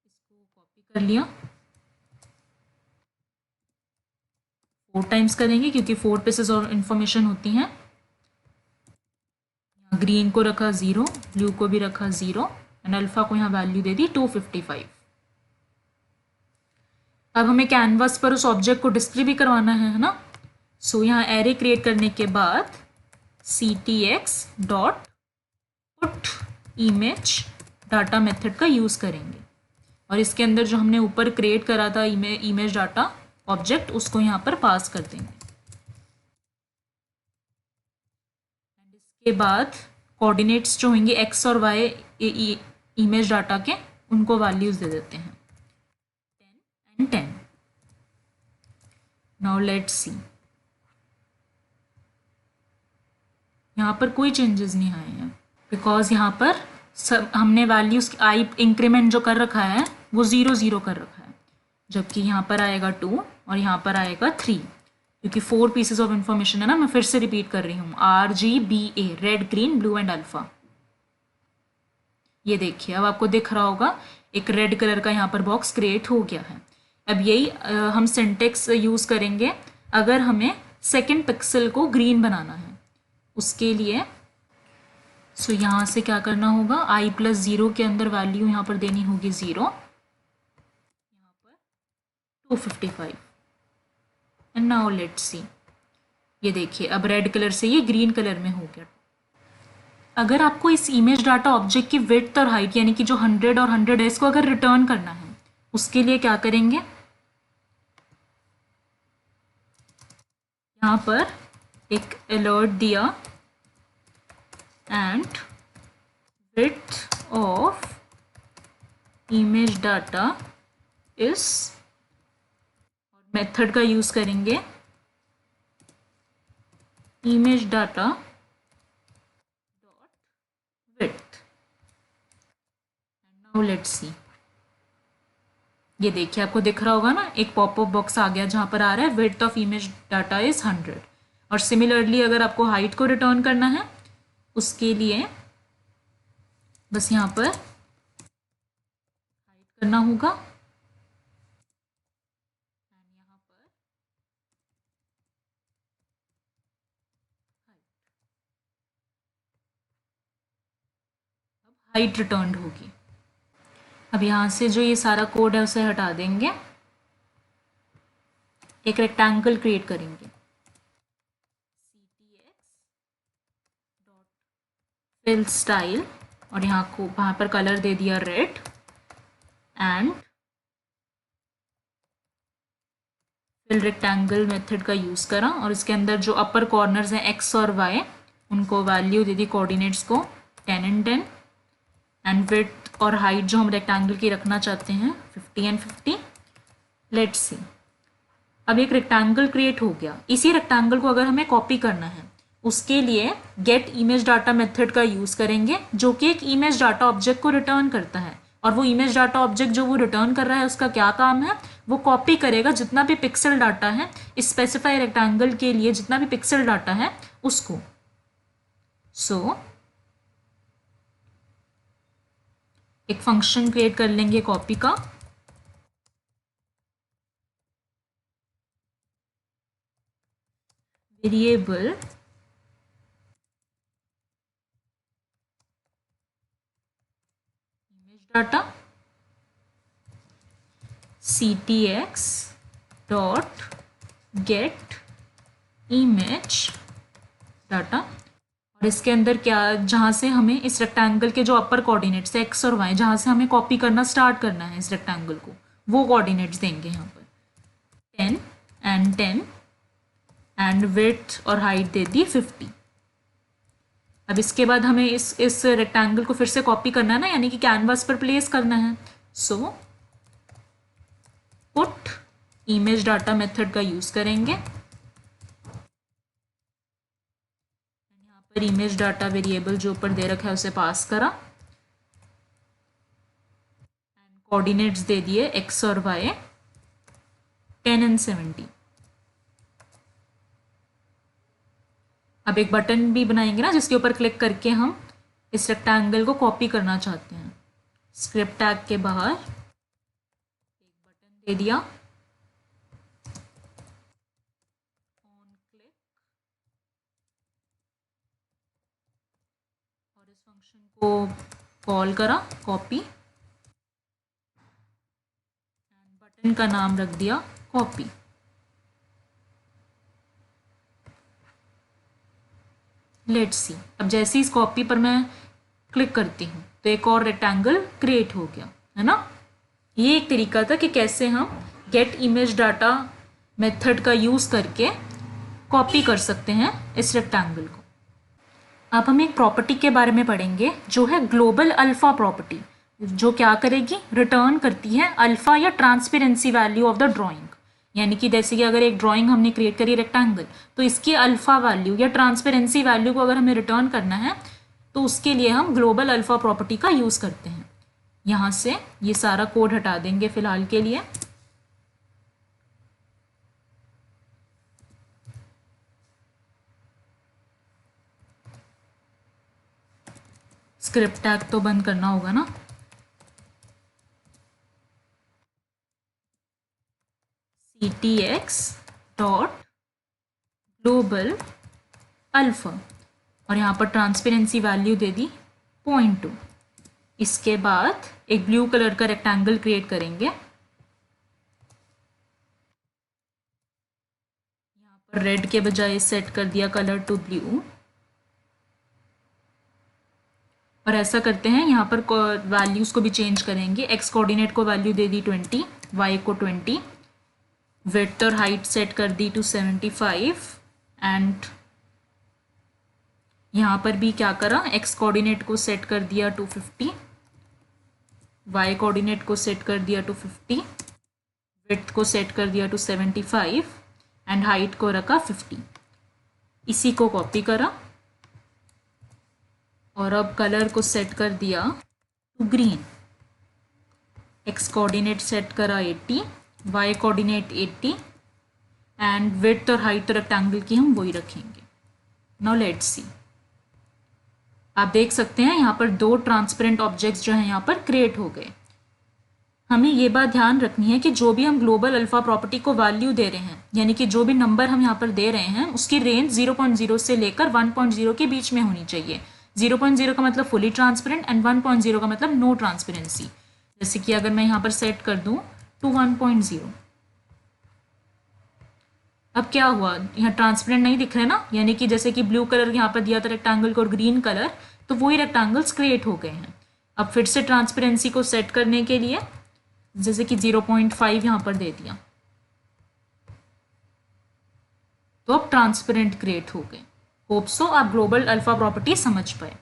इसको कॉपी कर लिया, 4 टाइम्स करेंगे क्योंकि 4 पीसेस ऑफ इंफॉर्मेशन होती हैं। ग्रीन को रखा 0, ब्लू को भी रखा 0 एंड अल्फा को यहाँ वैल्यू दे दी 255। अब हमें कैनवास पर उस ऑब्जेक्ट को डिस्प्ले भी करवाना है ना। सो यहाँ एरे क्रिएट करने के बाद ctx dot put image data method का यूज़ करेंगे और इसके अंदर जो हमने ऊपर क्रिएट करा था इमेज डाटा ऑब्जेक्ट उसको यहाँ पर पास कर देंगे। इसके बाद कोऑर्डिनेट्स जो होंगे x और y इमेज डाटा के, उनको वैल्यूज़ दे देते हैं 10 and 10। नाउ लेट्स सी, यहाँ पर कोई चेंजेस नहीं आए हैं बिकॉज यहाँ पर सब हमने वैल्यूज़ आई इंक्रीमेंट जो कर रखा है वो 0 0 कर रखा है, जबकि यहाँ पर आएगा 2 और यहाँ पर आएगा 3, क्योंकि 4 पीसेस ऑफ इंफॉर्मेशन है ना। मैं फिर से रिपीट कर रही हूँ, RGBA, red green blue and alpha. ये देखिए अब आपको दिख रहा होगा एक रेड कलर का यहाँ पर बॉक्स क्रिएट हो गया है। अब यही हम सिंटेक्स यूज़ करेंगे अगर हमें सेकंड पिक्सल को ग्रीन बनाना है उसके लिए। सो यहाँ से क्या करना होगा, i प्लस 0 के अंदर वैल्यू यहाँ पर देनी होगी 0, यहाँ पर 255 एंड नाउ लेट्स सी। ये देखिए अब रेड कलर से ये ग्रीन कलर में हो गया। अगर आपको इस इमेज डाटा ऑब्जेक्ट की विड्थ और हाइट यानी कि जो 100 और 100 है इसको अगर रिटर्न करना है उसके लिए क्या करेंगे, यहाँ पर एक अलर्ट दिया and width of image data इस मेथड का यूज करेंगे image data dot width and now let's see. ये देखिए आपको दिख रहा होगा ना एक पॉपअप बॉक्स आ गया जहाँ पर आ रहा है width of image data is 100। और सिमिलरली अगर आपको हाइट को रिटर्न करना है उसके लिए बस यहाँ पर हाइट करना होगा एंड यहाँ पर अब हाइट रिटर्न होगी। अब यहाँ से जो ये सारा कोड है उसे हटा देंगे, एक रेक्टेंगल क्रिएट करेंगे ctx डॉट फिल स्टाइल और यहाँ को वहाँ पर कलर दे दिया red and fill rectangle method का यूज़ करा और इसके अंदर जो अपर कॉर्नर्स हैं x और y उनको वैल्यू दे दी कोऑर्डिनेट्स को 10 and 10 एंड विड्थ और हाइट जो हम रेक्टेंगल की रखना चाहते हैं 50 and 50। लेट्स सी, अब एक रेक्टेंगल क्रिएट हो गया। इसी रेक्टेंगल को अगर हमें कॉपी करना है उसके लिए गेट इमेज डाटा मेथड का यूज़ करेंगे जो कि एक इमेज डाटा ऑब्जेक्ट को रिटर्न करता है। और वो इमेज डाटा ऑब्जेक्ट जो वो रिटर्न कर रहा है उसका क्या काम है, वो कॉपी करेगा जितना भी पिक्सल डाटा है इस स्पेसिफाई रेक्टेंगल के लिए, जितना भी पिक्सल डाटा है उसको। सो एक फंक्शन क्रिएट कर लेंगे कॉपी का, variable data ctx dot gate image data, और इसके अंदर क्या, जहाँ से हमें इस रेक्टेंगल के जो अपर कोऑर्डिनेट्स एक्स और वाई, जहाँ से हमें कॉपी करना स्टार्ट करना है इस रेक्टेंगल को, वो कोऑर्डिनेट्स देंगे यहाँ पर 10 एंड 10 एंड विड्थ और हाइट दे दी 50। अब इसके बाद हमें इस रेक्टेंगल को फिर से कॉपी करना है ना, यानी कि कैनवास पर प्लेस करना है। So put image data method का यूज करेंगे। यहाँ पर इमेज डाटा वेरिएबल जो ऊपर दे रखा है उसे पास करा एंड कोऑर्डिनेट्स दे दिए एक्स और वाई 10 एंड 70। अब एक बटन भी बनाएंगे ना, जिसके ऊपर क्लिक करके हम इस रेक्टेंगल को कॉपी करना चाहते हैं। स्क्रिप्ट टैग के बाहर एक बटन दे दिया, ऑन क्लिक, और इस फंक्शन को कॉल करा कॉपी, एंड बटन का नाम रख दिया कॉपी। लेट्स सी, अब जैसे इस कॉपी पर मैं क्लिक करती हूँ तो एक और रेक्टेंगल क्रिएट हो गया है ना। ये एक तरीका था कि कैसे हम गेट इमेज डाटा मेथड का यूज़ करके कॉपी कर सकते हैं इस रेक्टेंगल को। अब हम एक प्रॉपर्टी के बारे में पढ़ेंगे जो है ग्लोबल अल्फा प्रॉपर्टी, जो क्या करेगी, रिटर्न करती है अल्फा या transparency value of the drawing. यानी कि जैसे कि अगर एक ड्राइंग हमने क्रिएट करी रेक्टेंगल, तो इसकी अल्फा वैल्यू या ट्रांसपेरेंसी वैल्यू को अगर हमें रिटर्न करना है तो उसके लिए हम ग्लोबल अल्फा प्रॉपर्टी का यूज़ करते हैं। यहाँ से ये सारा कोड हटा देंगे फिलहाल के लिए। स्क्रिप्ट टैग तो बंद करना होगा ना। ctx डॉट ग्लोबल अल्फा, और यहाँ पर ट्रांसपेरेंसी वैल्यू दे दी 0.2। इसके बाद एक ब्लू कलर का रेक्टेंगल क्रिएट करेंगे। यहाँ पर रेड के बजाय सेट कर दिया कलर टू ब्लू, और ऐसा करते हैं यहाँ पर वैल्यूज़ को भी चेंज करेंगे। एक्स कोऑर्डिनेट को वैल्यू दे दी 20, वाई को 20, विड्थ और हाइट सेट कर दी टू 75, एंड यहाँ पर भी क्या करा, एक्स कोऑर्डिनेट को सेट कर दिया टू 50, वाई कोऑर्डिनेट को सेट कर दिया टू 50, विड्थ को सेट कर दिया टू 75 एंड हाइट को रखा 50। इसी को कॉपी करा और अब कलर को सेट कर दिया to green. X coordinate set करा 80, वाई कोऑर्डिनेट 80 एंड विड्थ और हाइट तो रेक्टेंगल की हम वही रखेंगे। नाउ लेट्स सी, आप देख सकते हैं यहाँ पर दो ट्रांसपेरेंट ऑब्जेक्ट्स जो हैं यहाँ पर क्रिएट हो गए। हमें ये बात ध्यान रखनी है कि जो भी हम ग्लोबल अल्फा प्रॉपर्टी को वैल्यू दे रहे हैं, यानी कि जो भी नंबर हम यहाँ पर दे रहे हैं उसकी रेंज 0.0 से लेकर 1.0 के बीच में होनी चाहिए। 0.0 का मतलब फुली ट्रांसपेरेंट एंड 1.0 का मतलब नो ट्रांसपेरेंसी। जैसे कि अगर मैं यहाँ पर सेट कर दूँ टू 1.0, अब क्या हुआ, यहाँ ट्रांसपेरेंट नहीं दिख रहे ना, यानी कि जैसे कि ब्लू कलर यहाँ पर दिया था रेक्टेंगल को और ग्रीन कलर, तो वही रेक्टेंगल्स क्रिएट हो गए हैं। अब फिर से ट्रांसपेरेंसी को सेट करने के लिए जैसे कि 0.5 यहाँ पर दे दिया, तो अब ट्रांसपेरेंट क्रिएट हो गए। होप सो आप ग्लोबल अल्फा प्रॉपर्टी समझ पाए।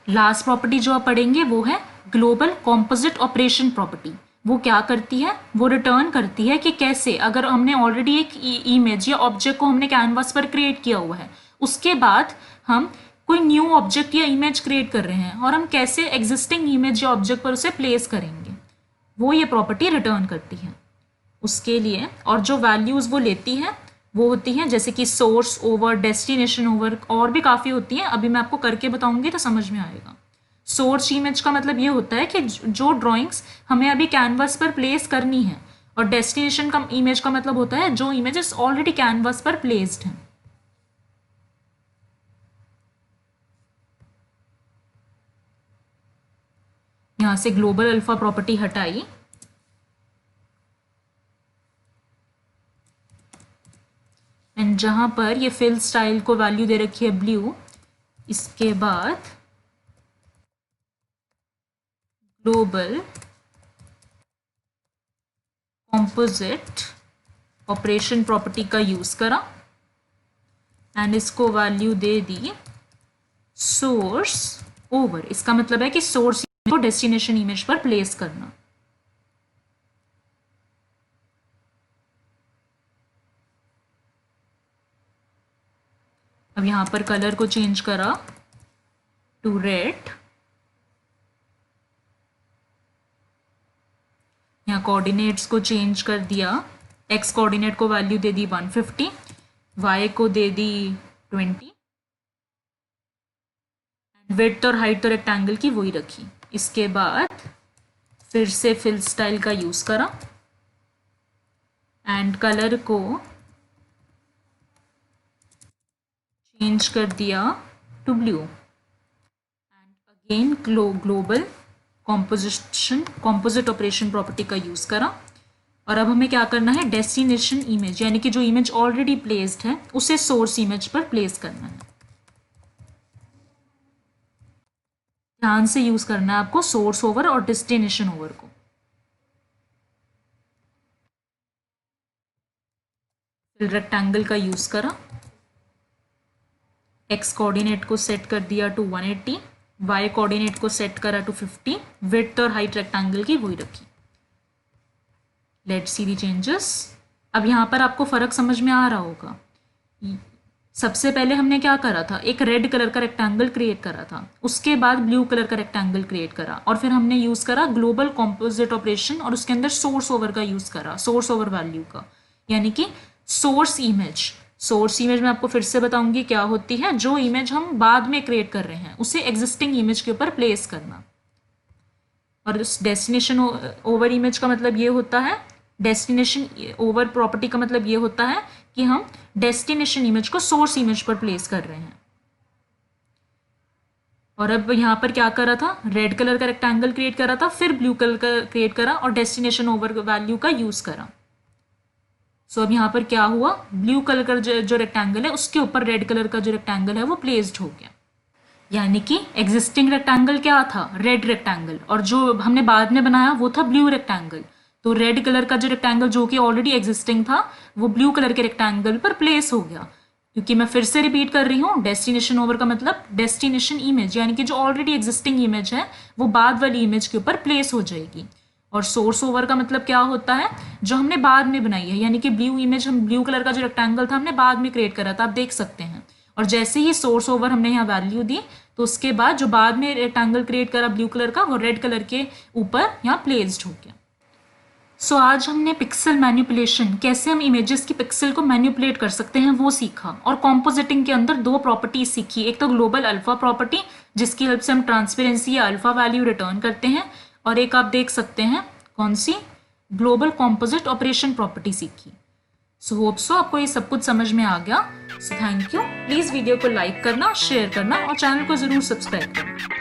लास्ट प्रॉपर्टी जो आप पढ़ेंगे वो है ग्लोबल कॉम्पोजिट ऑपरेशन प्रॉपर्टी। वो क्या करती है, वो रिटर्न करती है कि कैसे अगर हमने ऑलरेडी एक इमेज या ऑब्जेक्ट को हमने कैनवास पर क्रिएट किया हुआ है, उसके बाद हम कोई न्यू ऑब्जेक्ट या इमेज क्रिएट कर रहे हैं और हम कैसे एग्जिस्टिंग इमेज या ऑब्जेक्ट पर उसे प्लेस करेंगे, वो ये प्रॉपर्टी रिटर्न करती है। उसके लिए और जो वैल्यूज़ वो लेती है वो होती हैं जैसे कि सोर्स ओवर, डेस्टिनेशन ओवर, और भी काफ़ी होती हैं, अभी मैं आपको करके बताऊंगी तो समझ में आएगा। सोर्स इमेज का मतलब ये होता है कि जो ड्राइंग्स हमें अभी कैनवास पर प्लेस करनी है, और डेस्टिनेशन का इमेज का मतलब होता है जो इमेजेस ऑलरेडी कैनवास पर प्लेस्ड हैं। यहाँ से ग्लोबल अल्फा प्रॉपर्टी हटाई, एंड जहाँ पर ये फिल स्टाइल को वैल्यू दे रखी है ब्लू, इसके बाद ग्लोबल कॉम्पोजिट ऑपरेशन प्रॉपर्टी का यूज करा एंड इसको वैल्यू दे दी सोर्स ओवर। इसका मतलब है कि सोर्स को डेस्टिनेशन इमेज पर प्लेस करना। अब यहां पर कलर को चेंज करा टू रेड, यहाँ कोऑर्डिनेट्स को चेंज कर दिया, एक्स कोऑर्डिनेट को वैल्यू दे दी 150, वाई को दे दी 20, विड्थ और हाइट तो रेक्टेंगल की वही रखी। इसके बाद फिर से फिल स्टाइल का यूज करा एंड कलर को चेंज कर दिया to blue and again global composite operation property का यूज करा। और अब हमें क्या करना है, डेस्टिनेशन इमेज यानी कि जो इमेज ऑलरेडी प्लेस्ड है उसे सोर्स इमेज पर प्लेस करना है। ध्यान से यूज करना है आपको सोर्स ओवर और डेस्टिनेशन ओवर को। फिर रेक्टेंगल का यूज करा, एक्स कोऑर्डिनेट को सेट कर दिया टू 180, वाई कोऑर्डिनेट को सेट करा टू 50, विड्थ और हाइट रेक्टेंगल की वही रखी। Let's see the changes. अब यहां पर आपको फर्क समझ में आ रहा होगा। सबसे पहले हमने क्या करा था, एक रेड कलर का रेक्टेंगल क्रिएट करा था, उसके बाद ब्लू कलर का रेक्टेंगल क्रिएट करा और फिर हमने यूज करा ग्लोबल कॉम्पोजिट ऑपरेशन और उसके अंदर सोर्स ओवर का यूज करा, सोर्स ओवर वैल्यू का, यानी कि सोर्स इमेज। सोर्स इमेज में आपको फिर से बताऊंगी क्या होती है, जो इमेज हम बाद में क्रिएट कर रहे हैं उसे एग्जिस्टिंग इमेज के ऊपर प्लेस करना। और उस डेस्टिनेशन ओवर इमेज का मतलब ये होता है, डेस्टिनेशन ओवर प्रॉपर्टी का मतलब ये होता है कि हम डेस्टिनेशन इमेज को सोर्स इमेज पर प्लेस कर रहे हैं। और अब यहाँ पर क्या करा था, रेड कलर का रेक्टेंगल क्रिएट करा था, फिर ब्लू कलर का क्रिएट करा और डेस्टिनेशन ओवर वैल्यू का यूज करा। सो अब यहाँ पर क्या हुआ, ब्लू कलर का जो रेक्टेंगल है उसके ऊपर रेड कलर का जो रेक्टेंगल है वो प्लेस्ड हो गया। यानी कि एग्जिस्टिंग रेक्टेंगल क्या था, रेड रेक्टेंगल, और जो हमने बाद में बनाया वो था ब्लू रेक्टेंगल। तो रेड कलर का जो रेक्टेंगल जो कि ऑलरेडी एग्जिस्टिंग था वो ब्लू कलर के रेक्टेंगल पर प्लेस हो गया। क्योंकि मैं फिर से रिपीट कर रही हूँ, डेस्टिनेशन ओवर का मतलब डेस्टिनेशन इमेज, यानी कि जो ऑलरेडी एग्जिस्टिंग इमेज है वो बाद वाली इमेज के ऊपर प्लेस हो जाएगी। और सोर्स ओवर का मतलब क्या होता है, जो हमने बाद में बनाई है, यानी कि ब्लू इमेज, हम ब्लू कलर का जो रेक्टेंगल था हमने बाद में क्रिएट करा था, आप देख सकते हैं। और जैसे ही सोर्स ओवर हमने यहाँ वैल्यू दी तो उसके बाद जो बाद में रेक्टेंगल क्रिएट करा ब्लू कलर का वो रेड कलर के ऊपर यहाँ प्लेस्ड हो गया। सो आज हमने पिक्सल मैनिपुलेशन, कैसे हम इमेजेस की पिक्सल को मैनिपुलेट कर सकते हैं वो सीखा। और कॉम्पोजिटिंग के अंदर दो प्रॉपर्टीज सीखी, एक तो ग्लोबल अल्फा प्रॉपर्टी जिसकी हेल्प से हम ट्रांसपेरेंसी या अल्फा वैल्यू रिटर्न करते हैं, और एक आप देख सकते हैं कौन सी, ग्लोबल कॉम्पोजिट ऑपरेशन प्रॉपर्टी सीखी। सो होप सो आपको ये सब कुछ समझ में आ गया। सो थैंक यू। प्लीज़ वीडियो को लाइक करना, शेयर करना और चैनल को ज़रूर सब्सक्राइब करना।